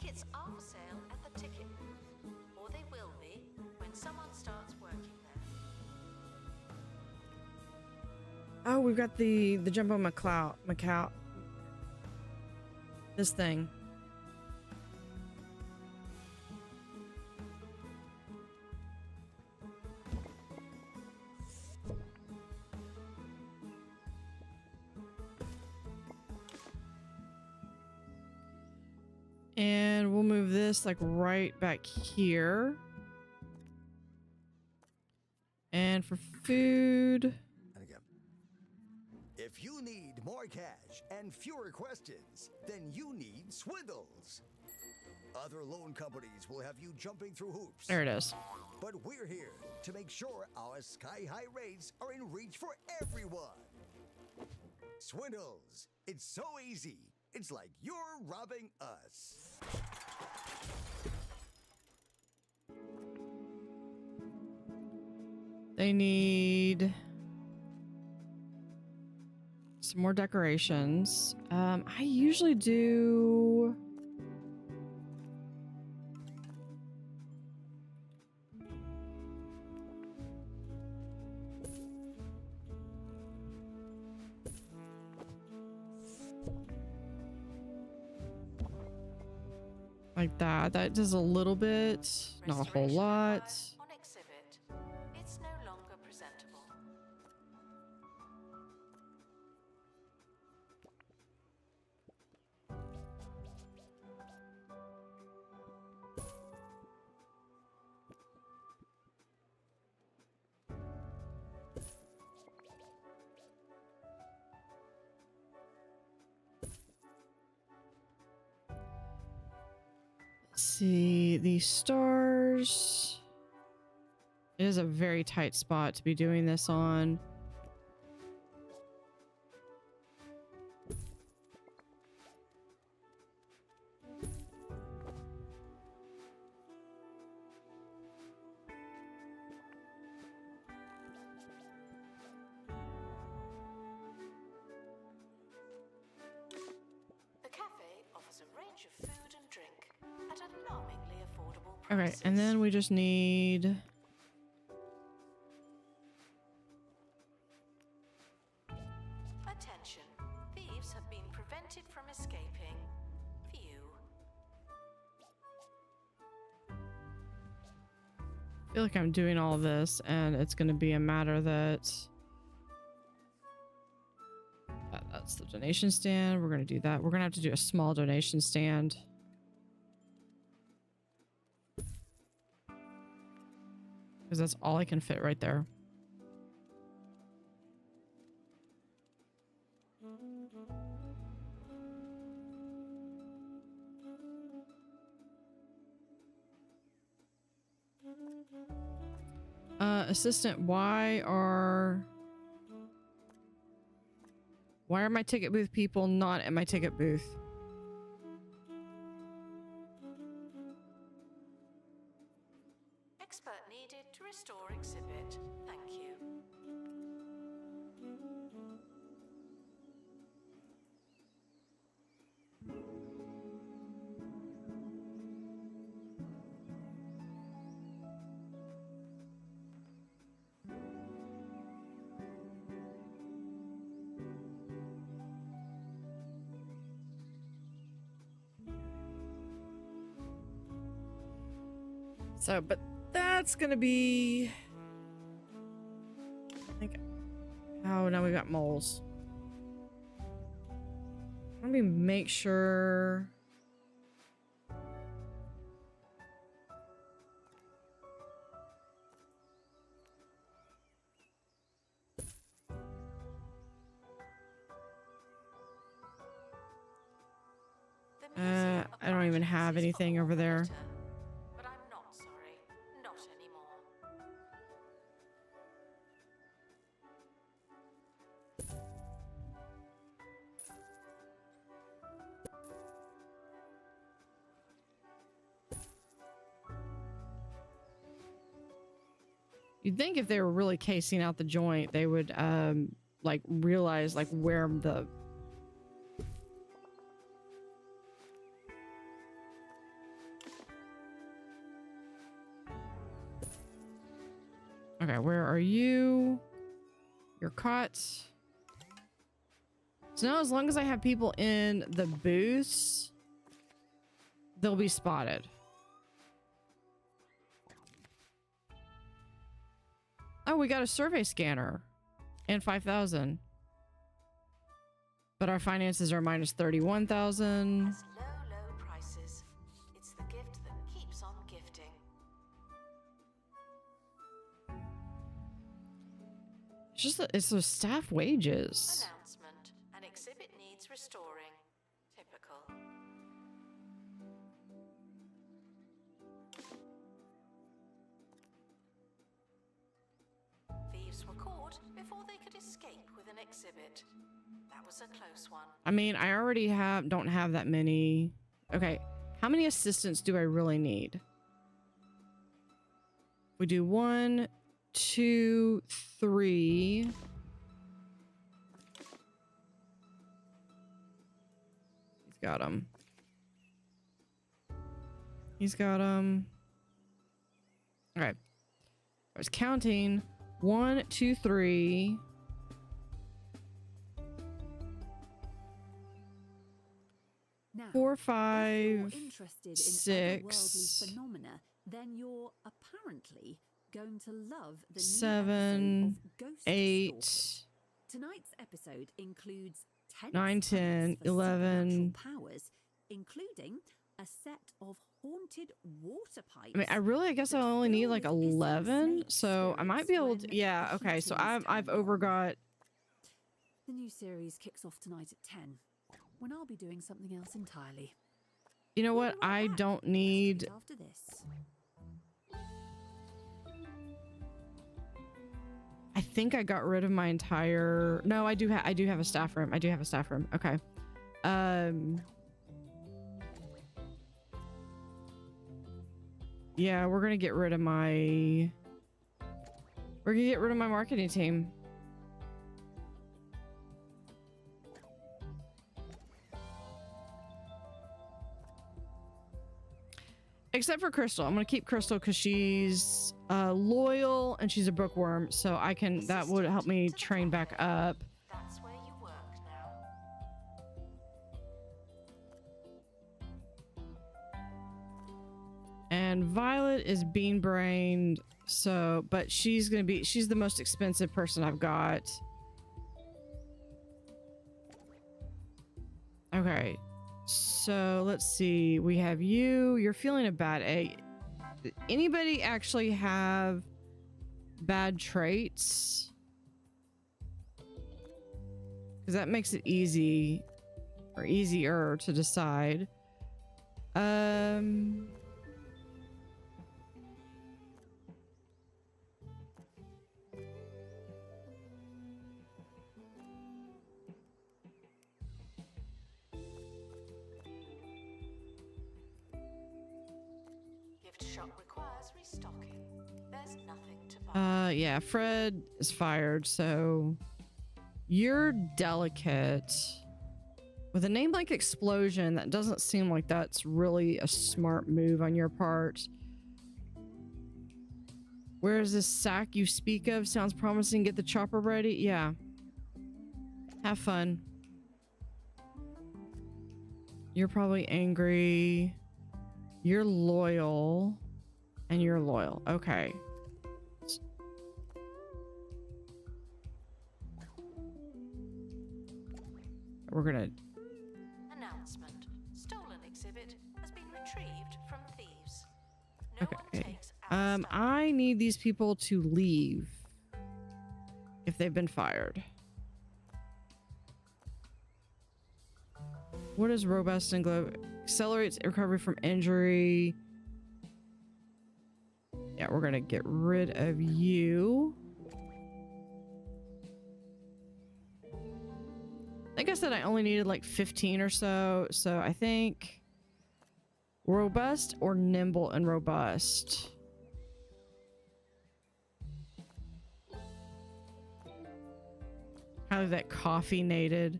Tickets are for sale at the ticket booth, or they will be when someone starts working there. Oh, we've got the Jumbo Macau. This thing. And we'll move this like right back here. And for food. And again. If you need more cash and fewer questions, then you need Swindles. Other loan companies will have you jumping through hoops. There it is. But we're here to make sure our sky-high rates are in reach for everyone. Swindles, it's so easy. It's like you're robbing us. They need some more decorations. I usually do... like that. That does a little bit, not a whole Restoration lot. required on exhibit. It's no longer presentable. Let's see, the stars. It is a very tight spot to be doing this on. The cafe offers a range of food and drink at alarmingly affordable Okay, prices. and then we just need... Attention, thieves have been prevented from escaping. View. I feel like I'm doing all this and it's going to be a matter that... that's the donation stand. We're going to do that. We're going to have to do a small donation stand. Because that's all I can fit right there. Assistant, why are my ticket booth people not at my ticket booth? Expert needed to restore exhibit. Thank you. So, but that's gonna be... I think... Oh, now we got moles. Let me make sure... The museum I don't even have apologizes anything for all over the there. litter, but I'm not sorry. Not anymore. You'd think if they were really casing out the joint, they would, like, realize, like, where the... Okay, where are you? Your cots. So now as long as I have people in the booths, they'll be spotted. Oh, we got a survey scanner and 5,000. But our finances are minus 31,000. Has low prices. It's the gift that keeps on gifting. It's just that it's those staff wages. Announcement. An exhibit needs restoring. Typical. thieves were caught before they could escape with an exhibit. That was a close one. I mean, I already don't have that many. Okay, how many assistants do I really need? We do 1, 2, 3. He's got them. He's got them. Okay. I was counting. 1, 2, 3. Now, 4, if 5, you're interested in 6, otherworldly phenomena, then you're apparently going to love the 7, new episode of Ghost 8. Stalkers. Tonight's episode includes 10 9, 10, 11. powers, including a set of haunted water pipes. I mean, I guess I only need like 11, so I might be able to. Yeah, okay. So I've overgot. The new series kicks off tonight at 10, when I'll be doing something else entirely. You know what? We'll be right I back don't need. straight after this. I think I got rid of my entire. No, I do have a staff room. I do have a staff room. Okay. Yeah, we're gonna get rid of my. We're gonna get rid of my marketing team. Except for Crystal. I'm gonna keep Crystal because she's loyal and she's a bookworm, so I can. That would help me train back up. That's where you work now. And Violet is bean-brained, so but she's the most expensive person I've got. Okay. So let's see. We have you. You're feeling a bad egg. Anybody actually have bad traits? Because that makes it easy or easier to decide. Shop requires restocking. There's nothing to buy. Yeah, Fred is fired, so you're delicate. With a name like Explosion, that doesn't seem like that's really a smart move on your part. Where's this sack you speak of? Sounds promising. Get the chopper ready. Yeah. Have fun. You're probably angry. You're loyal. And you're loyal. Okay. We're gonna... Announcement. Stolen exhibit has been retrieved from thieves. No one Okay. takes our stuff. I need these people to leave. If they've been fired. What is robust and glow? Accelerates recovery from injury. Yeah, we're gonna get rid of you. I think I said I only needed like 15 or so. So I think robust or nimble and robust. How that caffeinated.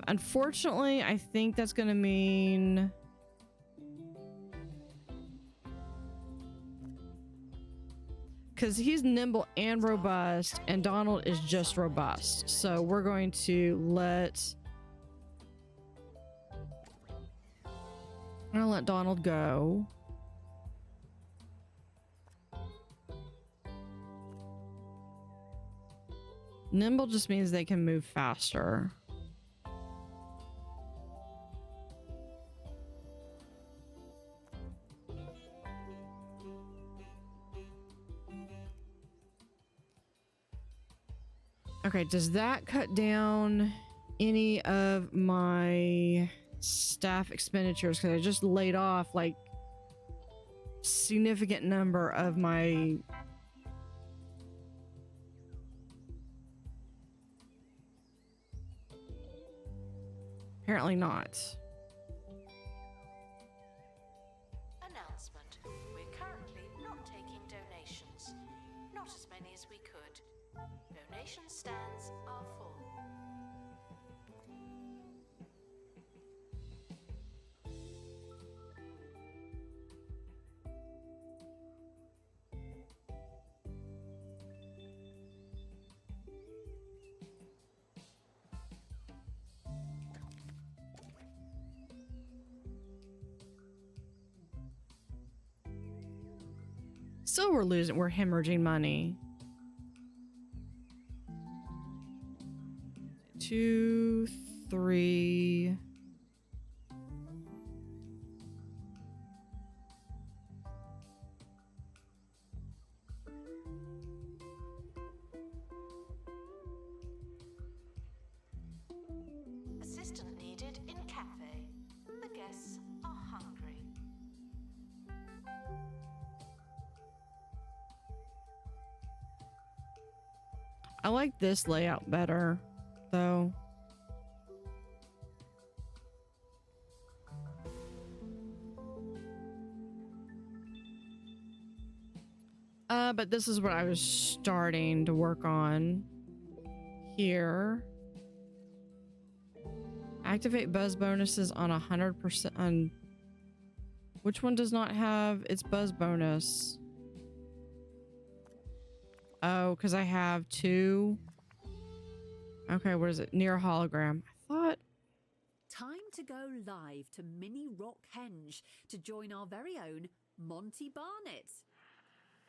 Unfortunately, I think that's gonna mean because he's nimble and robust, and Donald is just robust. So we're going to I'm gonna let Donald go. Nimble just means they can move faster. Okay, does that cut down any of my staff expenditures? Because I just laid off like significant number of my Apparently not. Announcement. We're currently not taking donations. Not as many as we could. Donation stands are full. Still, we're losing. We're hemorrhaging money. 2, 3. Assistant needed in cafe. The guests are hungry. I like this layout better, though. But this is what I was starting to work on here. Activate buzz bonuses on 100% on... Which one does not have its buzz bonus? Oh, because I have 2. Okay, what is it? Near hologram. I thought... Time to go live to Mini Rock Henge to join our very own Monty Barnett.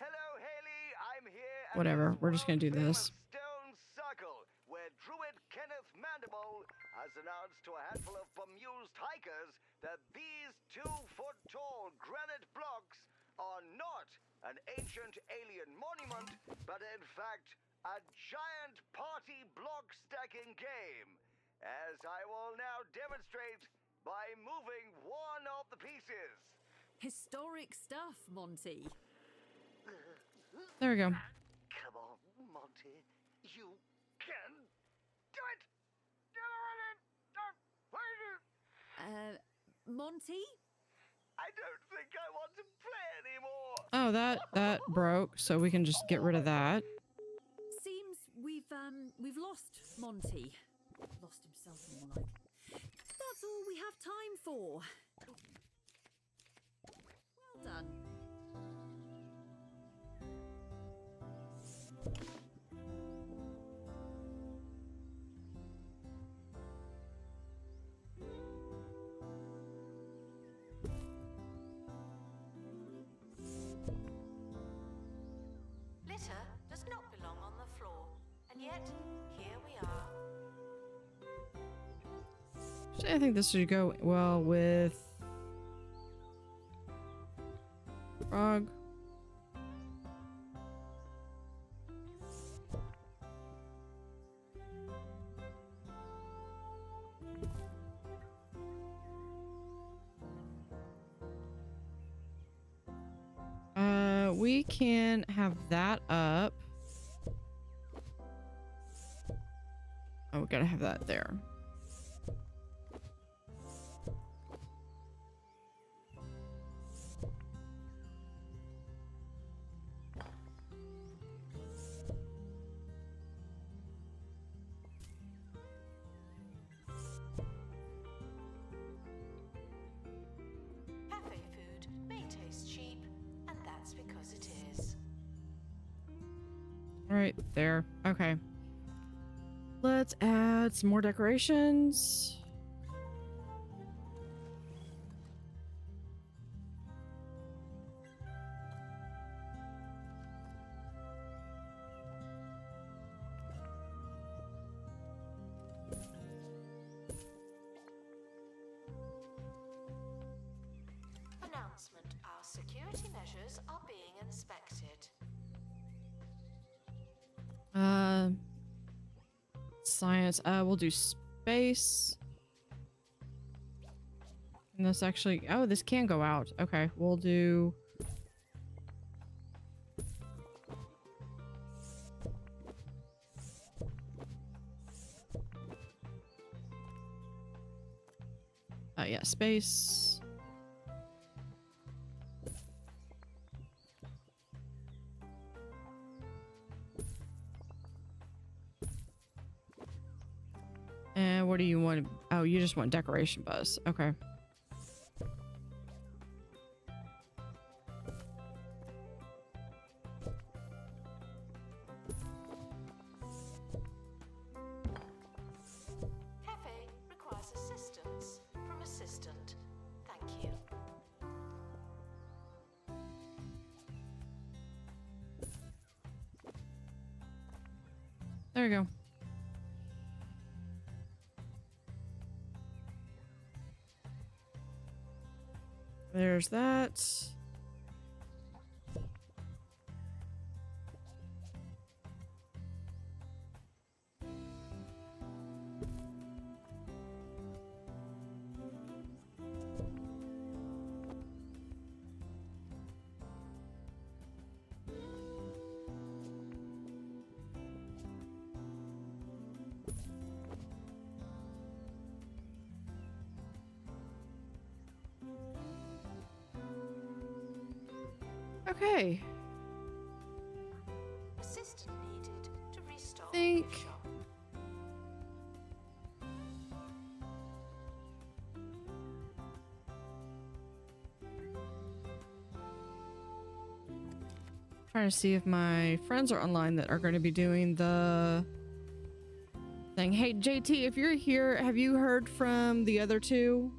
Hello, Haley. I'm here. At Whatever, this we're just gonna do this. world-famous Stone Circle, where Druid Kenneth Mandible has announced to a handful of bemused hikers that these 2-foot-tall granite blocks are not an ancient alien monument, but in fact a giant party block stacking game, as I will now demonstrate by moving one of the pieces. Historic stuff, Monty. There we go. Come on, Monty. You can do it! Monty? I don't think I want to play anymore. Oh, that broke, so we can just get rid of that. Seems we've lost Monty. Lost himself, more like. That's all we have time for. Well done. Litter does not belong on the floor, and yet here we are. Actually, I think this should go well with frog. We can have that up. Oh, we gotta have that there. Cafe food may taste cheap, and that's because it is. Right there. Okay. Let's add some more decorations. Announcement: our security measures are being inspected. Science. We'll do space. And this actually, oh, this can go out. Okay, we'll do Yeah, space. And what do you want? Oh, you just want decoration buzz. Okay. Cafe requires assistance from assistant. Thank you. There you go. There's that. Okay. Assistant needed to restock Think- gift shop. Trying to see if my friends are online that are going to be doing the thing. Hey, JT, if you're here, have you heard from the other two?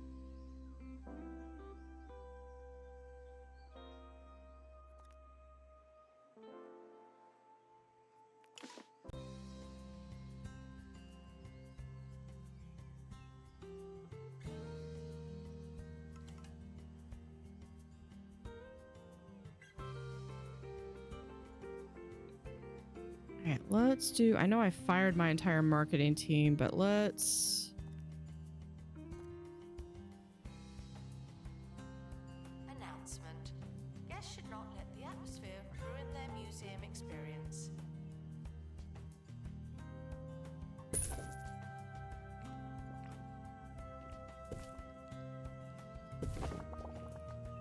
Alright, let's do... I know I fired my entire marketing team, but let's... Announcement. Guests should not let the atmosphere ruin their museum experience.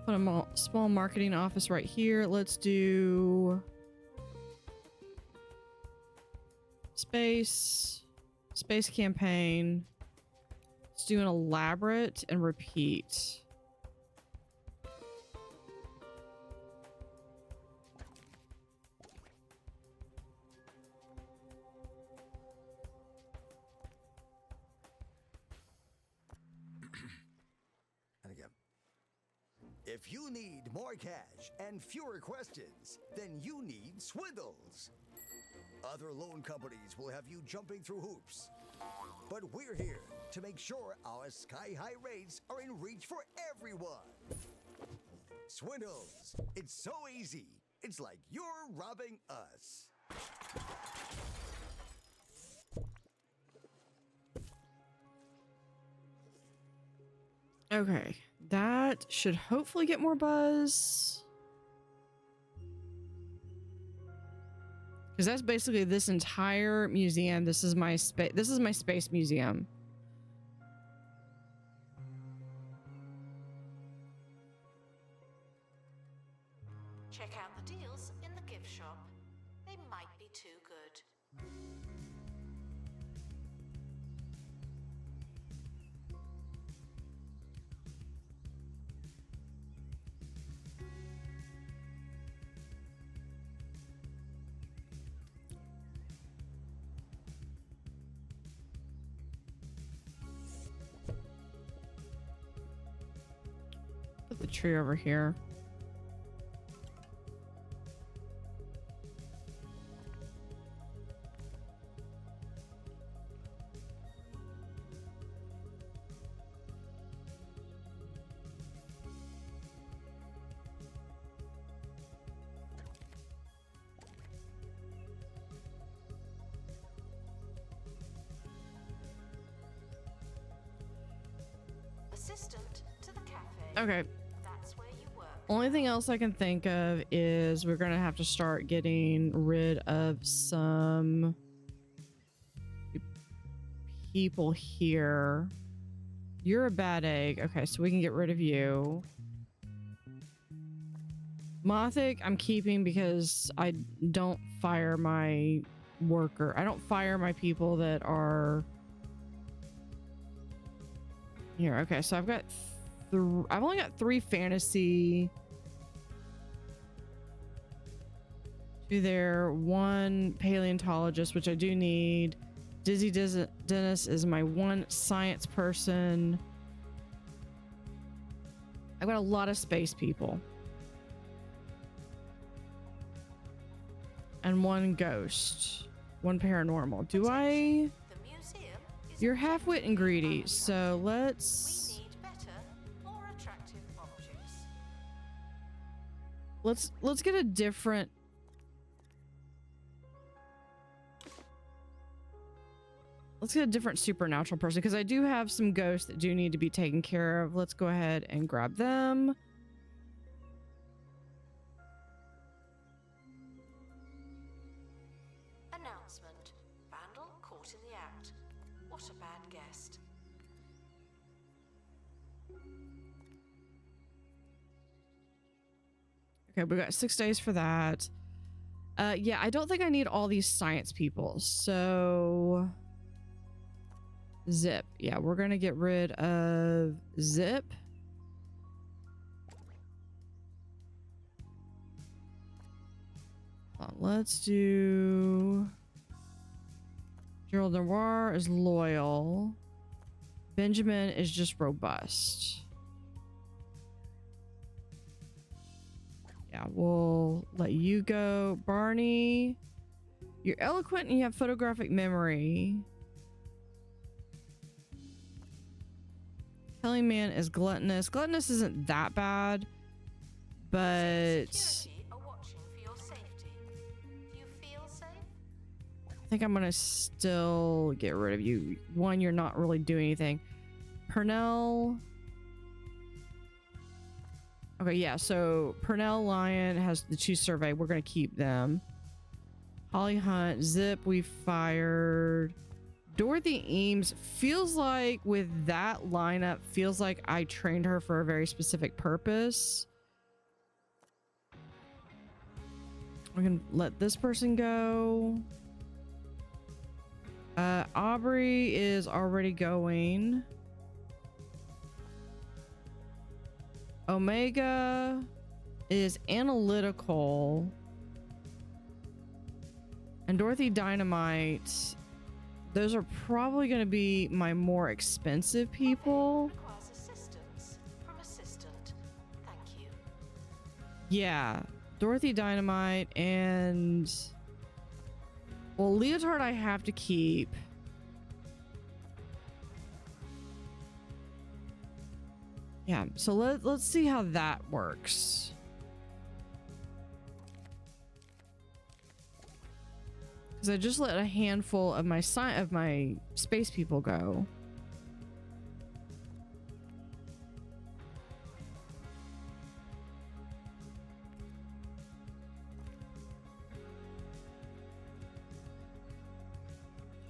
Put a small marketing office right here. Let's do... Space campaign. Let's do an elaborate and repeat. And again. If you need more cash and fewer questions, then you need Swindles. Other loan companies will have you jumping through hoops. But we're here to make sure our sky-high rates are in reach for everyone. Swindles. It's so easy. It's like you're robbing us. Okay, that should hopefully get more buzz. Because that's basically this entire museum. This is my space. This is my space museum. Check out the deals in the gift shop. They might be too good. Put the tree over here. Assistant to the cafe. Okay. That's where you work. Only thing else I can think of is we're gonna have to start getting rid of some people here You're a bad egg. Okay, so we can get rid of you. Mothic, I'm keeping because I don't fire my worker. I don't fire my people that are here. Okay, so I've got I've only got 3 fantasy. 2 there, 1 paleontologist, which I do need. Dizzy Dennis is my 1 science person. I've got a lot of space people. And 1 ghost. 1 paranormal. Do I? The museum is You're half-wit and greedy, so we let's need better, more attractive objects. let's get a different. Let's get a different supernatural person because I do have some ghosts that do need to be taken care of. Let's go ahead and grab them. Announcement. Vandal caught in the act. What a bad guest. Okay, we got 6 days for that. Yeah, I don't think I need all these science people. So Zip. Yeah, we're gonna get rid of Zip. Let's do Gerald Noir is loyal. Benjamin is just robust. Yeah, we'll let you go. Barney, you're eloquent and you have photographic memory. Kelly Man is gluttonous. Gluttonous isn't that bad, but Security are watching for your safety. Do you feel safe? I think I'm gonna still get rid of you. 1, you're not really doing anything. Purnell. Okay, yeah, so Purnell Lion has the 2 survey. We're gonna keep them. Holly Hunt, Zip, we fired. Dorothy Eames feels like with that lineup, feels like I trained her for a very specific purpose. We're gonna let this person go. Aubrey is already going. Omega is analytical. And Dorothy Dynamite, those are probably going to be my more expensive people. Requires assistance from assistant. Thank you. Yeah, Dorothy Dynamite and... Well, Leotard I have to keep. Yeah, so let's see how that works. Because I just let a handful of my space people go.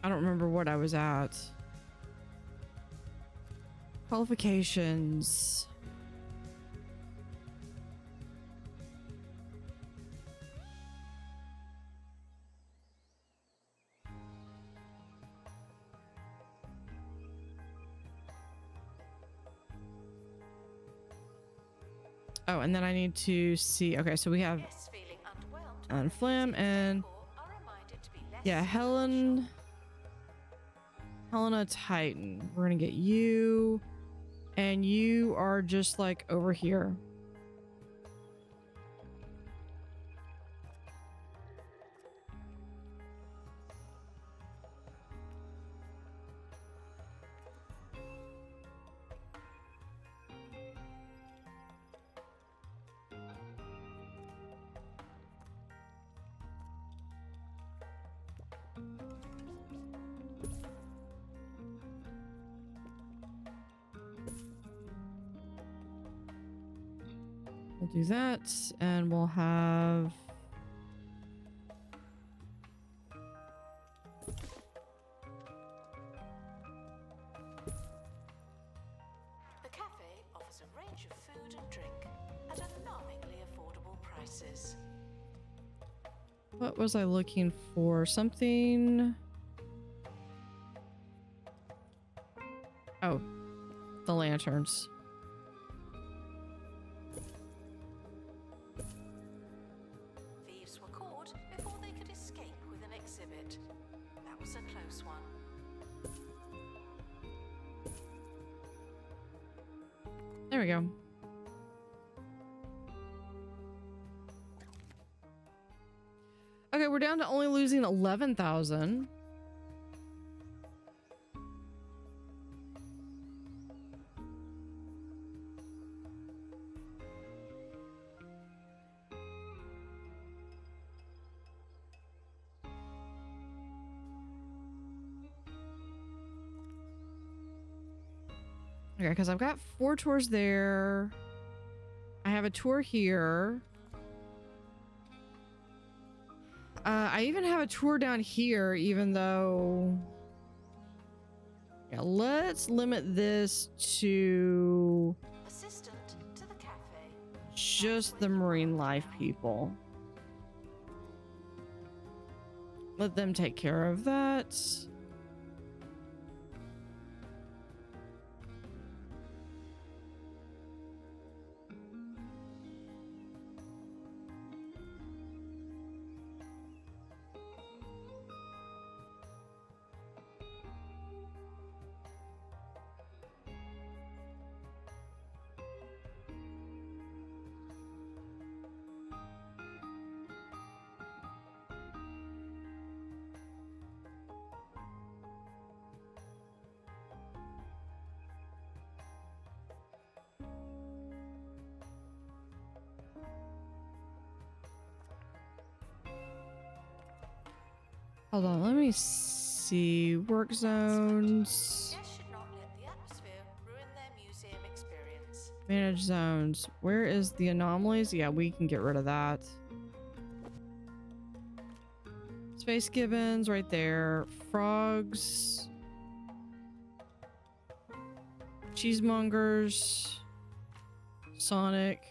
I don't remember what I was at. Qualifications. Oh, and then I need to see. Okay, so we have Guests feeling underwhelmed. Flim and Are reminded to be less yeah, Helena Titan. We're gonna get you, and you are just like over here. We'll do that, and we'll have... devices. What was I looking for? Something. Oh, the lanterns. Thieves were caught before they could escape with an exhibit. That was a close one. There we go. Okay, we're down to only losing 11,000. Okay, because I've got 4 tours there. I have a tour here. I even have a tour down here, even though... Yeah, let's limit this to Assistant to the cafe. just the marine life people. Let them take care of that. Hold on, let me see. Work zones. Guests should not let the atmosphere ruin their museum experience. Manage zones. Where is the anomalies? Yeah, we can get rid of that. Space gibbons right there. Frogs. Cheesemongers. Sonic.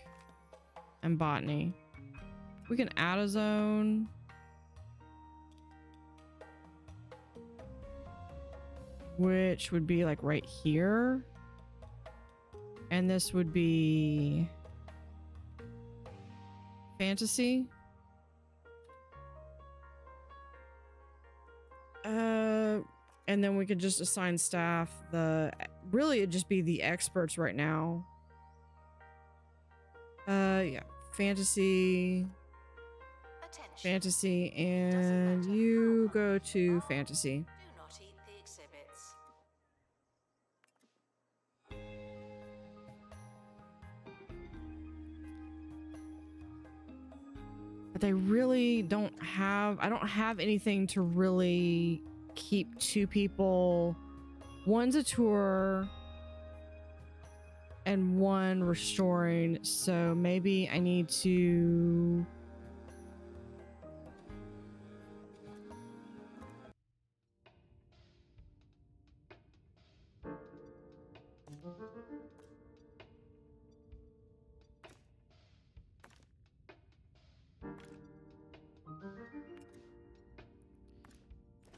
And Botany. We can add a zone. Which would be like right here. And this would be fantasy. And then we could just assign staff really it'd just be the experts right now. Yeah, fantasy, Attention. fantasy, and you go to fantasy. Do not eat the exhibits. But they really don't have, I don't have anything to really keep 2 people. One's a tour and 1 restoring. So maybe I need to...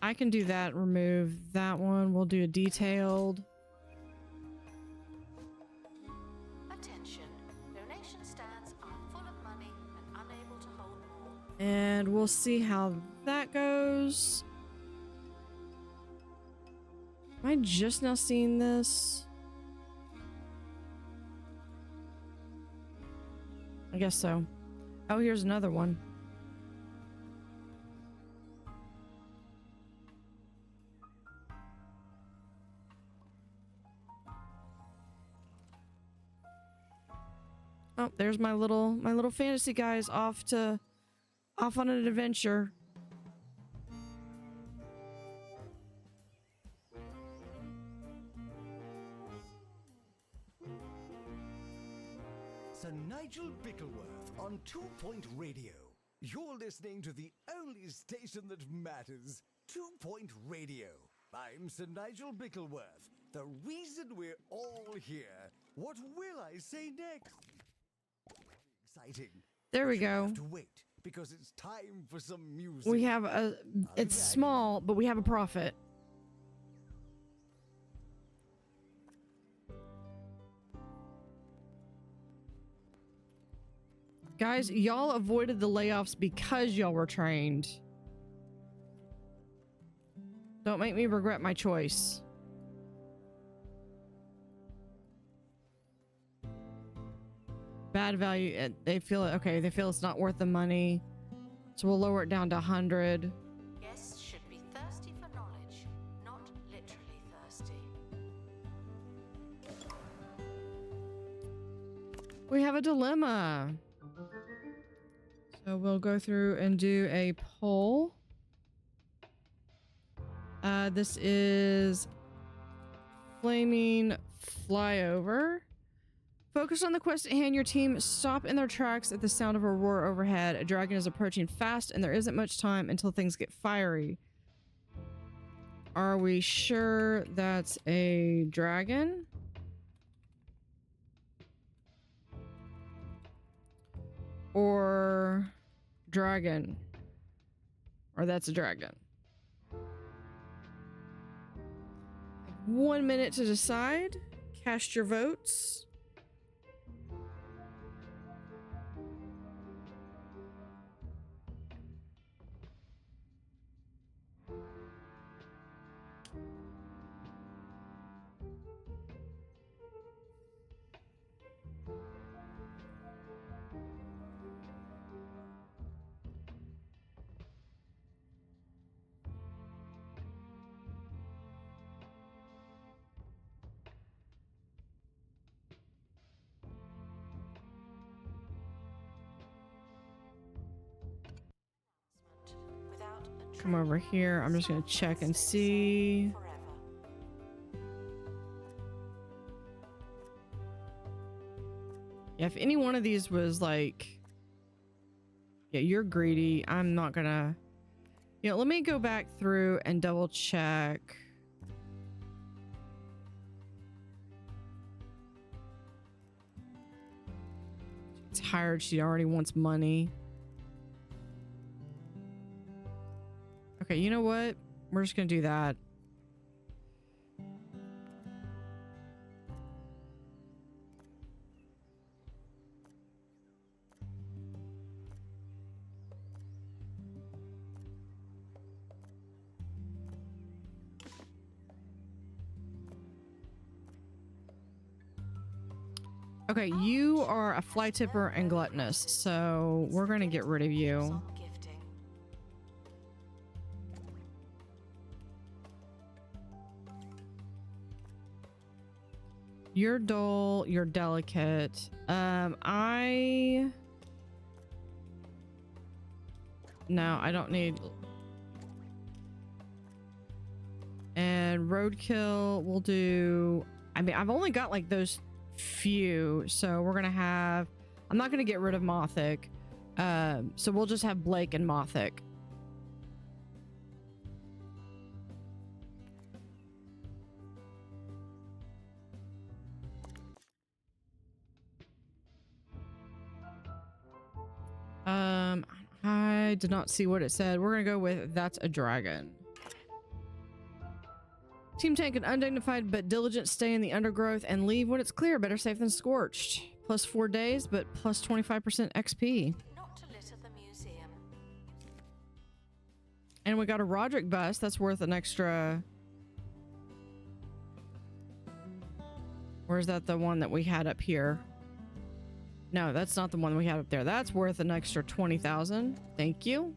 I can do that, remove that one. We'll do a detailed. Attention. Donation stands are full of money and unable to hold more. And we'll see how that goes. Am I just now seeing this? I guess so. Oh, here's another one. Oh, there's my little fantasy guys off on an adventure. Sir Nigel Bickleworth on 2 Point Radio. You're listening to the only station that matters, 2 Point Radio. I'm Sir Nigel Bickleworth, the reason we're all here. What will I say next? Exciting. There we But you'll go. have to wait, because it's time for some music. We have a, it's small, but we have a profit. Guys, y'all avoided the layoffs because y'all were trained. Don't make me regret my choice. Bad value. They feel it. Okay, they feel it's not worth the money. So we'll lower it down to 100. Guests should be thirsty for knowledge, not literally thirsty. We have a dilemma. So we'll go through and do a poll. This is Flaming Flyover. Focus on the quest at hand. Your team stop in their tracks at the sound of a roar overhead. A dragon is approaching fast, and there isn't much time until things get fiery. Are we sure that's a dragon? Or dragon? Or that's a dragon? 1 minute to decide. Cast your votes. Without a Come over here. I'm just gonna check and see. forever. Yeah, if any one of these was like, yeah, you're greedy. I'm not gonna, you know, let me go back through and double check. She's tired. She already wants money. Okay, you know what? We're just gonna do that. Okay, you are a fly tipper and gluttonous, so we're gonna get rid of you. On gifting. You're dull, you're delicate. No, I don't need. And roadkill will do. I mean, I've only got like those few, so we're gonna have. I'm not gonna get rid of Mothic. So we'll just have Blake and Mothic. I did not see what it said. We're gonna go with that's a dragon. Team Tank, an undignified but diligent, stay in the undergrowth and leave when it's clear. Better safe than scorched. Plus 4 days, but plus 25% XP. Not to litter the museum. And we got a Roderick bust. That's worth an extra. Or is that the one that we had up here? No, that's not the one we had up there. That's worth an extra 20,000. Thank you.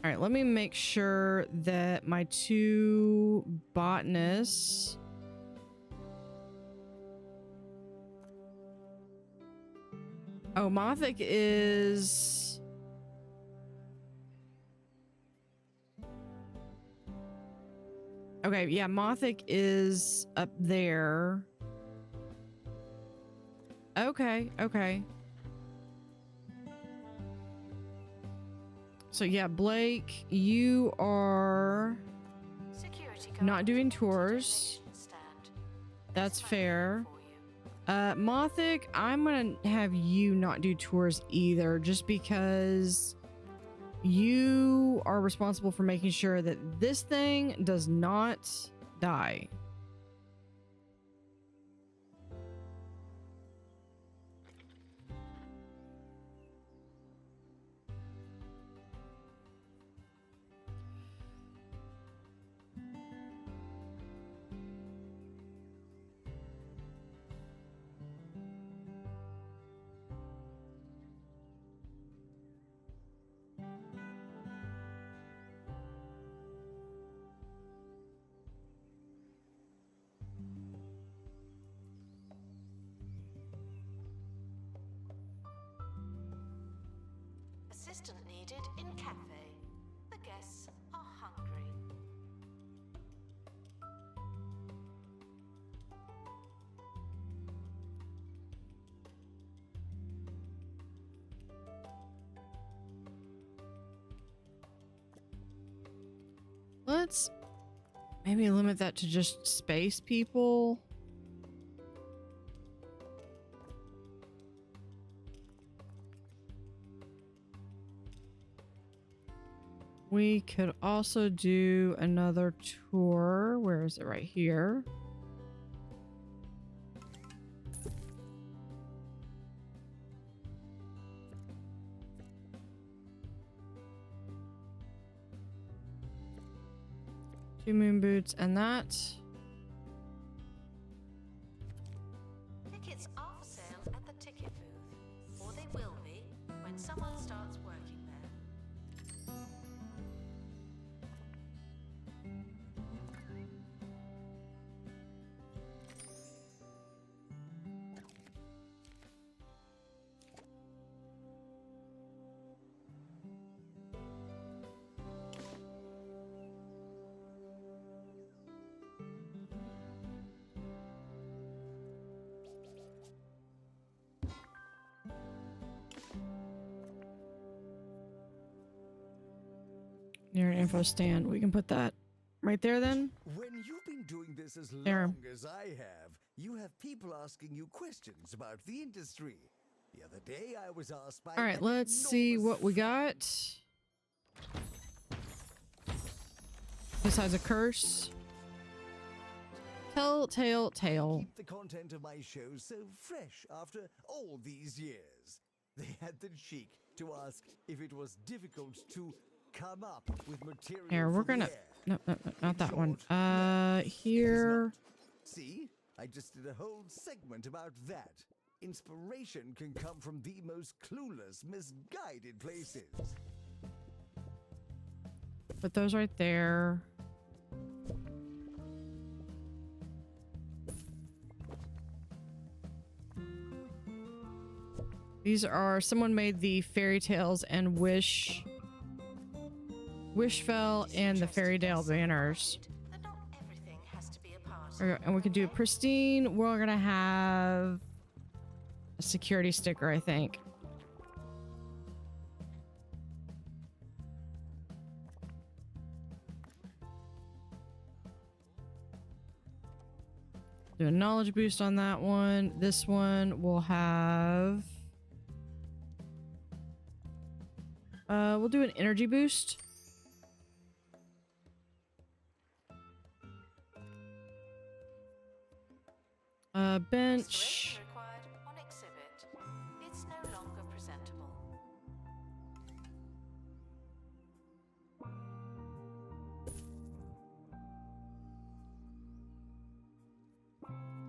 All right, let me make sure that my 2 botanists. Oh, Mothic is. Okay, yeah, Mothic is up there. Okay, okay. So yeah, Blake, you are Security not guard doing to tours. donation stand. That's There's money fair. for Mothic, I'm gonna have you not do tours either, just because you are responsible for making sure that this thing does not die. Assistant needed in cafe. The guests are hungry. Let's maybe limit that to just space people. We could also do another tour. Where is it? Right here. Two moon boots and that. Tickets are for sale at the ticket booth, or they will be when someone starts working there. Near an info stand. We can put that right there then. When you've been doing this as There. long as I have, you have people asking you questions about the industry. The other day I was asked by All right, an let's see enormous what we fan. got. Besides a curse. Telltale tale. Keep the content of my show so fresh after all these years. They had the cheek to ask if it was difficult to come up with material. Here, we're for the gonna. air. No, not In that one. short, no, it is Here. not. See, I just did a whole segment about that. Inspiration can come from the most clueless, misguided places. Put those right there. These are, someone made the fairy tales and Wishfell and the fairy tale banners. That not everything has to be a party. There we go. And we could do pristine. We're gonna have a security sticker, I think. Do a knowledge boost on that one. This one will have. We'll do an energy boost. Bench. Inspiration required on exhibit. It's no longer presentable.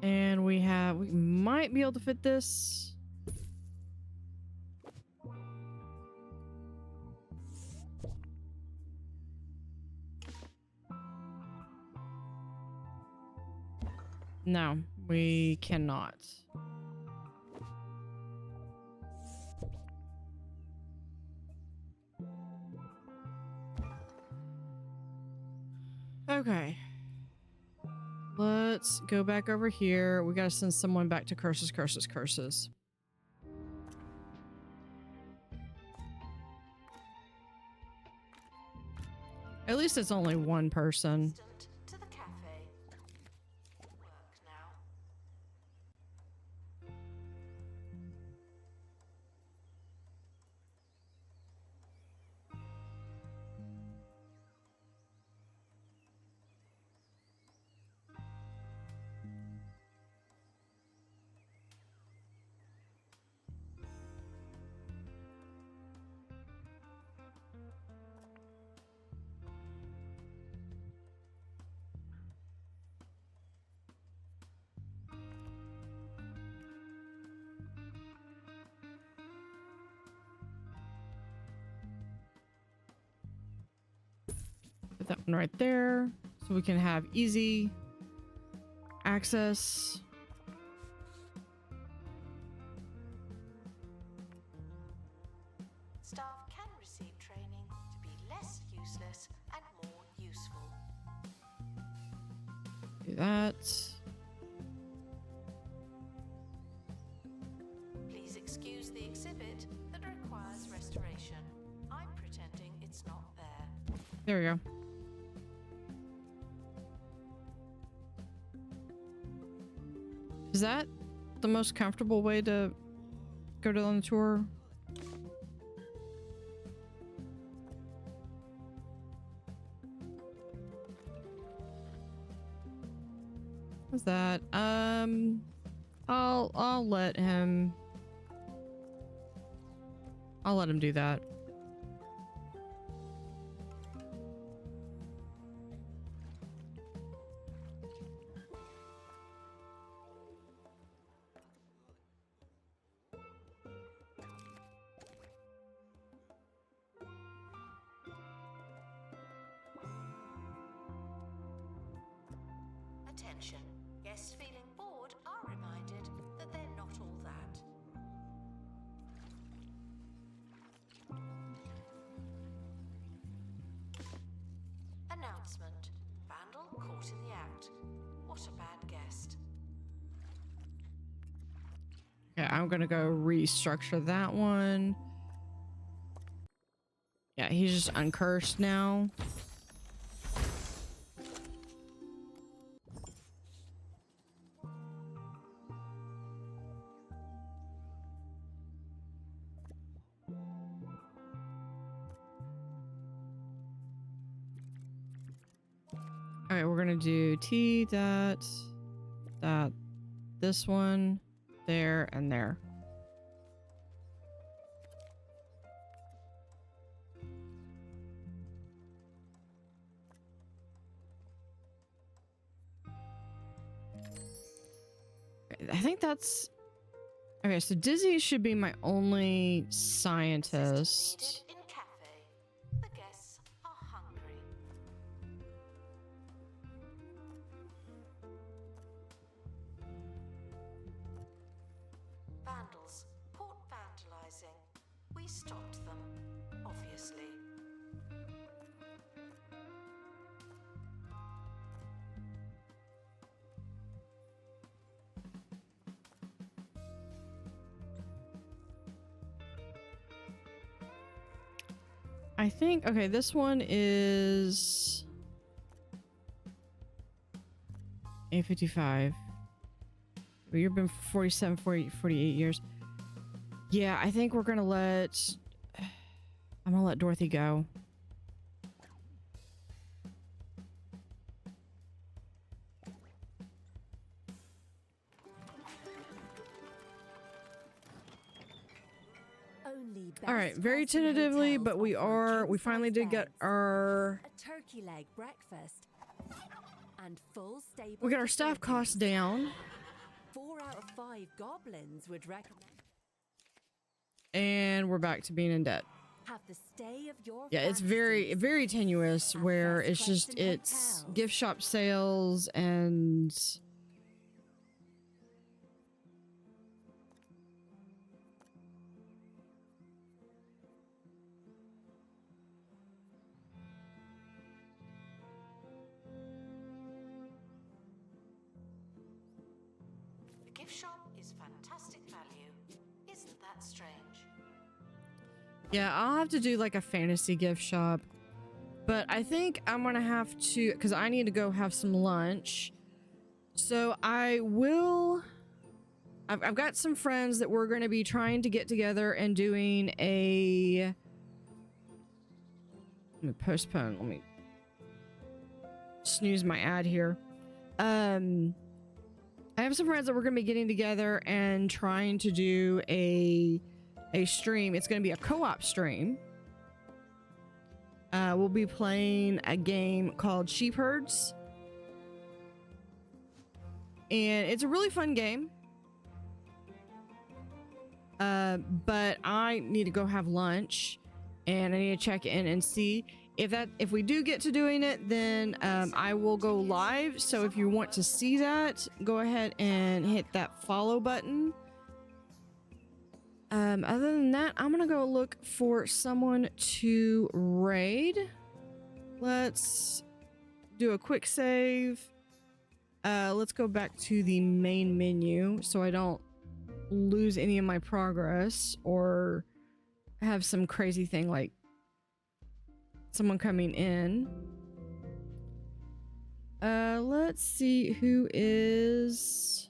And we might be able to fit this. No, we cannot. Okay. Let's go back over here. We gotta send someone back to curses. At least it's only one person. Assistant to the cafe. Work now. that one right there so we can have easy access. Staff can receive training to be less useless and more useful. Do that. Please excuse the exhibit that requires restoration. I'm pretending it's not there. There we go. Is that the most comfortable way to go on the tour? What's that? I'll let him do that. Attention. Guests feeling bored are reminded that they're not all that. Announcement. Vandal caught in the act. What a bad guest. Okay, I'm gonna go restructure that one. Yeah, he's just uncursed now. Alright, we're gonna do T that, this one, there, and there. I think that's... Okay, so Dizzy should be my only scientist. Assistant needed in cafe. The guests are hungry. Vandals. Port vandalizing. We stopped them, obviously. I think, okay, this one is A55. You've been 47, 48 years. Yeah, I think we're gonna let, I'm gonna let Dorothy go. Only All right, best very Western tentatively, hotels but we offer finally king-size did get beds, our, a turkey leg breakfast, and full stable. we got our staff costs down. 4 out of 5 goblins would recommend. And we're back to being in debt. Have the stay of your Yeah, it's very, fantasies. very tenuous At where Best it's just, Western it's Hotels. gift shop sales and The gift shop is fantastic value. Isn't that strange? yeah, I'll have to do like a fantasy gift shop. But I think I'm gonna have to, because I need to go have some lunch. So I will, I've got some friends that we're going to be trying to get together and doing a, let me postpone, let me snooze my ad here. I have some friends that we're going to be getting together and trying to do a stream. It's going to be a co-op stream. We'll be playing a game called Sheep Herds. And it's a really fun game. But I need to go have lunch. And I need to check in and see If we do get to doing it, then I will go live. So if you want to see that, go ahead and hit that follow button. Other than that, I'm gonna go look for someone to raid. Let's do a quick save. Let's go back to the main menu so I don't lose any of my progress or have some crazy thing like someone coming in. Let's see who is...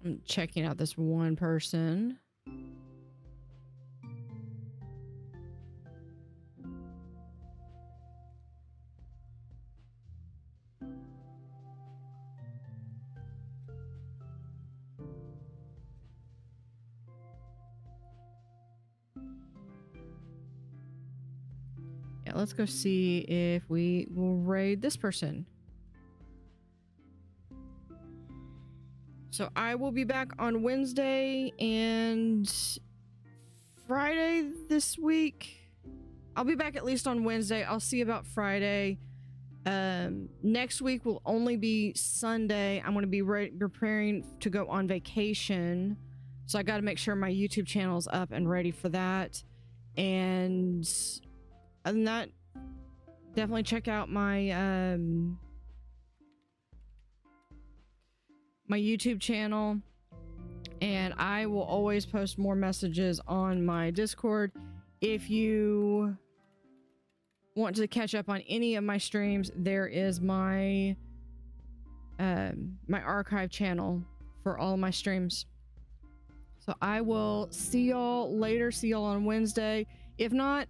I'm checking out this one person. Yeah, let's go see if we will raid this person. So I will be back on Wednesday and Friday this week. I'll be back at least on Wednesday. I'll see about Friday. Next week will only be Sunday. I'm going to be preparing to go on vacation. So I got to make sure my YouTube channel is up and ready for that. And other than that, definitely check out my my YouTube channel, and I will always post more messages on my Discord. If you want to catch up on any of my streams, there is my my archive channel for all of my streams. So I will see y'all later. See y'all on Wednesday. If not,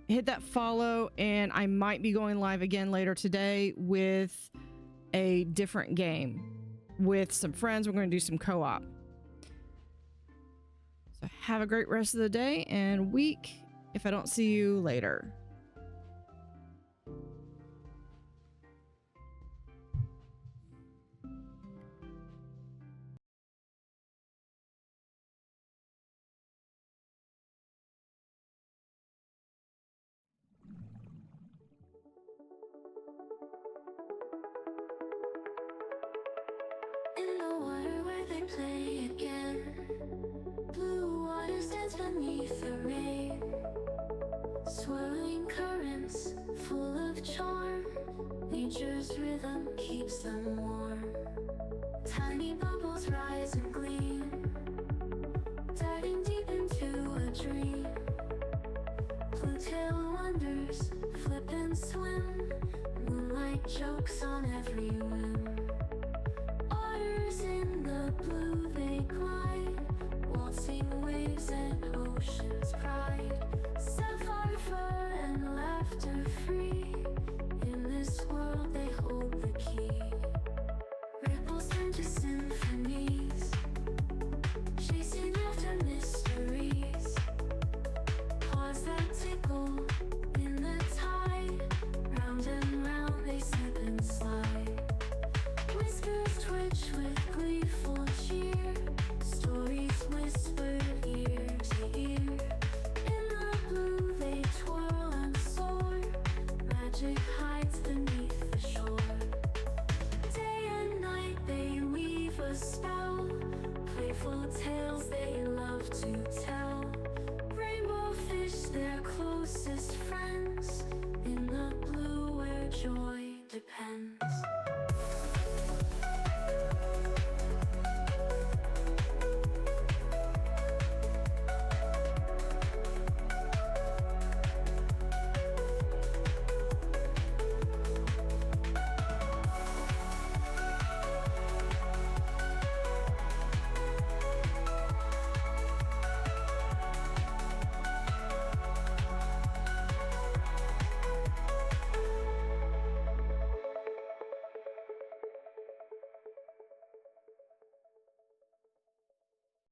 hit that follow, and I might be going live again later today with a different game. With some friends, we're going to do some co-op. So have a great rest of the day and week if I don't see you later. In the water where they play again, blue water stands beneath the rain, swirling currents full of charm. Nature's rhythm keeps them warm. Tiny bubbles rise and gleam, diving deep into a dream. Blue tail wonders flip and swim, moonlight jokes on every whim. Otters in the blue they glide, waltzing waves and ocean's pride. Sapphire fur and laughter free, in this world they hold the key. Ripples turn to symphonies, chasing after mysteries. Paws that tickle in the tide, round and round they slip and slide. Whiskers twitch with gleeful cheer, stories whispered ear to ear. In the blue they twirl and soar, magic hides beneath the shore. Day and night they weave a spell, playful tales they love to tell. Rainbow fish their closest friends, in the blue where joy depends.